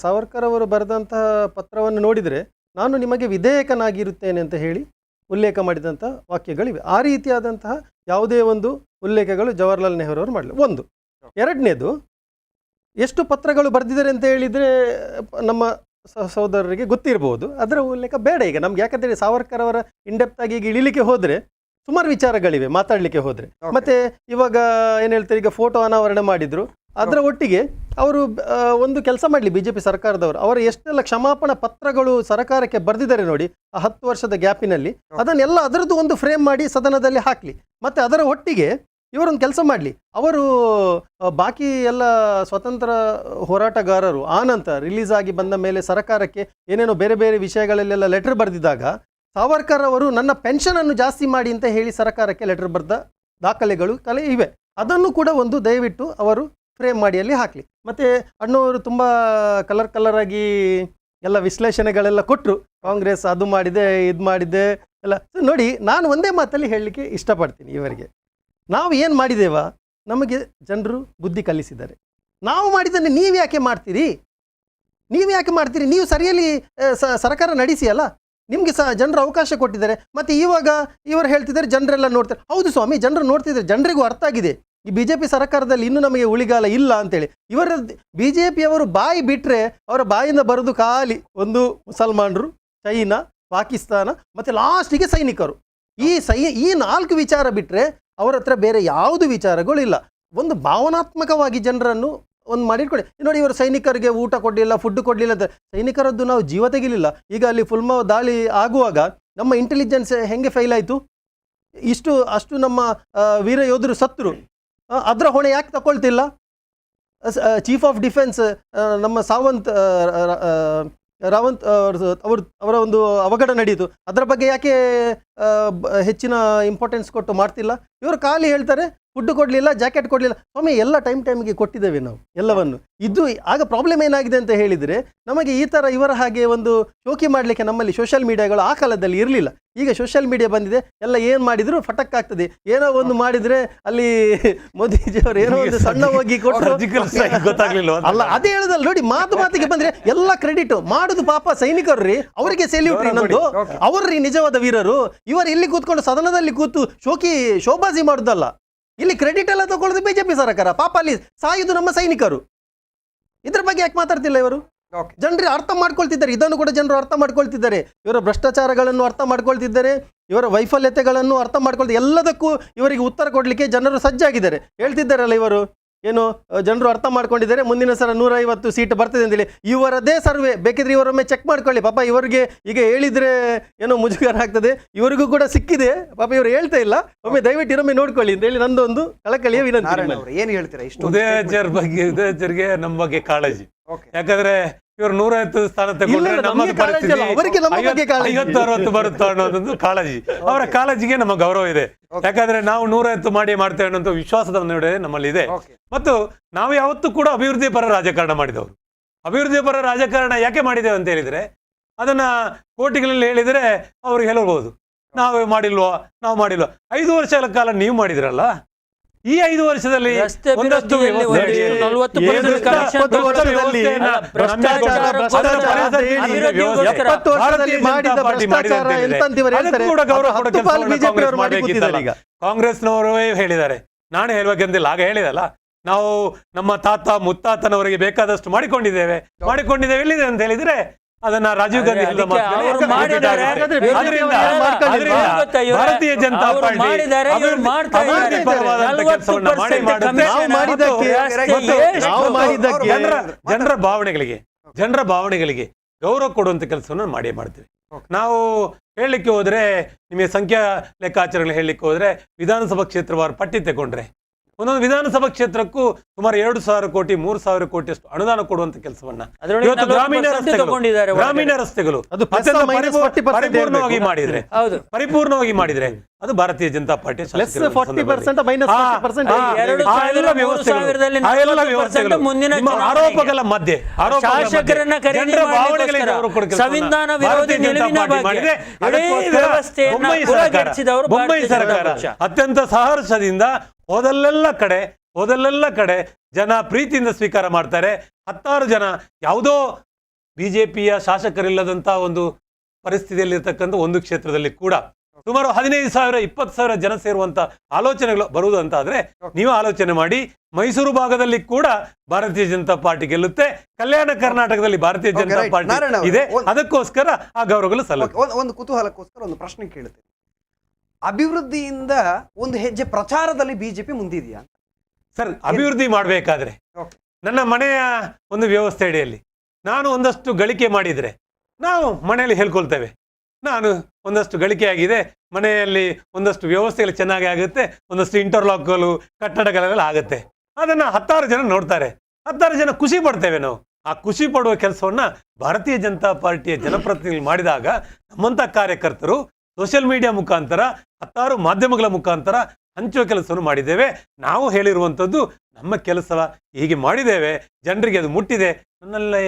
S3: ಸಾವರ್ಕರ್ ಅವರು ಬರೆದಂತಹ ಪತ್ರವನ್ನು ನೋಡಿದರೆ ನಾನು ನಿಮಗೆ ವಿಧೇಯಕನಾಗಿರುತ್ತೇನೆ ಅಂತ ಹೇಳಿ ಉಲ್ಲೇಖ ಮಾಡಿದಂಥ ವಾಕ್ಯಗಳಿವೆ. ಆ ರೀತಿಯಾದಂತಹ ಯಾವುದೇ ಒಂದು ಉಲ್ಲೇಖಗಳು ಜವಾಹರ್ಲಾಲ್ ನೆಹರು ಅವರು ಮಾಡಲಿ. ಒಂದು. ಎರಡನೇದು, ಎಷ್ಟು ಪತ್ರಗಳು ಬರೆದಿದ್ದಾರೆ ಅಂತ ಹೇಳಿದರೆ ನಮ್ಮ ಸಹೋದರರಿಗೆ ಗೊತ್ತಿರಬಹುದು. ಅದರ ಉಲ್ಲೇಖ ಬೇಡ ಈಗ ನಮ್ಗೆ. ಯಾಕಂದರೆ ಸಾವರ್ಕರ್ ಅವರ ಇಂಡೆಪ್ತ್ ಆಗಿ ಈಗ ಇಳಿಲಿಕ್ಕೆ ಹೋದರೆ ಸುಮಾರು ವಿಚಾರಗಳಿವೆ ಮಾತಾಡಲಿಕ್ಕೆ ಹೋದರೆ. ಮತ್ತೆ ಇವಾಗ ಏನು ಹೇಳ್ತಾರೆ, ಈಗ ಫೋಟೋ ಅನಾವರಣೆ ಮಾಡಿದ್ರು, ಅದರ ಒಟ್ಟಿಗೆ ಅವರು ಒಂದು ಕೆಲಸ ಮಾಡಲಿ BJP ಸರ್ಕಾರದವರು, ಅವರು ಎಷ್ಟೆಲ್ಲ ಕ್ಷಮಾಪಣಾ ಪತ್ರಗಳು ಸರ್ಕಾರಕ್ಕೆ ಬರೆದಿದ್ದಾರೆ ನೋಡಿ ಆ 10 ವರ್ಷದ ಗ್ಯಾಪಿನಲ್ಲಿ, ಅದನ್ನೆಲ್ಲ ಅದರದ್ದು ಒಂದು ಫ್ರೇಮ್ ಮಾಡಿ ಸದನದಲ್ಲಿ ಹಾಕಲಿ. ಮತ್ತೆ ಅದರ ಒಟ್ಟಿಗೆ ಇವರೊಂದು ಕೆಲಸ ಮಾಡಲಿ, ಅವರು ಬಾಕಿ ಎಲ್ಲ ಸ್ವತಂತ್ರ ಹೋರಾಟಗಾರರು ಆನಂತರ ರಿಲೀಸ್ ಆಗಿ ಬಂದ ಮೇಲೆ ಸರ್ಕಾರಕ್ಕೆ ಏನೇನೋ ಬೇರೆ ಬೇರೆ ವಿಷಯಗಳಲ್ಲೆಲ್ಲ ಲೆಟರ್ ಬರೆದಿದ್ದಾಗ ಸಾವರ್ಕರ್ ಅವರು ನನ್ನ ಪೆನ್ಷನನ್ನು ಜಾಸ್ತಿ ಮಾಡಿ ಅಂತ ಹೇಳಿ ಸರ್ಕಾರಕ್ಕೆ ಲೆಟರ್ ಬರೆದ ದಾಖಲೆಗಳು ಇವೆ. ಅದನ್ನು ಕೂಡ ಒಂದು ದಯವಿಟ್ಟು ಅವರು ಫ್ರೇಮ್ ಮಾಡಿ ಅಲ್ಲಿ ಹಾಕಲಿ. ಮತ್ತು ಅಣ್ಣವರು ತುಂಬ ಕಲರ್ ಆಗಿ ಎಲ್ಲ ವಿಶ್ಲೇಷಣೆಗಳೆಲ್ಲ ಕೊಟ್ಟರು. ಕಾಂಗ್ರೆಸ್ ಅದು ಮಾಡಿದೆ, ಇದು ಮಾಡಿದೆ ಎಲ್ಲ. ನೋಡಿ, ನಾನು ಒಂದೇ ಮಾತಲ್ಲಿ ಹೇಳಲಿಕ್ಕೆ ಇಷ್ಟಪಡ್ತೀನಿ ಇವರಿಗೆ, ನಾವು ಏನು ಮಾಡಿದ್ದೇವ, ನಮಗೆ ಜನರು ಬುದ್ಧಿ ಕಲಿಸಿದ್ದಾರೆ. ನಾವು ಮಾಡಿದ್ದನ್ನು ನೀವು ಯಾಕೆ ಮಾಡ್ತೀರಿ? ನೀವು ಸರಿಯಲ್ಲಿ ಸರ್ಕಾರ ನಡೆಸಿ ಅಲ್ಲ, ನಿಮಗೆ ಸಹ ಜನರು ಅವಕಾಶ ಕೊಟ್ಟಿದ್ದಾರೆ. ಮತ್ತು ಇವಾಗ ಇವರು ಹೇಳ್ತಿದ್ದಾರೆ ಜನರೆಲ್ಲ ನೋಡ್ತಾರೆ. ಹೌದು ಸ್ವಾಮಿ, ಜನರು ನೋಡ್ತಿದ್ದಾರೆ, ಜನರಿಗೂ ಅರ್ಥ ಆಗಿದೆ ಈ BJP ಸರ್ಕಾರದಲ್ಲಿ ಇನ್ನೂ ನಮಗೆ ಉಳಿಗಾಲ ಇಲ್ಲ ಅಂತೇಳಿ. ಇವರ BJPಯವರು ಬಾಯಿ ಬಿಟ್ಟರೆ ಅವರ ಬಾಯಿಂದ ಬರೋದು ಖಾಲಿ ಒಂದು ಮುಸಲ್ಮಾನರು, ಚೈನಾ, ಪಾಕಿಸ್ತಾನ ಮತ್ತು ಲಾಸ್ಟಿಗೆ ಸೈನಿಕರು. ಈ 4 ವಿಚಾರ ಬಿಟ್ಟರೆ ಅವರ ಹತ್ರ ಬೇರೆ ಯಾವುದು ವಿಚಾರಗಳು ಇಲ್ಲ. ಒಂದು ಭಾವನಾತ್ಮಕವಾಗಿ ಜನರನ್ನು ಒಂದು ಮಾಡಿಟ್ಕೊಳ್ಳಿ. ನೋಡಿ, ಇವರು ಸೈನಿಕರಿಗೆ ಊಟ ಕೊಡಲಿಲ್ಲ, ಫುಡ್ ಕೊಡಲಿಲ್ಲ ಅಂತ. ಸೈನಿಕರದ್ದು ನಾವು ಜೀವ ತೆಗಿಲಿಲ್ಲ. ಈಗ ಅಲ್ಲಿ ಪುಲ್ವಾಮಾ ದಾಳಿ ಆಗುವಾಗ ನಮ್ಮ ಇಂಟೆಲಿಜೆನ್ಸ್ ಹೆಂಗೆ ಫೇಲ್ ಆಯಿತು? ಅಷ್ಟು ನಮ್ಮ ವೀರ ಯೋಧರು ಸತ್ತರು. ಅದರ ಹೊಣೆ ಯಾಕೆ ತಗೊಳ್ತಿಲ್ಲ? ಚೀಫ್ ಆಫ್ ಡಿಫೆನ್ಸ್ ನಮ್ಮ ರಾವಂತ್ ಅವರ ಒಂದು ಅವಘಡ ನಡೆಯಿತು. ಅದರ ಬಗ್ಗೆ ಯಾಕೆ ಹೆಚ್ಚಿನ ಇಂಪಾರ್ಟೆನ್ಸ್ ಕೊಟ್ಟು ಮಾಡ್ತಿಲ್ಲ? ಇವರು ಖಾಲಿ ಹೇಳ್ತಾರೆ ಫುಡ್ ಕೊಡಲಿಲ್ಲ, ಜಾಕೆಟ್ ಕೊಡಲಿಲ್ಲ. ಸ್ವಾಮಿ, ಎಲ್ಲ ಟೈಮಿಗೆ ಕೊಟ್ಟಿದ್ದೇವೆ ನಾವು ಎಲ್ಲವನ್ನು. ಇದು ಆಗ ಪ್ರಾಬ್ಲಮ್ ಏನಾಗಿದೆ ಅಂತ ಹೇಳಿದರೆ, ನಮಗೆ ಈ ಥರ ಇವರ ಹಾಗೆ ಒಂದು ಶೋಕಿ ಮಾಡಲಿಕ್ಕೆ ನಮ್ಮಲ್ಲಿ ಸೋಷಿಯಲ್ ಮೀಡಿಯಾಗಳು ಆ ಕಾಲದಲ್ಲಿ ಇರಲಿಲ್ಲ. ಈಗ ಸೋಷಿಯಲ್ ಮೀಡಿಯಾ ಬಂದಿದೆ, ಎಲ್ಲ ಏನು ಮಾಡಿದ್ರು ಫಟಕ್ ಆಗ್ತದೆ. ಏನೋ ಒಂದು ಮಾಡಿದರೆ ಅಲ್ಲಿ ಮೋದಿಜಿಯವರು ಏನೋ ಒಂದು ಸಣ್ಣ ಹೋಗಿ ಕೊಟ್ಟರು,
S2: ಗೊತ್ತಾಗ್ಲಿಲ್ಲ
S3: ಅಲ್ಲ ಅದೇ ಹೇಳುದಲ್ಲ. ನೋಡಿ, ಮಾತಿಗೆ ಬಂದರೆ ಎಲ್ಲ ಕ್ರೆಡಿಟ್ ಮಾಡುದು ಪಾಪ ಸೈನಿಕರು ರೀ, ಅವರಿಗೆ ಸೆಲ್ಯೂಟ್ ರೀ ನಂದು. ಅವ್ರಿ ನಿಜವಾದ ವೀರರು. ಇವರು ಇಲ್ಲಿ ಕೂತ್ಕೊಂಡು ಸದನದಲ್ಲಿ ಕೂತು ಶೋಭಾಸಿ ಮಾಡುದಲ್ಲ, ಇಲ್ಲಿ ಕ್ರೆಡಿಟ್ ಎಲ್ಲ ತಗೊಳ್ಳೋದು BJP ಸರ್ಕಾರ. ಪಾಪ ಅಲ್ಲಿ ಸಾಯುದು ನಮ್ಮ ಸೈನಿಕರು. ಇದ್ರ ಬಗ್ಗೆ ಯಾಕೆ ಮಾತಾಡ್ತಿಲ್ಲ ಇವರು? ಜನರು ಅರ್ಥ ಮಾಡ್ಕೊಳ್ತಿದ್ದಾರೆ, ಇದನ್ನು ಕೂಡ ಜನರು ಅರ್ಥ ಮಾಡ್ಕೊಳ್ತಿದ್ದಾರೆ. ಇವರ ಭ್ರಷ್ಟಾಚಾರಗಳನ್ನು ಅರ್ಥ ಮಾಡ್ಕೊಳ್ತಿದ್ದಾರೆ, ಇವರ ವೈಫಲ್ಯತೆಗಳನ್ನು ಅರ್ಥ ಮಾಡ್ಕೊಳ್ತಿದ್ದಾರೆ. ಎಲ್ಲದಕ್ಕೂ ಇವರಿಗೆ ಉತ್ತರ ಕೊಡಲಿಕ್ಕೆ ಜನರು ಸಜ್ಜಾಗಿದ್ದಾರೆ. ಹೇಳ್ತಿದ್ದಾರಲ್ಲ ಇವರು, ಏನು ಜನರು ಅರ್ಥ ಮಾಡ್ಕೊಂಡಿದ್ದಾರೆ, ಮುಂದಿನ ಸಲ 150 ಸೀಟ್ ಬರ್ತದೆ ಅಂತೇಳಿ. ಇವರದೇ ಸರ್ವೆ ಬೇಕಿದ್ರೆ ಇವರೊಮ್ಮೆ ಚೆಕ್ ಮಾಡ್ಕೊಳ್ಳಿ. ಪಾಪ ಇವರಿಗೆ ಈಗ ಹೇಳಿದ್ರೆ ಏನೋ ಮುಜುಗರ ಆಗ್ತದೆ, ಇವರಿಗೂ ಕೂಡ ಸಿಕ್ಕಿದೆ. ಪಾಪ ಇವರು ಹೇಳ್ತಾ ಇಲ್ಲ, ಒಮ್ಮೆ ದಯವಿಟ್ಟು ಇನ್ನೊಮ್ಮೆ ನೋಡ್ಕೊಳ್ಳಿ ಅಂತ ಹೇಳಿ ನಂದೊಂದು ಕಳಕಳಿಯ ವಿನಂತಿ.
S1: ಏನು ಹೇಳ್ತೀರಾ? ಇಷ್ಟು
S2: ಉದಯಚರ್ಗೆ ನಮ್ಮ ಬಗ್ಗೆ ಕಾಳಜಿ. ಯಾಕಂದ್ರೆ ಇವರು 150 ಸ್ಥಾನ ತಗೊಂಡ್ರೆ ನಮ್ಮದು ಪರಿಸ್ಥಿತಿ 50-60 ಬರುತ್ತಾ ಅನ್ನೋದೊಂದು ಕಾಳಜಿ. ಅವರ ಕಾಳಜಿಗೆ ನಮ್ಮ ಗೌರವ ಇದೆ. ಯಾಕಂದ್ರೆ ನಾವು 150 ಮಾಡ್ತೇವೆ ಅನ್ನೋ ವಿಶ್ವಾಸದ ನಮ್ಮಲ್ಲಿ ಇದೆ. ಮತ್ತು ನಾವು ಯಾವತ್ತೂ ಕೂಡ ಅಭಿವೃದ್ಧಿ ಪರ ರಾಜಕಾರಣ ಮಾಡಿದವರು. ಅಭಿವೃದ್ಧಿ ಪರ ರಾಜಕಾರಣ ಯಾಕೆ ಮಾಡಿದ್ದೇವೆ ಅಂತ ಹೇಳಿದ್ರೆ, ಅದನ್ನ ಕೋಟಿಗಳಲ್ಲಿ ಹೇಳಿದ್ರೆ ಅವ್ರಿಗೆ ಹೇಳ್ಬೋದು ನಾವು ಮಾಡಿಲ್ವಾ. 5 ವರ್ಷಗಳ ಕಾಲ ನೀವು ಮಾಡಿದ್ರಲ್ಲ, ಈ 5 ವರ್ಷದಲ್ಲಿ ಒಂದಷ್ಟು ಕಾಂಗ್ರೆಸ್ನವರು ಹೇಳಿದ್ದಾರೆ. ನಾನು ಹೇಳ್ಬೇಕಂತಿಲ್ಲ, ಆಗ ಹೇಳಿದಲ್ಲ, ನಾವು ನಮ್ಮ ತಾತ ಮುತ್ತಾತನವರಿಗೆ ಬೇಕಾದಷ್ಟು ಮಾಡಿಕೊಂಡಿದ್ದೇವೆ. ಎಲ್ಲಿದೆ ಅಂತ ಹೇಳಿದ್ರೆ ಅದನ್ನ ರಾಜೀವ್ ಗಾಂಧಿ ಭಾರತೀಯ ಜನತಾ ಪಾರ್ಟಿ ಜನರ ಭಾವನೆಗಳಿಗೆ ಗೌರವ ಕೊಡುವಂತ ಕೆಲಸವನ್ನು ಮಾಡ್ತೀವಿ. ನಾವು ಹೇಳಲಿಕ್ಕೆ ಹೋದ್ರೆ, ನಿಮಗೆ ಸಂಖ್ಯಾ ಲೆಕ್ಕಾಚಾರಗಳು ಹೇಳಲಿಕ್ಕೆ ಹೋದ್ರೆ, ವಿಧಾನಸಭಾ ಕ್ಷೇತ್ರವಾರ ಪಟ್ಟಿ ತಗೊಂಡ್ರೆ ಒಂದೊಂದು ವಿಧಾನಸಭಾ ಕ್ಷೇತ್ರಕ್ಕೂ ಸುಮಾರು 2,000 ಕೋಟಿ 3,000 ಕೋಟಿ ಅಷ್ಟು ಅನುದಾನ ಕೊಡುವಂತ ಕೆಲಸವನ್ನ ಇವತ್ತು ಗ್ರಾಮೀಣ ರಸ್ತೆಗಳು ಪರಿಪೂರ್ಣವಾಗಿ ಮಾಡಿದ್ರೆ ಅದು ಭಾರತೀಯ ಜನತಾ ಪಾರ್ಟಿ ಆರೋಪಗಳ ಮಧ್ಯೆ ಬೊಮ್ಮಾಯಿ ಸರ್ಕಾರ ಅತ್ಯಂತ ಸಹರ್ಷದಿಂದ ಹೋದಲ್ಲೆಲ್ಲ ಕಡೆ ಜನ ಪ್ರೀತಿಯಿಂದ ಸ್ವೀಕಾರ ಮಾಡ್ತಾರೆ. 10 ಜನ ಯಾವುದೋ ಬಿಜೆಪಿಯ ಶಾಸಕರಿಲ್ಲದಂತ ಒಂದು ಪರಿಸ್ಥಿತಿಯಲ್ಲಿರ್ತಕ್ಕಂಥ ಒಂದು ಕ್ಷೇತ್ರದಲ್ಲಿ ಕೂಡ ಸುಮಾರು 15,000 20,000 ಜನ ಸೇರುವಂತ ಆಲೋಚನೆಗಳು ಬರುವುದು ಅಂತ ಆದ್ರೆ ನೀವು ಆಲೋಚನೆ ಮಾಡಿ. ಮೈಸೂರು ಭಾಗದಲ್ಲಿ ಕೂಡ ಭಾರತೀಯ ಜನತಾ ಪಾರ್ಟಿ ಗೆಲ್ಲುತ್ತೆ, ಕಲ್ಯಾಣ ಕರ್ನಾಟಕದಲ್ಲಿ ಭಾರತೀಯ ಜನತಾ ಪಾರ್ಟಿ ಇದೆ. ಅದಕ್ಕೋಸ್ಕರ ಆ ಗೌರವಗಳು ಸಲ್ಲುತ್ತೆ.
S1: ಒಂದು ಕುತೂಹಲಕ್ಕೋಸ್ಕರ ಒಂದು ಪ್ರಶ್ನೆ ಕೇಳುತ್ತೇನೆ. ಅಭಿವೃದ್ಧಿಯಿಂದ ಒಂದು ಹೆಜ್ಜೆ ಪ್ರಚಾರದಲ್ಲಿ ಬಿಜೆಪಿ ಮುಂದಿದೆಯಾ
S2: ಸರ್? ಅಭಿವೃದ್ಧಿ ಮಾಡಬೇಕಾದ್ರೆ ನನ್ನ ಮನೆಯ ಒಂದು ವ್ಯವಸ್ಥೆ ಅಡಿಯಲ್ಲಿ ನಾನು ಒಂದಷ್ಟು ಗಳಿಕೆ ಮಾಡಿದ್ರೆ ನಾವು ಮನೆಯಲ್ಲಿ ಹೇಳ್ಕೊಳ್ತೇವೆ, ನಾನು ಒಂದಷ್ಟು ಗಳಿಕೆ ಆಗಿದೆ, ಮನೆಯಲ್ಲಿ ಒಂದಷ್ಟು ವ್ಯವಸ್ಥೆಗಳು ಚೆನ್ನಾಗಿ ಆಗುತ್ತೆ, ಒಂದಷ್ಟು ಇಂಟರ್ಲಾಕ್ಗಳು ಕಟ್ಟಡಗಳೆಲ್ಲ ಆಗುತ್ತೆ. ಅದನ್ನ 10 ಜನ ನೋಡ್ತಾರೆ, 10 ಜನ ಖುಷಿ ಪಡ್ತೇವೆ. ನಾವು ಆ ಖುಷಿ ಪಡುವ ಕೆಲಸವನ್ನ ಭಾರತೀಯ ಜನತಾ ಪಾರ್ಟಿಯ ಜನಪ್ರತಿನಿಧಿಗಳು ಮಾಡಿದಾಗ ನಮ್ಮಂತ ಕಾರ್ಯಕರ್ತರು ಸೋಷಿಯಲ್ ಮೀಡಿಯಾ ಮುಖಾಂತರ 10 ಮಾಧ್ಯಮಗಳ ಮುಖಾಂತರ ಹಂಚುವ ಕೆಲಸವನ್ನು ಮಾಡಿದ್ದೇವೆ. ನಾವು ಹೇಳಿರುವಂಥದ್ದು ನಮ್ಮ ಕೆಲಸ ಹೀಗೆ ಮಾಡಿದ್ದೇವೆ, ಜನರಿಗೆ ಅದು ಮುಟ್ಟಿದೆ. ನನ್ನಲ್ಲೇ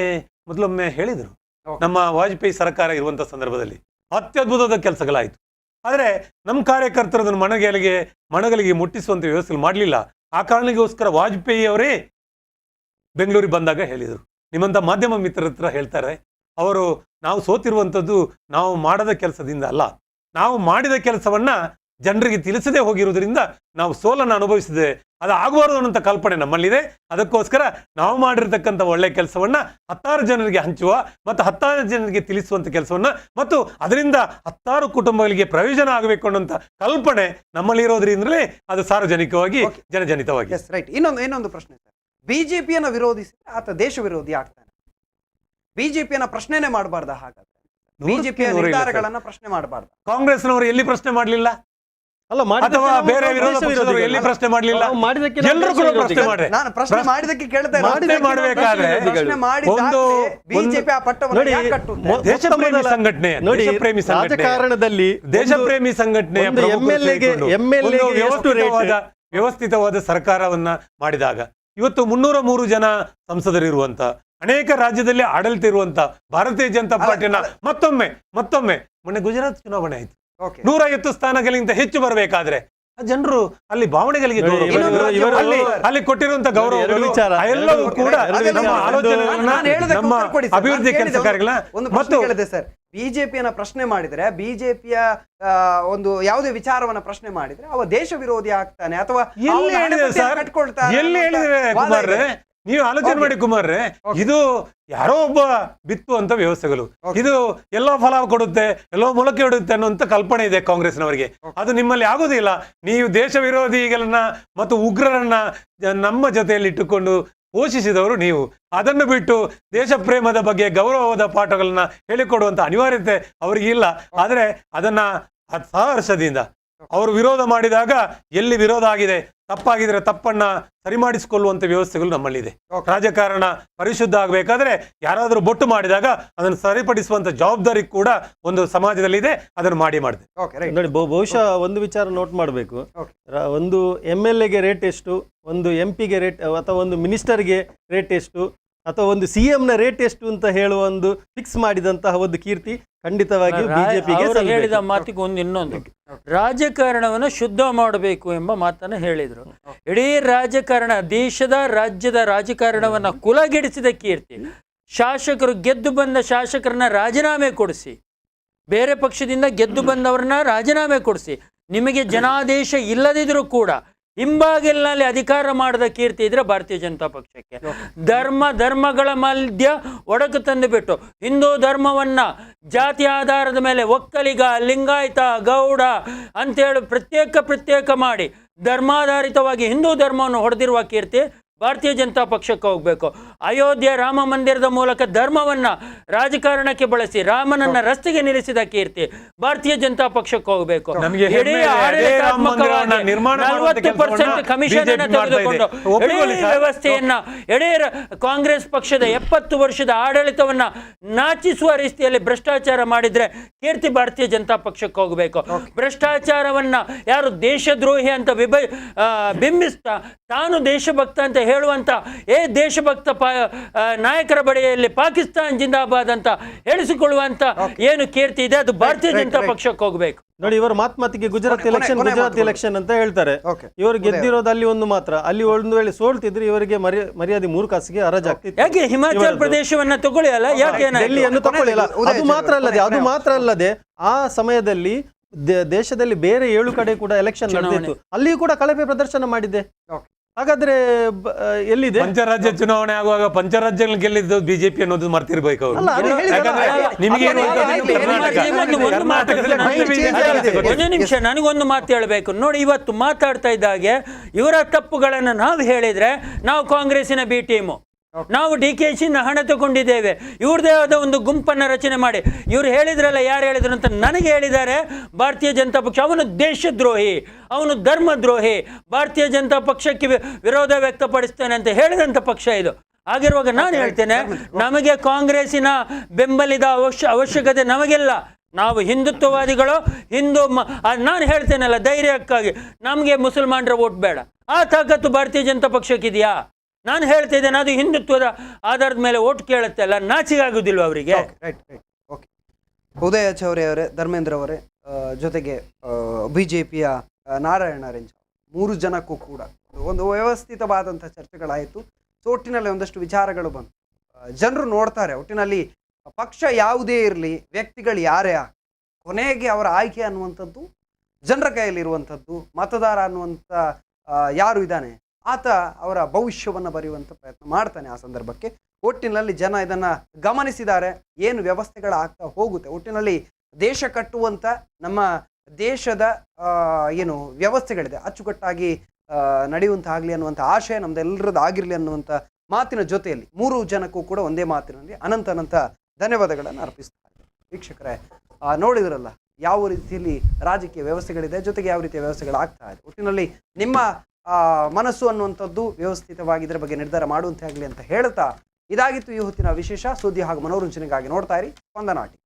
S2: ಮೊದಲೊಮ್ಮೆ ಹೇಳಿದರು, ನಮ್ಮ ವಾಜಪೇಯಿ ಸರ್ಕಾರ ಇರುವಂಥ ಸಂದರ್ಭದಲ್ಲಿ ಅತ್ಯದ್ಭುತವಾದ ಕೆಲಸಗಳಾಯಿತು. ಆದರೆ ನಮ್ಮ ಕಾರ್ಯಕರ್ತರು ಅದನ್ನು ಮಣಗಲಿಗೆ ಮುಟ್ಟಿಸುವಂಥ ವ್ಯವಸ್ಥೆ ಮಾಡಲಿಲ್ಲ. ಆ ಕಾರಣಕ್ಕೋಸ್ಕರ ವಾಜಪೇಯಿ ಅವರೇ ಬೆಂಗಳೂರಿಗೆ ಬಂದಾಗ ಹೇಳಿದರು, ನಿಮ್ಮಂಥ ಮಾಧ್ಯಮ ಮಿತ್ರರ ಹತ್ರ ಹೇಳ್ತಾರೆ, ಅವರು ನಾವು ಸೋತಿರುವಂಥದ್ದು ನಾವು ಮಾಡದ ಕೆಲಸದಿಂದ ಅಲ್ಲ, ನಾವು ಮಾಡಿದ ಕೆಲಸವನ್ನ ಜನರಿಗೆ ತಿಳಿಸದೇ ಹೋಗಿರುವುದರಿಂದ ನಾವು ಸೋಲನ್ನು ಅನುಭವಿಸಿದೆ. ಅದು ಆಗಬಾರದು ಅನ್ನೋಂಥ ಕಲ್ಪನೆ ನಮ್ಮಲ್ಲಿದೆ. ಅದಕ್ಕೋಸ್ಕರ ನಾವು ಮಾಡಿರ್ತಕ್ಕಂಥ ಒಳ್ಳೆಯ ಕೆಲಸವನ್ನ 10 ಜನರಿಗೆ ಹಂಚುವ ಮತ್ತು 10 ಜನರಿಗೆ ತಿಳಿಸುವಂಥ ಕೆಲಸವನ್ನ ಮತ್ತು ಅದರಿಂದ 10 ಕುಟುಂಬಗಳಿಗೆ ಪ್ರಯೋಜನ ಆಗಬೇಕು ಅನ್ನೋಂಥ ಕಲ್ಪನೆ ನಮ್ಮಲ್ಲಿರೋದ್ರಿಂದಲೇ ಅದು ಸಾರ್ವಜನಿಕವಾಗಿ ಜನಜನಿತವಾಗಿ.
S1: ರೈಟ್. ಇನ್ನೊಂದು ಪ್ರಶ್ನೆ ಸರ್, ಬಿಜೆಪಿಯನ್ನ ವಿರೋಧಿಸಿದ್ರೆ ಆತ ದೇಶ ವಿರೋಧಿ ಆಗ್ತಾನೆ. ಬಿಜೆಪಿಯನ್ನ ಪ್ರಶ್ನೆನೇ ಮಾಡಬಾರ್ದ? ಹಾಗಾದ್ರೆ ಬಿಜೆಪಿಯ ನಿರ್ಧಾರಗಳನ್ನ ಪ್ರಶ್ನೆ ಮಾಡಬಾರ್ದು.
S2: ಕಾಂಗ್ರೆಸ್ನವರು ಎಲ್ಲಿ ಪ್ರಶ್ನೆ ಮಾಡಲಿಲ್ಲ,
S3: ಅಲ್ಲ
S2: ಅಥವಾ ಬೇರೆ ವಿರೋಧ ಪಕ್ಷದವರು ಎಲ್ಲಿ ಪ್ರಶ್ನೆ ಮಾಡಲಿಲ್ಲ? ಎಲ್ಲರೂ ಕೂಡ ಪ್ರಶ್ನೆ ಮಾಡಿದ್ರೆ
S1: ನಾನು ಪ್ರಶ್ನೆ ಮಾಡಿದಕ್ಕೆ ಕೇಳ್ತಾ
S2: ಮಾಡಬೇಕಾದ್ರೆ ಒಂದು
S1: ಬಿಜೆಪಿ ಆ ಪಟ್ಟವನ್ನು ಯಾಕೆ ಕಟ್ಟುತ್ತೆ?
S2: ದೇಶಪ್ರೇಮಿ ಸಂಘಟನೆ, ದೇಶಪ್ರೇಮಿ
S3: ರಾಜಕಾರಣದಲ್ಲಿ
S2: ದೇಶಪ್ರೇಮಿ ಸಂಘಟನೆಯ ವ್ಯವಸ್ಥಿತವಾದ ಸರ್ಕಾರವನ್ನ ಮಾಡಿದಾಗ ಇವತ್ತು 303 ಜನ ಸಂಸದರಿರುವಂತ, ಅನೇಕ ರಾಜ್ಯದಲ್ಲಿ ಆಡಳಿತ ಇರುವಂತ ಭಾರತೀಯ ಜನತಾ ಪಾರ್ಟಿನ ಮತ್ತೊಮ್ಮೆ ಮೊನ್ನೆ ಗುಜರಾತ್ ಚುನಾವಣೆ ಆಯ್ತು, 150 ಸ್ಥಾನಗಳಿಗಿಂತ ಹೆಚ್ಚು ಬರಬೇಕಾದ್ರೆ ಜನರು ಅಲ್ಲಿ ಭಾವನೆಗಳಿಗೆ ಅಲ್ಲಿ ಕೊಟ್ಟಿರುವಂತ ಗೌರವ ಎಲ್ಲವೂ ಕೂಡ ನಮ್ಮ ಆಲೋಚನೆಗಳನ್ನ, ನಮ್ಮ ಅಭಿವೃದ್ಧಿ ಕೆಲಸ ಕಾರ್ಯಗಳನ್ನ ಮತ್ತು
S1: ಸರ್, ಬಿಜೆಪಿಯನ್ನ ಪ್ರಶ್ನೆ ಮಾಡಿದ್ರೆ, ಬಿಜೆಪಿಯ ಒಂದು ಯಾವುದೇ ವಿಚಾರವನ್ನ ಪ್ರಶ್ನೆ ಮಾಡಿದ್ರೆ ಅವ ದೇಶ ವಿರೋಧಿ ಆಗ್ತಾನೆ ಅಥವಾ
S2: ಎಲ್ಲಿ ಹೇಳಿದೆ ಸರ್? ಎಲ್ಲಿ ಹೇಳಿದ್ರೆ ಕುಮಾರ್ರೆ? ನೀವು ಆಲೋಚನೆ ಮಾಡಿ ಕುಮಾರ್ರೆ, ಇದು ಯಾರೋ ಒಬ್ಬ ಬಿತ್ತು ಅಂತ ವ್ಯವಸ್ಥೆಗಳು, ಇದು ಎಲ್ಲೋ ಫಲ ಕೊಡುತ್ತೆ, ಎಲ್ಲೋ ಮೊಳಕೆ ಹೊಡುತ್ತೆ ಅನ್ನುವಂಥ ಕಲ್ಪನೆ ಇದೆ ಕಾಂಗ್ರೆಸ್ನವರಿಗೆ. ಅದು ನಿಮ್ಮಲ್ಲಿ ಆಗೋದಿಲ್ಲ. ನೀವು ದೇಶ ವಿರೋಧಿಗಳನ್ನ ಮತ್ತು ಉಗ್ರರನ್ನ ನಮ್ಮ ಜೊತೆಯಲ್ಲಿ ಇಟ್ಟುಕೊಂಡು ಪೋಷಿಸಿದವರು ನೀವು. ಅದನ್ನು ಬಿಟ್ಟು ದೇಶ ಪ್ರೇಮದ ಬಗ್ಗೆ ಗೌರವವಾದ ಪಾಠಗಳನ್ನ ಹೇಳಿಕೊಡುವಂತ ಅನಿವಾರ್ಯತೆ ಅವರಿಗಿಲ್ಲ. ಆದರೆ ಅದನ್ನ ಸಹರ್ಷದಿಂದ ಅವರು ವಿರೋಧ ಮಾಡಿದಾಗ ಎಲ್ಲಿ ವಿರೋಧ ಆಗಿದೆ, ತಪ್ಪಾಗಿದ್ರೆ ತಪ್ಪನ್ನ ಸರಿ ಮಾಡಿಸಿಕೊಳ್ಳುವಂತ ವ್ಯವಸ್ಥೆಗಳು ನಮ್ಮಲ್ಲಿದೆ. ರಾಜಕಾರಣ ಪರಿಶುದ್ಧ ಆಗಬೇಕಾದ್ರೆ ಯಾರಾದರೂ ಬೊಟ್ಟು ಮಾಡಿದಾಗ ಅದನ್ನು ಸರಿಪಡಿಸುವಂತ ಜವಾಬ್ದಾರಿ ಕೂಡ ಒಂದು ಸಮಾಜದಲ್ಲಿ ಇದೆ. ಅದನ್ನು ಮಾಡಿದೆ
S3: ನೋಡಿ. ಬಹುಶಃ ಒಂದು ವಿಚಾರ ನೋಟ್ ಮಾಡಬೇಕು. ಒಂದು MLA-ಗೆ ರೇಟ್ ಎಷ್ಟು, ಒಂದು MP-ಗೆ ರೇಟ್ ಅಥವಾ ಒಂದು ಮಿನಿಸ್ಟರ್ಗೆ ರೇಟ್ ಎಷ್ಟು ಅಥವಾ ಒಂದು CM-ನ ರೇಟ್ ಎಷ್ಟು ಅಂತ ಹೇಳುವ ಒಂದು ಫಿಕ್ಸ್ ಮಾಡಿದಂತಹ ಒಂದು ಕೀರ್ತಿ ಖಂಡಿತವಾಗಿ ಬಿಜೆಪಿಗೆ
S4: ಹೇಳಿದ ಮಾತಿಗೆ ಇನ್ನೊಂದು ರಾಜಕಾರಣವನ್ನು ಶುದ್ಧ ಮಾಡಬೇಕು ಎಂಬ ಮಾತನ್ನು ಹೇಳಿದರು. ಇಡೀ ರಾಜಕಾರಣ, ರಾಜ್ಯದ ರಾಜಕಾರಣವನ್ನು ಕುಲಗೆಡಿಸಿದ ಕೀರ್ತಿ. ಶಾಸಕರು ಗೆದ್ದು ಬಂದ ಶಾಸಕರನ್ನ ರಾಜೀನಾಮೆ ಕೊಡಿಸಿ, ಬೇರೆ ಪಕ್ಷದಿಂದ ಗೆದ್ದು ಬಂದವರನ್ನ ರಾಜೀನಾಮೆ ಕೊಡಿಸಿ, ನಿಮಗೆ ಜನಾದೇಶ ಇಲ್ಲದಿದ್ರೂ ಕೂಡ ಹಿಂಬಾಗಿಲಿನಲ್ಲಿ ಅಧಿಕಾರ ಮಾಡಿದ ಕೀರ್ತಿ ಇದ್ರೆ ಭಾರತೀಯ ಜನತಾ ಪಕ್ಷಕ್ಕೆ. ಧರ್ಮಗಳ ಮಧ್ಯ ಒಡಕು ತಂದು ಬಿಟ್ಟು ಹಿಂದೂ ಧರ್ಮವನ್ನ ಜಾತಿ ಆಧಾರದ ಮೇಲೆ ಒಕ್ಕಲಿಗ, ಲಿಂಗಾಯತ, ಗೌಡ ಅಂತೇಳಿ ಪ್ರತ್ಯೇಕ ಮಾಡಿ ಧರ್ಮಾಧಾರಿತವಾಗಿ ಹಿಂದೂ ಧರ್ಮವನ್ನು ಹೊಡೆದಿರುವ ಕೀರ್ತಿ ಭಾರತೀಯ ಜನತಾ ಪಕ್ಷಕ್ಕೆ ಹೋಗ್ಬೇಕು. ಅಯೋಧ್ಯೆ ರಾಮ ಮಂದಿರದ ಮೂಲಕ ಧರ್ಮವನ್ನ ರಾಜಕಾರಣಕ್ಕೆ ಬಳಸಿ ರಾಮನನ್ನ ರಸ್ತೆಗೆ ನಿಲ್ಲಿಸಿದ ಕೀರ್ತಿ ಭಾರತೀಯ ಜನತಾ ಪಕ್ಷಕ್ಕೆ ಹೋಗ್ಬೇಕು. ಇಡೀ ಆಡಳಿತಾತ್ಮಕವಾಗಿ 40% ಕಮಿಷನ್ ಅನ್ನು ತೆಗೆದುಕೊಂಡು ಇಡೀ ವ್ಯವಸ್ಥೆಯನ್ನ, ಇಡೀ ಕಾಂಗ್ರೆಸ್ ಪಕ್ಷದ 70 ವರ್ಷದ ಆಡಳಿತವನ್ನ ನಾಚಿಸುವ ರೀತಿಯಲ್ಲಿ ಭ್ರಷ್ಟಾಚಾರ ಮಾಡಿದ್ರೆ ಕೀರ್ತಿ ಭಾರತೀಯ ಜನತಾ ಪಕ್ಷಕ್ಕೆ ಹೋಗ್ಬೇಕು. ಭ್ರಷ್ಟಾಚಾರವನ್ನ ಯಾರು ದೇಶದ್ರೋಹಿ ಅಂತ ಬಿಂಬಿಸ್ತಾ ತಾನು ದೇಶಭಕ್ತ ಅಂತ ಹೇಳುವಂತ ದೇಶಭಕ್ತ ನಾಯಕರ ಬಳಿಯಲ್ಲಿ ಪಾಕಿಸ್ತಾನ್ ಜಿಂದಾಬಾದ್ ಅಂತ ಹೇಳಿಸಿಕೊಳ್ಳುವಂತ ಏನು ಕೀರ್ತಿ ಇದೆ ಅದು ಭಾರತೀಯ ಜನತಾ ಪಕ್ಷಕ್ಕೆ ಹೋಗ್ಬೇಕು.
S3: ನೋಡಿ, ಇವರು ಮಾತಿಗೆ ಗುಜರಾತ್ ಎಲೆಕ್ಷನ್ ಅಂತ ಹೇಳ್ತಾರೆ. ಇವರು ಗೆದ್ದಿರೋದು ಅಲ್ಲಿ ಒಂದು ಮಾತ್ರ. ಅಲ್ಲಿ ಒಂದು ವೇಳೆ ಸೋಲ್ತಿದ್ರೆ ಇವರಿಗೆ ಮರ್ಯಾದೆ 3 ಕಾಸಿಗೆ ಹರಾಜಾಗ್ತಿತ್ತು.
S4: ಯಾಕೆ ಹಿಮಾಚಲ ಪ್ರದೇಶವನ್ನ ತಗೊಳ್ಳಿ ಅಲ್ಲ, ಯಾಕೆ
S3: ಡೆಲ್ಲಿಯನ್ನು ತಗೊಳ್ಳಿಲ್ಲ? ಅದು ಮಾತ್ರ ಅಲ್ಲದೆ ಆ ಸಮಯದಲ್ಲಿ ದೇಶದಲ್ಲಿ ಬೇರೆ 7 ಕಡೆ ಕೂಡ ಎಲೆಕ್ಷನ್ ನಡೆದಿತ್ತು. ಅಲ್ಲಿಯೂ ಕೂಡ ಕಳಪೆ ಪ್ರದರ್ಶನ ಮಾಡಿದೆ. ಹಾಗಾದ್ರೆ ಎಲ್ಲಿದೆ?
S2: ಪಂಚರಾಜ್ಯ ಚುನಾವಣೆ ಆಗುವಾಗ ಪಂಚರಾಜ್ಯಗಳು ಗೆಲ್ಲಿದ್ದು ಬಿಜೆಪಿ ಅನ್ನೋದು ಮರ್ತಿರ್ಬೇಕು ಅವರು.
S4: ಒಂದು ನಿಮಿಷ, ನನಗೊಂದು ಮಾತು ಹೇಳಬೇಕು ನೋಡಿ. ಇವತ್ತು ಮಾತಾಡ್ತಾ ಇದ್ದಾಗೆ ಇವರ ತಪ್ಪುಗಳನ್ನು ನಾವು ಹೇಳಿದ್ರೆ ನಾವು ಕಾಂಗ್ರೆಸ್ಸಿನ ಬಿ ಟೀಮು, ನಾವು DKಶಿನ ಹಣ ತಗೊಂಡಿದ್ದೇವೆ, ಇವ್ರದೇ ಆದ ಒಂದು ಗುಂಪನ್ನು ರಚನೆ ಮಾಡಿ ಇವ್ರು ಹೇಳಿದ್ರಲ್ಲ, ಯಾರು ಹೇಳಿದ್ರು ಅಂತ ನನಗೆ ಹೇಳಿದ್ದಾರೆ. ಭಾರತೀಯ ಜನತಾ ಪಕ್ಷ ಅವನು ದೇಶದ್ರೋಹಿ, ಅವನು ಧರ್ಮದ್ರೋಹಿ, ಭಾರತೀಯ ಜನತಾ ಪಕ್ಷಕ್ಕೆ ವಿರೋಧ ವ್ಯಕ್ತಪಡಿಸ್ತೇನೆ ಅಂತ ಹೇಳಿದಂಥ ಪಕ್ಷ ಇದು. ಆಗಿರುವಾಗ ನಾನು ಹೇಳ್ತೇನೆ, ನಮಗೆ ಕಾಂಗ್ರೆಸ್ಸಿನ ಬೆಂಬಲಿದ ಅವಶ್ಯಕತೆ ನಮಗೆಲ್ಲ. ನಾವು ಹಿಂದುತ್ವವಾದಿಗಳು, ನಾನು ಹೇಳ್ತೇನಲ್ಲ ಧೈರ್ಯಕ್ಕಾಗಿ, ನಮಗೆ ಮುಸಲ್ಮಾನರ ವೋಟ್ ಬೇಡ, ಆ ತಾಕತ್ತು ಭಾರತೀಯ ಜನತಾ ಪಕ್ಷಕ್ಕಿದೆಯಾ? ನಾನು ಹೇಳ್ತಾ ಇದ್ದೇನೆ, ಅದು ಹಿಂದುತ್ವದ ಆಧಾರದ ಮೇಲೆ ಓಟ್ ಕೇಳುತ್ತೆ ಅಲ್ಲ, ನಾಚಿಕೆ ಆಗುದಿಲ್ವ ಅವರಿಗೆ?
S1: Right right okay. Uday Chaure ಅವರೇ, ಧರ್ಮೇಂದ್ರ ಅವರೇ, ಜೊತೆಗೆ BJPಯ ನಾರಾಯಣ ರೆಂಜ, 3 ಜನಕ್ಕೂ ಕೂಡ ಒಂದು ವ್ಯವಸ್ಥಿತವಾದಂಥ ಚರ್ಚೆಗಳಾಯಿತು. ಸೊ ಒಟ್ಟಿನಲ್ಲಿ ಒಂದಷ್ಟು ವಿಚಾರಗಳು ಬಂತು. ಜನರು ನೋಡ್ತಾರೆ, ಒಟ್ಟಿನಲ್ಲಿ ಪಕ್ಷ ಯಾವುದೇ ಇರಲಿ, ವ್ಯಕ್ತಿಗಳು ಯಾರೇ, ಕೊನೆಗೆ ಅವರ ಆಯ್ಕೆ ಅನ್ನುವಂಥದ್ದು ಜನರ ಕೈಯಲ್ಲಿರುವಂಥದ್ದು. ಮತದಾರ ಅನ್ನುವಂಥ ಯಾರು ಇದ್ದಾನೆ ಆತ ಅವರ ಭವಿಷ್ಯವನ್ನು ಬರೆಯುವಂಥ ಪ್ರಯತ್ನ ಮಾಡ್ತಾನೆ. ಆ ಸಂದರ್ಭಕ್ಕೆ ಒಟ್ಟಿನಲ್ಲಿ ಜನ ಇದನ್ನು ಗಮನಿಸಿದ್ದಾರೆ, ಏನು ವ್ಯವಸ್ಥೆಗಳಾಗ್ತಾ ಹೋಗುತ್ತೆ. ಒಟ್ಟಿನಲ್ಲಿ ದೇಶ ಕಟ್ಟುವಂಥ ನಮ್ಮ ದೇಶದ ಏನು ವ್ಯವಸ್ಥೆಗಳಿದೆ ಅಚ್ಚುಕಟ್ಟಾಗಿ ನಡೆಯುವಂತಾಗಲಿ ಅನ್ನುವಂಥ ಆಶಯ ನಮ್ದೆಲ್ಲರದ್ದು ಆಗಿರಲಿ ಅನ್ನುವಂಥ ಮಾತಿನ ಜೊತೆಯಲ್ಲಿ 3 ಜನಕ್ಕೂ ಕೂಡ ಒಂದೇ ಮಾತಿನಲ್ಲಿ ಅನಂತ ಧನ್ಯವಾದಗಳನ್ನು ಅರ್ಪಿಸ್ತಾ ಇದ್ದಾರೆ. ವೀಕ್ಷಕರೇ, ನೋಡಿದ್ರಲ್ಲ ಯಾವ ರೀತಿಯಲ್ಲಿ ರಾಜಕೀಯ ವ್ಯವಸ್ಥೆಗಳಿದೆ, ಜೊತೆಗೆ ಯಾವ ರೀತಿಯ ವ್ಯವಸ್ಥೆಗಳಾಗ್ತಾ ಇದೆ. ಒಟ್ಟಿನಲ್ಲಿ ನಿಮ್ಮ ಮನಸ್ಸು ಅನ್ನುವಂಥದ್ದು ವ್ಯವಸ್ಥಿತವಾಗಿ ಇದರ ಬಗ್ಗೆ ನಿರ್ಧಾರ ಮಾಡುವಂತೆ ಆಗಲಿ ಅಂತ ಹೇಳ್ತಾ, ಇದಾಗಿತ್ತು ಈ ಹೊತ್ತಿನ ವಿಶೇಷ ಸುದ್ದಿ ಹಾಗೂ ಮನೋರಂಜನೆಗಾಗಿ ನೋಡ್ತಾ ಇರಿ ಸ್ಪಂದನ ಟಿವಿ.